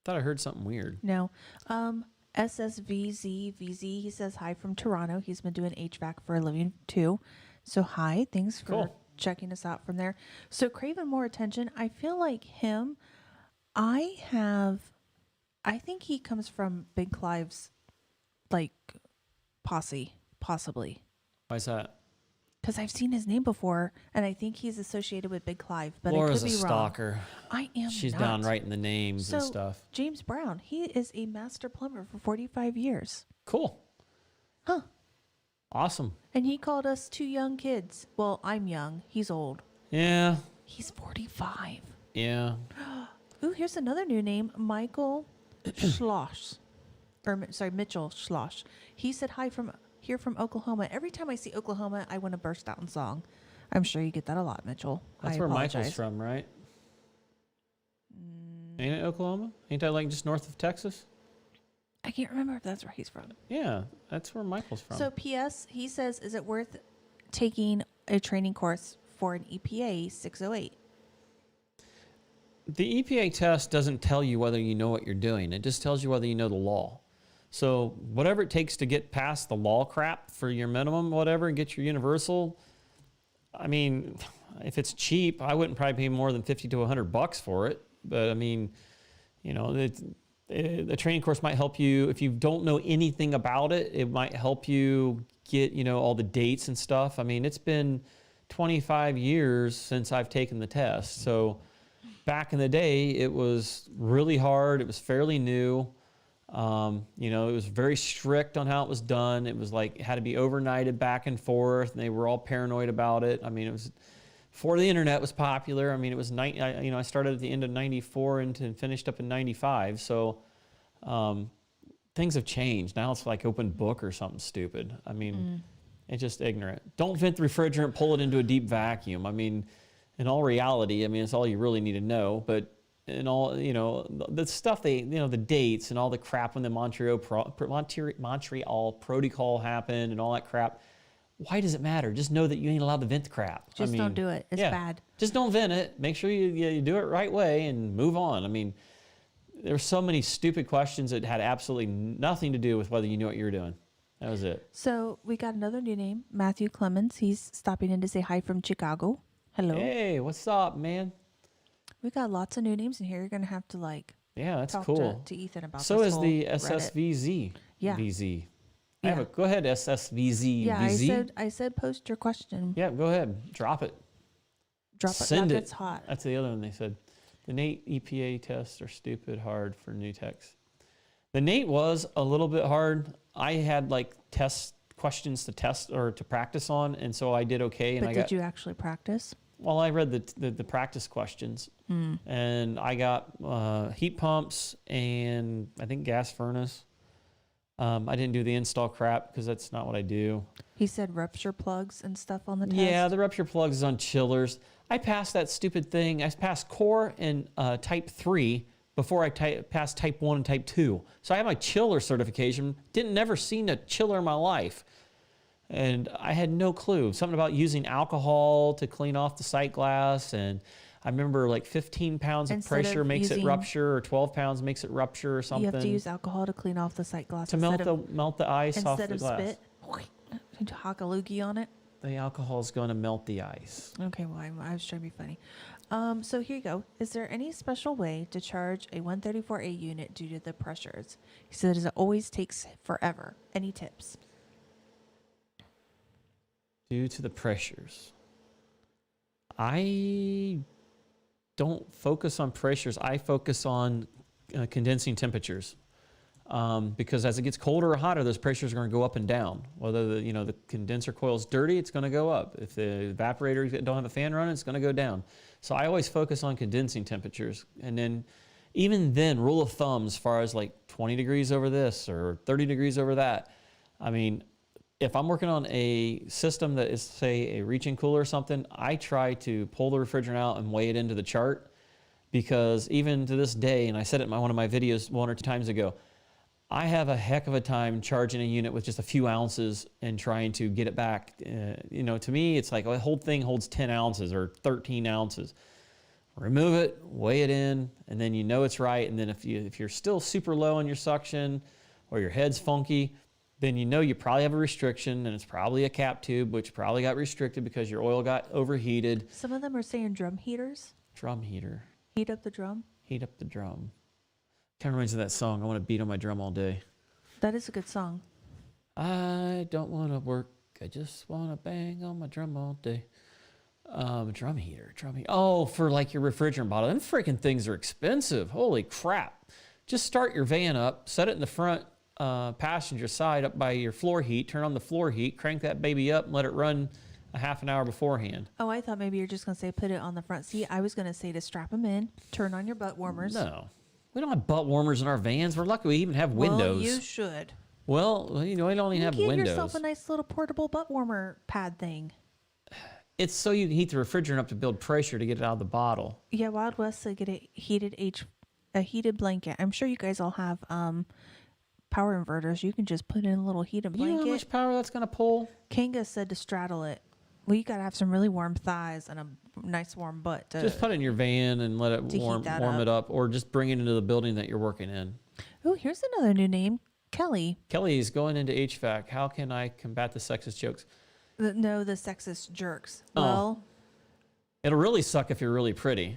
Thought I heard something weird. No. SSVZVZ, he says hi from Toronto. He's been doing HVAC for a living too. So hi, thanks for checking us out from there. So craving more attention. I feel like him, I think he comes from Big Clive's posse, possibly. Why is that? Because I've seen his name before, and I think he's associated with Big Clive, but Laura's I could be a stalker. wrong. I am She's not. down right in the names and stuff. James Brown, he is a master plumber for 45 years. Cool. Huh. Awesome. And he called us 2 young kids. Well, I'm young. He's old. Yeah. He's 45. Yeah. Ooh, here's another new name, Michael Schloss. Mitchell Schloss. He said hi from Oklahoma. Every time I see Oklahoma, I want to burst out in song. I'm sure you get that a lot, Mitchell. That's where Michael's from, right? Ain't it Oklahoma? Ain't that like just north of Texas? I can't remember if that's where he's from. Yeah, that's where Michael's from. So P.S., he says, is it worth taking a training course for an EPA 608? The EPA test doesn't tell you whether you know what you're doing. It just tells you whether you know the law. So whatever it takes to get past the law crap for your minimum, whatever, and get your universal, I mean, if it's cheap, I wouldn't probably pay more than $50 to $100 for it. But I mean, you know, the training course might help you. If you don't know anything about it, it might help you get, you know, all the dates and stuff. I mean, it's been 25 years since I've taken the test. So back in the day, it was really hard. It was fairly new. You know, it was very strict on how it was done. It was like, it had to be overnighted back and forth, and they were all paranoid about it. I mean, it was before the internet was popular. I mean, it was, you know, I started at the end of 94 and finished up in 95. So, things have changed. Now it's like open book or something stupid. I mean, it's just ignorant. Don't vent the refrigerant, pull it into a deep vacuum. I mean, in all reality, I mean, it's all you really need to know, but and all, you know, the stuff they, you know, the dates and all the crap when the Montreal Protocol happened and all that crap. Why does it matter? Just know that you ain't allowed to vent the crap. Just don't do it. It's bad. Just don't vent it. Make sure you do it right way and move on. I mean, there's so many stupid questions that had absolutely nothing to do with whether you knew what you were doing. That was it. So we got another new name, Matthew Clemens. He's stopping in to say hi from Chicago. Hello. Hey, what's up, man? We got lots of new names in here. You're gonna have to that's talk cool. to Ethan about. So this is whole the Reddit. SSVZ. Yeah. VZ. Yeah. Go ahead, SSVZ. Yeah, VZ. I said post your question. Yeah, go ahead. Drop it. Drop it. Send That it. gets hot. That's the other one they said. The NATE EPA tests are stupid hard for new techs. The NATE was a little bit hard. I had like test questions to test or to practice on, and so I did okay. And But did you actually practice? Well, I read the practice questions, and I got heat pumps and I think gas furnace. I didn't do the install crap because that's not what I do. He said rupture plugs and stuff on the test. Yeah, the rupture plugs is on chillers. I passed that stupid thing. I passed core and type 3 before I passed type 1 and type 2. So I have my chiller certification. Never seen a chiller in my life. And I had no clue. Something about using alcohol to clean off the sight glass. And I remember like 15 pounds of pressure makes it rupture, or 12 pounds makes it rupture or something. You have to use alcohol to clean off the sight glass. To melt the ice off the glass. Instead of spit, hock a loogie on it. The alcohol is going to melt the ice. Okay, well, I was trying to be funny. So here you go. Is there any special way to charge a 134A unit due to the pressures? He says it always takes forever. Any tips? Due to the pressures. I don't focus on pressures. I focus on condensing temperatures. Because as it gets colder or hotter, those pressures are going to go up and down. Whether the condenser coil is dirty, it's going to go up. If the evaporator don't have a fan running, it's going to go down. So I always focus on condensing temperatures. And then even then, rule of thumb as far as like 20 degrees over this or 30 degrees over that. I mean, if I'm working on a system that is, say, a reach-in cooler or something, I try to pull the refrigerant out and weigh it into the chart. Because even to this day, and I said it in one of my videos 1 or 2 times ago, I have a heck of a time charging a unit with just a few ounces and trying to get it back. To me, it's like the whole thing holds 10 ounces or 13 ounces. Remove it, weigh it in, and then you know it's right. And then if you're still super low on your suction or your head's funky, then you know you probably have a restriction, and it's probably a cap tube, which probably got restricted because your oil got overheated. Some of them are saying drum heaters. Drum heater. Heat up the drum. Heat up the drum. Kind of reminds me of that song, I want to beat on my drum all day. That is a good song. I don't want to work, I just want to bang on my drum all day. Drum heater. Oh, for like your refrigerant bottle. Them freaking things are expensive. Holy crap. Just start your van up, set it in the front passenger side up by your floor heat, turn on the floor heat, crank that baby up and let it run a half an hour beforehand. Oh, I thought maybe you're just going to say put it on the front seat. I was going to say to strap them in, turn on your butt warmers. No. We don't have butt warmers in our vans. We're lucky we even have windows. Well, you should. Well, we don't even have windows. Get yourself a nice little portable butt warmer pad thing. It's so you can heat the refrigerant up to build pressure to get it out of the bottle. Yeah, Wild West to get a heated blanket. I'm sure you guys all have power inverters. You can just put in a little heated blanket. You know how much power that's going to pull? Kanga said to straddle it. Well, you got to have some really warm thighs and a nice warm butt. Just put it in your van and let it to warm heat that it up, or just bring it into the building that you're working in. Oh, here's another new name, Kelly. Kelly's going into HVAC. How can I combat the sexist jokes? No, the sexist jerks. Oh. Well, It'll really suck if you're really pretty.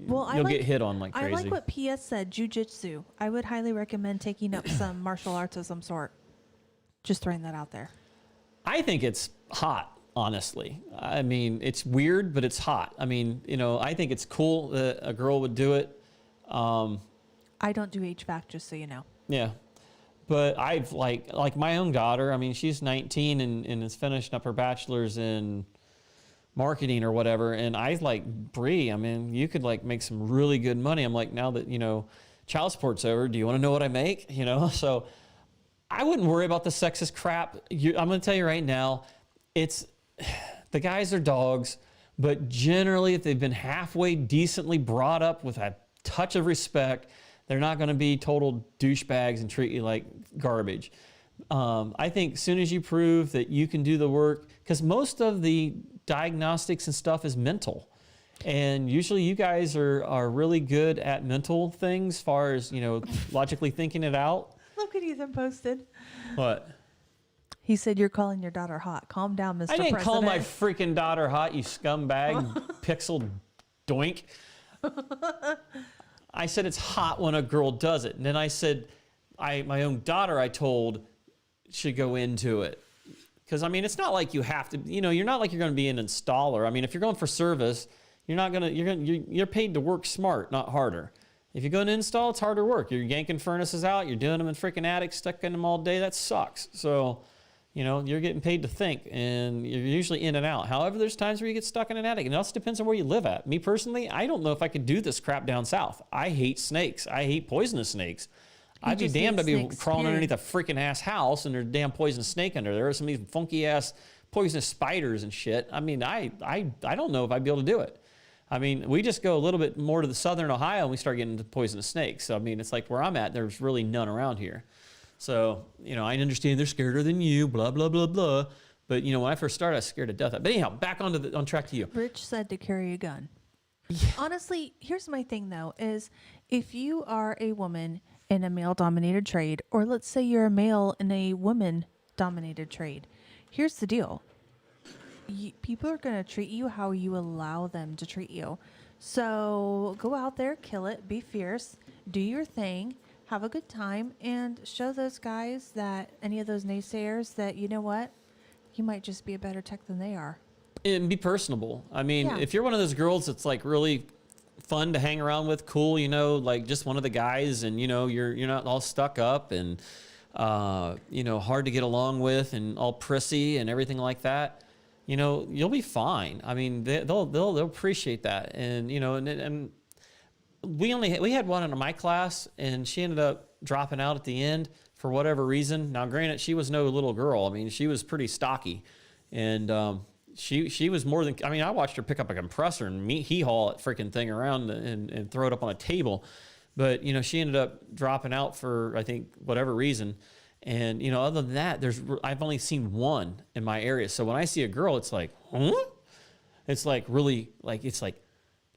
You'll get hit on like crazy. I like what PS said, jujitsu. I would highly recommend taking up some martial arts of some sort. Just throwing that out there. I think it's hot, honestly. I mean, it's weird, but it's hot. I mean, I think it's cool that a girl would do it. I don't do HVAC, just so you know. Yeah. But I've like my own daughter, I mean, she's 19 and is finishing up her bachelor's in marketing or whatever. And I Bree, I mean, you could make some really good money. I'm like, now that, child support's over, do you want to know what I make? So I wouldn't worry about the sexist crap. I'm going to tell you right now, the guys are dogs, but generally if they've been halfway decently brought up with a touch of respect, they're not going to be total douchebags and treat you like garbage. I think as soon as you prove that you can do the work, because most of the diagnostics and stuff is mental. And usually you guys are really good at mental things as far as, logically thinking it out. Look what Ethan posted. What? He said, you're calling your daughter hot. Calm down, Mr. I didn't President. call my freaking daughter hot, you scumbag, pixel doink. I said it's hot when a girl does it. And then I said, my own daughter, I told, should go into it. Because, I mean, it's not like you have to, you're not like you're going to be an installer. I mean, if you're going for service, you're paid to work smart, not harder. If you're going to install, it's harder work. You're yanking furnaces out, you're doing them in freaking attics, stuck in them all day. That sucks. So, you're getting paid to think, and you're usually in and out. However, there's times where you get stuck in an attic, and it also depends on where you live at. Me personally, I don't know if I could do this crap down south. I hate snakes. I hate poisonous snakes. I'd be damned to be crawling underneath a freaking ass house and there's a damn poisonous snake under there. Some of these funky ass poisonous spiders and shit. I mean, I don't know if I'd be able to do it. I mean, we just go a little bit more to the southern Ohio and we start getting into poisonous snakes. So, I mean, it's like where I'm at, there's really none around here. So, I understand they're scarier than you, blah, blah, blah, blah. But, when I first started, I was scared to death. But anyhow, back on track to you. Rich said to carry a gun. Yeah. Honestly, here's my thing, though, is if you are a woman in a male-dominated trade, or let's say you're a male in a woman-dominated trade, here's the deal. People are going to treat you how you allow them to treat you. So go out there, kill it, be fierce, do your thing, have a good time, and show those guys that, any of those naysayers, that, you know what, you might just be a better tech than they are. And be personable. I mean, Yeah. if you're one of those girls that's really fun to hang around with, cool, just one of the guys, and you're not all stuck up and hard to get along with and all prissy and everything like that, you'll be fine. I mean, they'll appreciate that. And and we had one in my class, and she ended up dropping out at the end for whatever reason. Now, granted, she was no little girl. I mean, she was pretty stocky, and she was more than, I mean, I watched her pick up a compressor and haul that freaking thing around and throw it up on a table. But, she ended up dropping out for, I think, whatever reason. And, other than that, I've only seen one in my area. So when I see a girl, it's like, huh? It's really, it's like,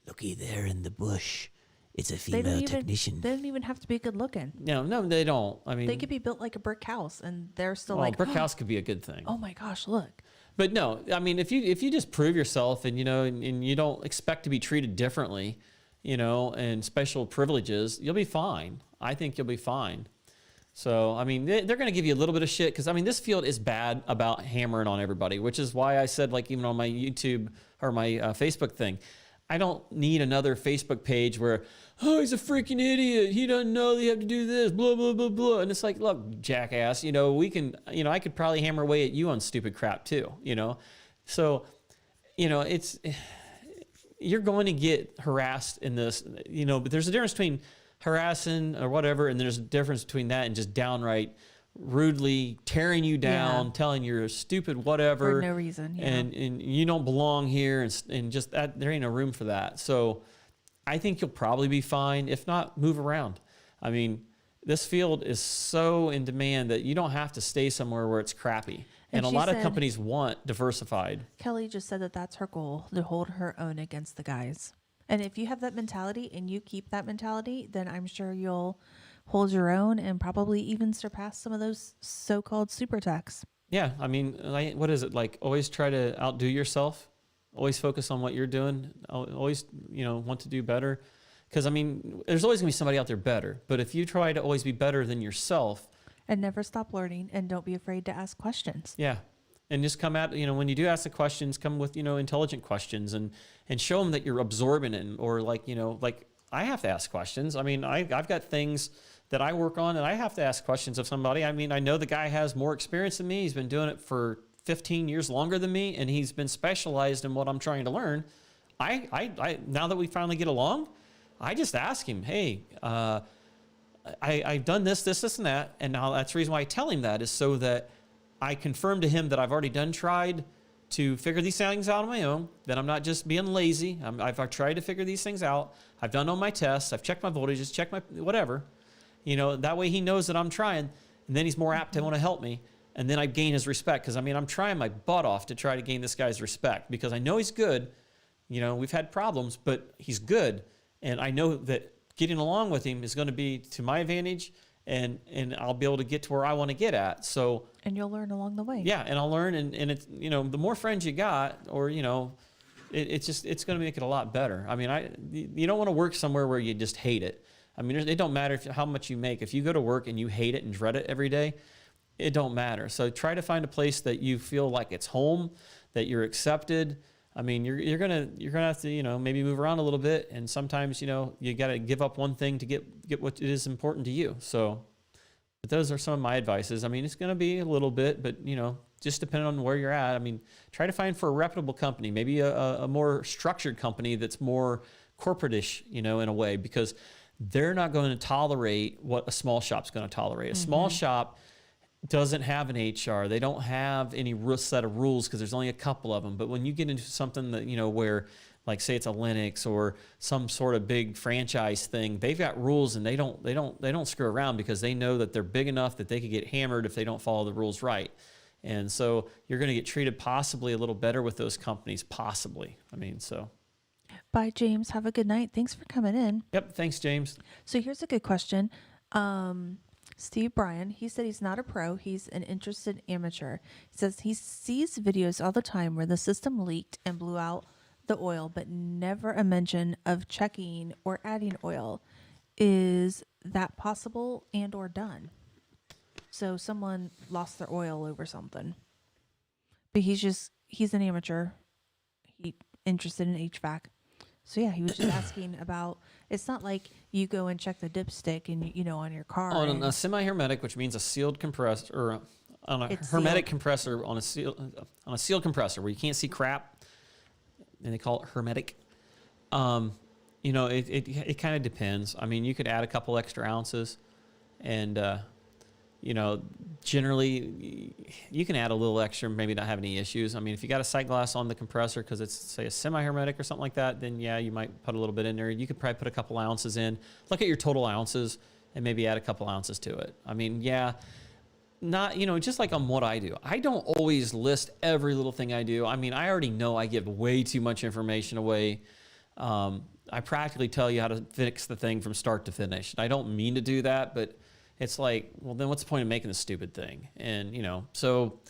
looky there in the bush. It's a female technician. They don't even have to be good looking. No, they don't. I mean, they could be built like a brick house, and they're still brick house could be a good thing. Oh my gosh, look. But no, I mean, if you just prove yourself and, and you don't expect to be treated differently, and special privileges, you'll be fine. I think you'll be fine. So, I mean, they're going to give you a little bit of shit because, I mean, this field is bad about hammering on everybody, which is why I said, even on my YouTube or my Facebook thing, I don't need another Facebook page where, oh, he's a freaking idiot. He doesn't know that you have to do this, blah, blah, blah, blah. And it's like, look, jackass, we can, I could probably hammer away at you on stupid crap too, So, you're going to get harassed in this, but there's a difference between harassing or whatever, and there's a difference between that and just downright rudely tearing you down, telling you're stupid whatever for no reason, and you don't belong here, and just that, there ain't no room for that. So I think you'll probably be fine. If not, move around. I mean, this field is so in demand that you don't have to stay somewhere where it's crappy. And a she lot of said- companies want diversified. Kelly just said that that's her goal, to hold her own against the guys. And if you have that mentality and you keep that mentality, then I'm sure you'll hold your own and probably even surpass some of those so-called super techs. Yeah, I mean, what is it like? Always try to outdo yourself. Always focus on what you're doing. Always, want to do better. Because I mean, there's always gonna be somebody out there better. But if you try to always be better than yourself, And never stop learning, and don't be afraid to ask questions. yeah, and just come at when you do ask the questions, come with intelligent questions and show them that you're absorbing it, or like I have to ask questions. I mean, I've got things that I work on, and I have to ask questions of somebody. I mean, I know the guy has more experience than me. He's been doing it for 15 years longer than me, and he's been specialized in what I'm trying to learn. I now that we finally get along, I just ask him, hey, I've done this, and that, and now that's the reason why I tell him that is so that I confirm to him that I've already tried to figure these things out on my own, that I'm not just being lazy. I've tried to figure these things out. I've done all my tests. I've checked my voltages, checked my whatever. That way he knows that I'm trying, and then he's more apt to want to help me. And then I gain his respect, because I mean, I'm trying my butt off to try to gain this guy's respect, because I know he's good. We've had problems, but he's good. And I know that getting along with him is going to be to my advantage, and I'll be able to get to where I want to get at. So, And you'll learn along the way. yeah, and I'll learn, and it's, the more friends you got, or, it's going to make it a lot better. I mean, you don't want to work somewhere where you just hate it. I mean, it don't matter how much you make. If you go to work and you hate it and dread it every day, it don't matter. So try to find a place that you feel like it's home, that you're accepted. I mean, you're gonna have to maybe move around a little bit, and sometimes you got to give up one thing to get what is important to you. So, but those are some of my advices. I mean, it's gonna be a little bit, but just depending on where you're at. I mean, try to find for a reputable company, maybe a more structured company that's more corporate-ish, in a way, because they're not going to tolerate what a small shop's going to tolerate. A small shop doesn't have an HR. They don't have any set of rules, because there's only a couple of them. But when you get into something that, where, like, say it's a Linux or some sort of big franchise thing, they've got rules, and they don't screw around, because they know that they're big enough that they could get hammered if they don't follow the rules right. And so you're going to get treated possibly a little better with those companies, possibly. I mean, so. Bye, James. Have a good night. Thanks for coming in. Yep. Thanks, James. So here's a good question. Steve Bryan, he said he's not a pro. He's an interested amateur. He says he sees videos all the time where the system leaked and blew out the oil, but never a mention of checking or adding oil. Is that possible and or done? So someone lost their oil over something, but he's an amateur. He interested in HVAC. So yeah, he was just asking about, it's not like you go and check the dipstick and on your car. On a semi-hermetic, which means a sealed compressor, or on a hermetic compressor, on a sealed compressor where you can't see crap, and they call it hermetic. It kind of depends. I mean, you could add a couple extra ounces, and generally you can add a little extra, maybe not have any issues. I mean, if you got a sight glass on the compressor because it's, say, a semi-hermetic or something like that, then yeah, you might put a little bit in there. You could probably put a couple ounces in. Look at your total ounces and maybe add a couple ounces to it. I mean, yeah, not, just like on what I do. I don't always list every little thing I do. I mean, I already know I give way too much information away. I practically tell you how to fix the thing from start to finish. And I don't mean to do that, but it's like, well, then what's the point of making the stupid thing? And, so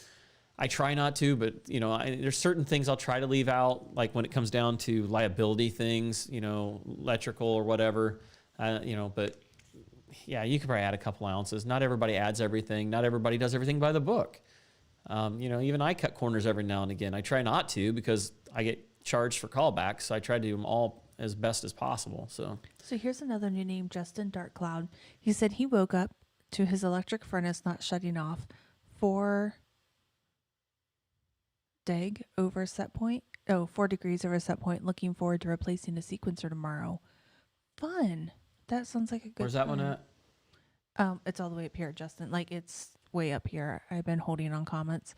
I try not to, but, there's certain things I'll try to leave out, like when it comes down to liability things, electrical or whatever, but yeah, you could probably add a couple ounces. Not everybody adds everything. Not everybody does everything by the book. Even I cut corners every now and again. I try not to, because I get charged for callbacks. So I try to do them all as best as possible. So here's another new name, Justin Dark Cloud. He said he woke up to his electric furnace not shutting off 4 deg over set point. 4 degrees over set point. Looking forward to replacing a sequencer tomorrow. Fun. That sounds like a good where's that one at? It's all the way up here, Justin. Like, it's way up here. I've been holding on comments.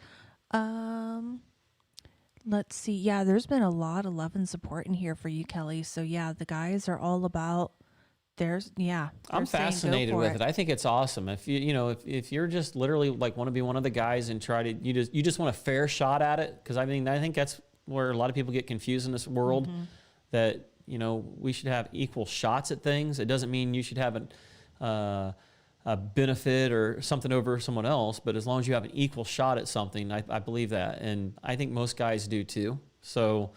Let's see. Yeah, there's been a lot of love and support in here for you, Kelly. So yeah, the guys are all about I'm fascinated with it. I think it's awesome. If if you're just literally like want to be one of the guys and try to, you just want a fair shot at it. Cause I think that's where a lot of people get confused in this world, that, we should have equal shots at things. It doesn't mean you should have a benefit or something over someone else, but as long as you have an equal shot at something, I believe that. And I think most guys do too. So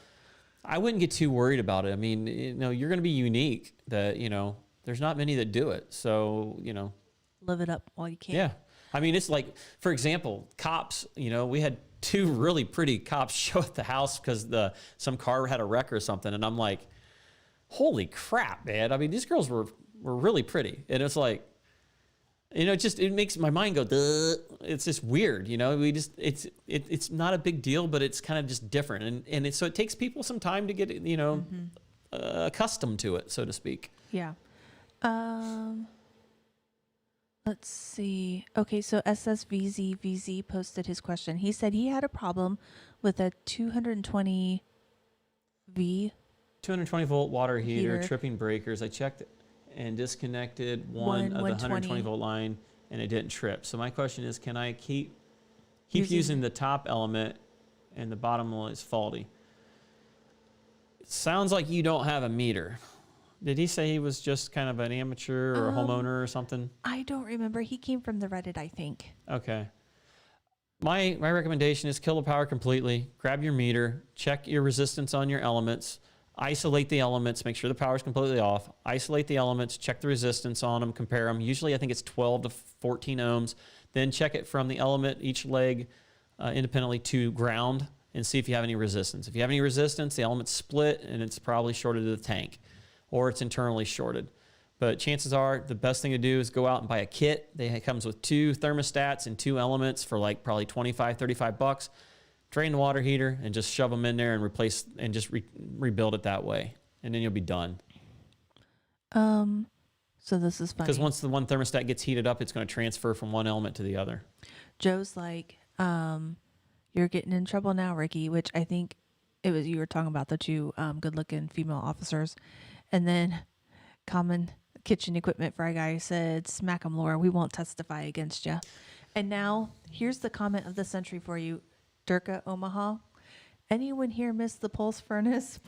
I wouldn't get too worried about it. I mean, you're going to be unique that, there's not many that do it. So, live it up while you can. Yeah. I mean, it's like, for example, cops, we had 2 really pretty cops show at the house because some car had a wreck or something. And I'm like, holy crap, man. I mean, these girls were really pretty. And it's like, it makes my mind go, duh. It's just weird. It's not a big deal, but it's kind of just different. And so it takes people some time to get, accustomed to it, so to speak. Yeah. Let's see. Okay, so SSVZVZ posted his question. He said he had a problem with a 220 volt water heater tripping breakers. I checked and disconnected one of the 120 volt line, and it didn't trip. So my question is, can I keep using the top element and the bottom one is faulty? It sounds like you don't have a meter. Did he say he was just kind of an amateur or a homeowner or something? I don't remember. He came from the Reddit, I think. Okay. My recommendation is kill the power completely. Grab your meter. Check your resistance on your elements. Isolate the elements. Make sure the power is completely off. Isolate the elements. Check the resistance on them. Compare them. Usually I think it's 12 to 14 ohms. Then check it from the element, each leg, independently to ground, and see if you have any resistance. If you have any resistance, the element's split and it's probably shorted to the tank, or it's internally shorted. But chances are the best thing to do is go out and buy a kit. It comes with 2 thermostats and 2 elements for like probably 25, 35 bucks. Drain the water heater and just shove them in there and replace and just rebuild it that way. And then you'll be done. So this is funny. Because once the one thermostat gets heated up, it's going to transfer from one element to the other. Joe's like, you're getting in trouble now, Ricky, which I think it was, you were talking about the 2 good-looking female officers. And then common kitchen equipment fry guy said, smack 'em, Laura. We won't testify against you. And now here's the comment of the century for you, Durka Omaha. Anyone here miss the pulse furnace?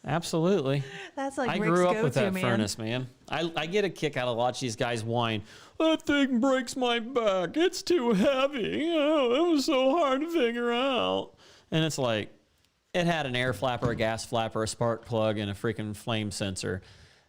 Absolutely. That's like I Rick's grew up with go-to, that furnace, man. I get a kick out of watching these guys whine. That thing breaks my back. It's too heavy. Oh, it was so hard to figure out. And it's like, it had an air flapper, a gas flapper, a spark plug, and a freaking flame sensor.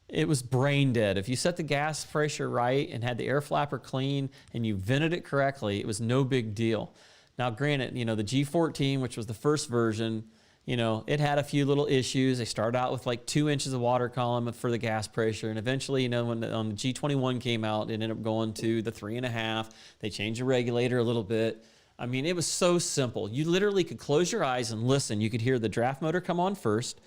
It was brain dead. If you set the gas pressure right and had the air flapper clean and you vented it correctly, it was no big deal. Now, granted, the G14, which was the first version, it had a few little issues. They started out with like 2 inches of water column for the gas pressure. And eventually, when the G21 came out, it ended up going to the 3.5. They changed the regulator a little bit. I mean, it was so simple. You literally could close your eyes and listen. You could hear the draft motor come on first.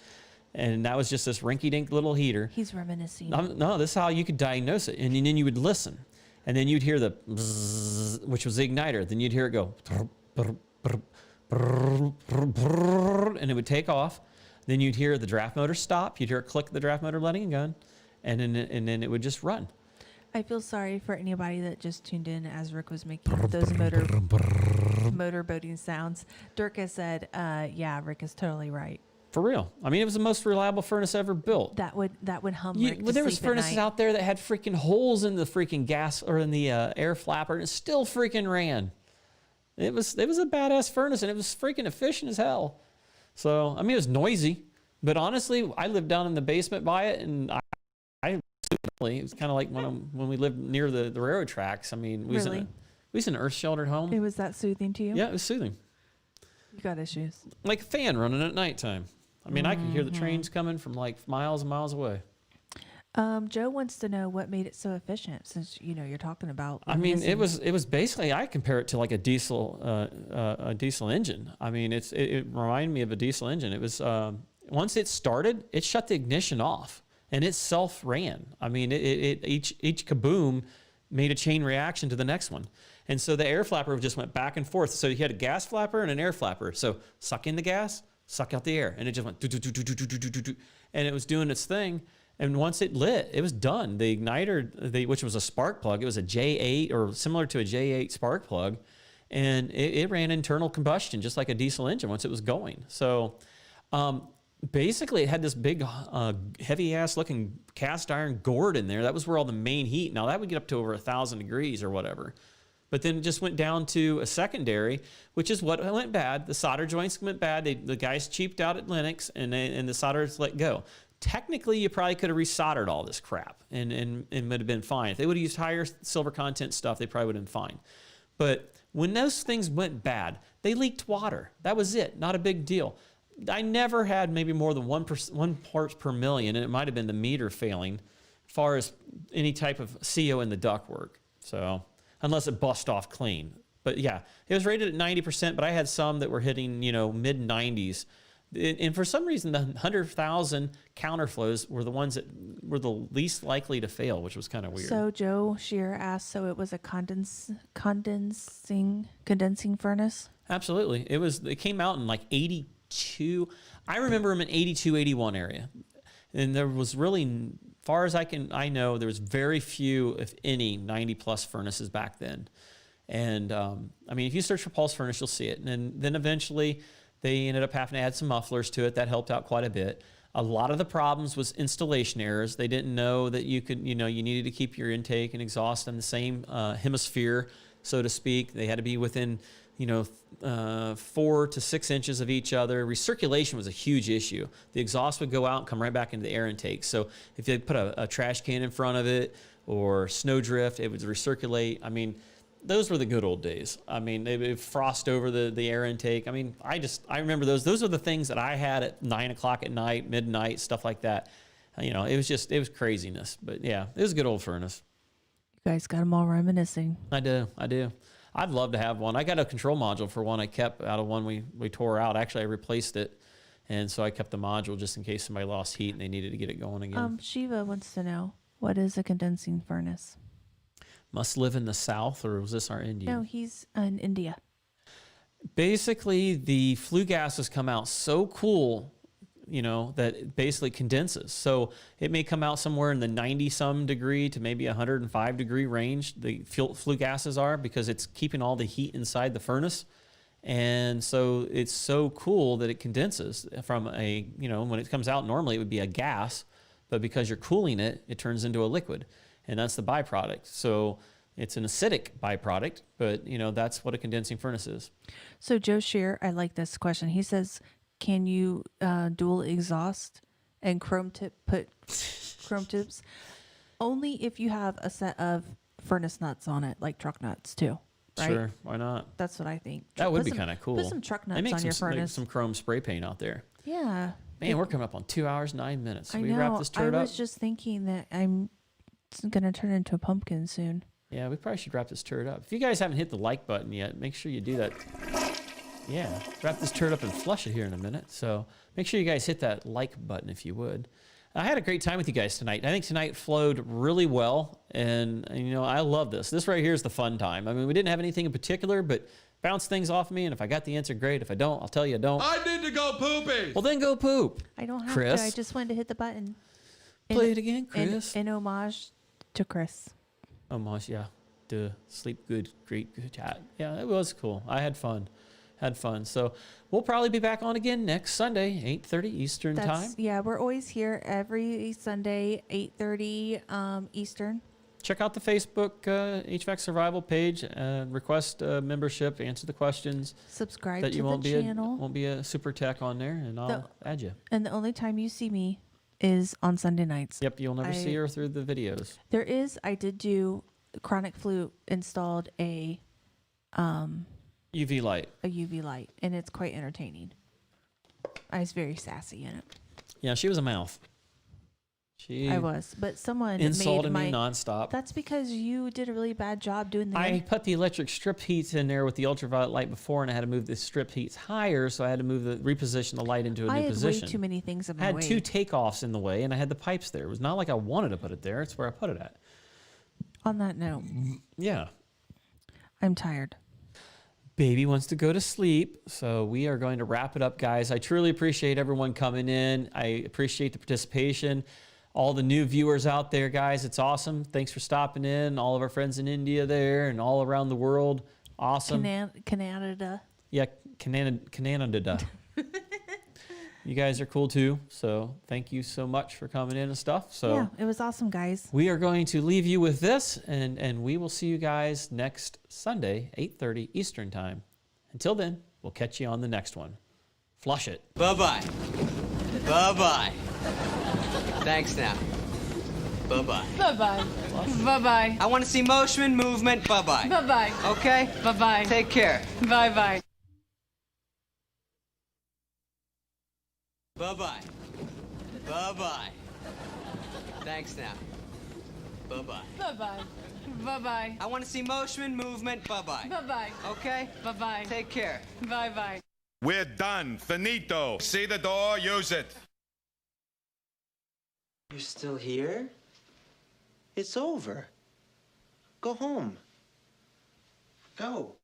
And that was just this rinky-dink little heater. He's reminiscing. No, this is how you could diagnose it. And then you would listen. And then you'd hear the bzzz, which was the igniter. Then you'd hear it go, and it would take off. Then you'd hear the draft motor stop. You'd hear it click the draft motor letting it gun. And then it would just run. I feel sorry for anybody that just tuned in as Rick was making those motor boating sounds. Durka said, yeah, Rick is totally right. For real. I mean, it was the most reliable furnace ever built. That would hum Rick to there was sleep at furnaces night. out there that had freaking holes in the freaking gas or in the air flapper, and it still freaking ran. It was a badass furnace, and it was freaking efficient as hell. So, I mean, it was noisy, but honestly, I lived down in the basement by it, and it was kind of like when we lived near the railroad tracks. I mean, we was in an earth sheltered home. It was that soothing to you? Yeah, it was soothing. You got issues. Like a fan running at nighttime. I mean, I could hear the trains coming from like miles and miles away. Joe wants to know what made it so efficient, since you're talking about. I mean, it was basically, I compare it to like a diesel engine. I mean, it reminded me of a diesel engine. It was once it started, it shut the ignition off and it self ran. I mean, each kaboom made a chain reaction to the next one. And so the air flapper just went back and forth. So you had a gas flapper and an air flapper. So suck in the gas, suck out the air, and it just went do do do do do do do do do, and it was doing its thing. And once it lit, it was done. The igniter, which was a spark plug, it was a J8 or similar to a J8 spark plug. And it ran internal combustion, just like a diesel engine once it was going. So basically it had this big heavy ass looking cast iron gourd in there. That was where all the main heat. Now that would get up to over 1,000 degrees or whatever. But then it just went down to a secondary, which is what went bad. The solder joints went bad. The guys cheaped out at Linux, and the solders let go. Technically, you probably could have resoldered all this crap and would have been fine. If they would have used higher silver content stuff, they probably would have been fine. But when those things went bad, they leaked water. That was it. Not a big deal. I never had maybe more than 1 parts per million, and it might have been the meter failing as far as any type of CO in the ductwork. So unless it bust off clean. But yeah, it was rated at 90%, but I had some that were hitting, mid 90s. And for some reason, the 100,000 counterflows were the ones that were the least likely to fail, which was kind of weird. So Joe Shear asked, so it was a condensing furnace? Absolutely. It came out in like 82. I remember them in 82, 81 area. And there was really, far as I know, there was very few, if any, 90 plus furnaces back then. And if you search for pulse furnace, you'll see it. And then eventually they ended up having to add some mufflers to it. That helped out quite a bit. A lot of the problems was installation errors. They didn't know that you could, you needed to keep your intake and exhaust in the same hemisphere, so to speak. They had to be within, 4 to 6 inches of each other. Recirculation was a huge issue. The exhaust would go out and come right back into the air intake. So if they put a trash can in front of it or snowdrift, it would recirculate. Those were the good old days. They would frost over the air intake. I remember those. Those are the things that I had at 9 o'clock at night, midnight, stuff like that. It was craziness. But yeah, it was a good old furnace. You guys got them all reminiscing. I do. I'd love to have one. I got a control module for one I kept out of one we tore out. Actually, I replaced it. And so I kept the module just in case somebody lost heat and they needed to get it going again. Shiva wants to know, what is a condensing furnace? Must live in the South, or was this our Indian? No, he's in India. Basically, the flue gases come out so cool, that it basically condenses. So it may come out somewhere in the 90-some degree to maybe 105 degree range, the flue gases are, because it's keeping all the heat inside the furnace. And so it's so cool that it condenses from when it comes out, normally it would be a gas, but because you're cooling it, it turns into a liquid. And that's the byproduct. So it's an acidic byproduct, but that's what a condensing furnace is. So Joe Shear, I like this question. He says, can you dual exhaust and put chrome tips? Only if you have a set of furnace nuts on it, like truck nuts too, right? Sure, why not? That's what I think. That would be kind of cool. Put some truck nuts on your furnace. Some chrome spray paint out there. Yeah. Man, we're coming up on 2 hours, 9 minutes. I We know. wrap this turd up? I was just thinking that it's going to turn into a pumpkin soon. Yeah, we probably should wrap this turd up. If you guys haven't hit the like button yet, make sure you do that. Yeah, wrap this turd up and flush it here in a minute. So make sure you guys hit that like button if you would. I had a great time with you guys tonight. I think tonight flowed really well, and I love this. This right here is the fun time. We didn't have anything in particular, but bounce things off me, and if I got the answer, great. If I don't, I'll tell you I don't. I need to go poopy. Well, then go poop. I don't have Chris. to. I just wanted to hit the button. Play it again, Chris. In homage to Chris. Homage, yeah. Duh. Sleep good, great, good chat. Yeah, it was cool. I had fun. So we'll probably be back on again next Sunday, 8:30 Eastern time. Yeah, we're always here every Sunday, 8:30 Eastern. Check out the Facebook HVAC Survival page. Request membership. Answer the questions. Subscribe that to you won't the be channel. Won't be a super tech on there, and I'll add you. And the only time you see me is on Sunday nights. Yep, you'll never see her through the videos. I did do Chronic Flute installed a UV light. A UV light, and it's quite entertaining. I was very sassy in it. Yeah, she was a mouth. I was, but someone insulted made me nonstop. That's because you did a really bad job doing the. I put the electric strip heats in there with the ultraviolet light before, and I had to move the strip heats higher, so I had to reposition the light into a new position. I had way too many things in my way. I had 2 takeoffs in the way, and I had the pipes there. It was not like I wanted to put it there. It's where I put it at. On that note. Yeah. I'm tired. Baby wants to go to sleep, so we are going to wrap it up, guys. I truly appreciate everyone coming in. I appreciate the participation. all the new viewers out there, guys. It's awesome. Thanks for stopping in. All of our friends in India there and all around the world. Awesome. Canada. Yeah, Canada. You guys are cool too. So thank you so much for coming in and stuff. So Yeah, it was awesome, guys. we are going to leave you with this, and we will see you guys next Sunday, 8:30 Eastern time. Until then, we'll catch you on the next one. Flush it. Bye-bye. Bye-bye. Thanks now. Bye-bye. Bye-bye. Bye-bye. I want to see motion, movement. Bye-bye. Bye-bye. Okay? Bye-bye. Take care. Bye-bye. Bye-bye. Bye-bye. Thanks now. Bye-bye. Bye-bye. Bye-bye. I want to see motion, movement. Bye-bye. Bye-bye. Okay? Bye-bye. Take care. Bye-bye. We're done. Finito. See the door, use it. You're still here? It's over. Go home. Go.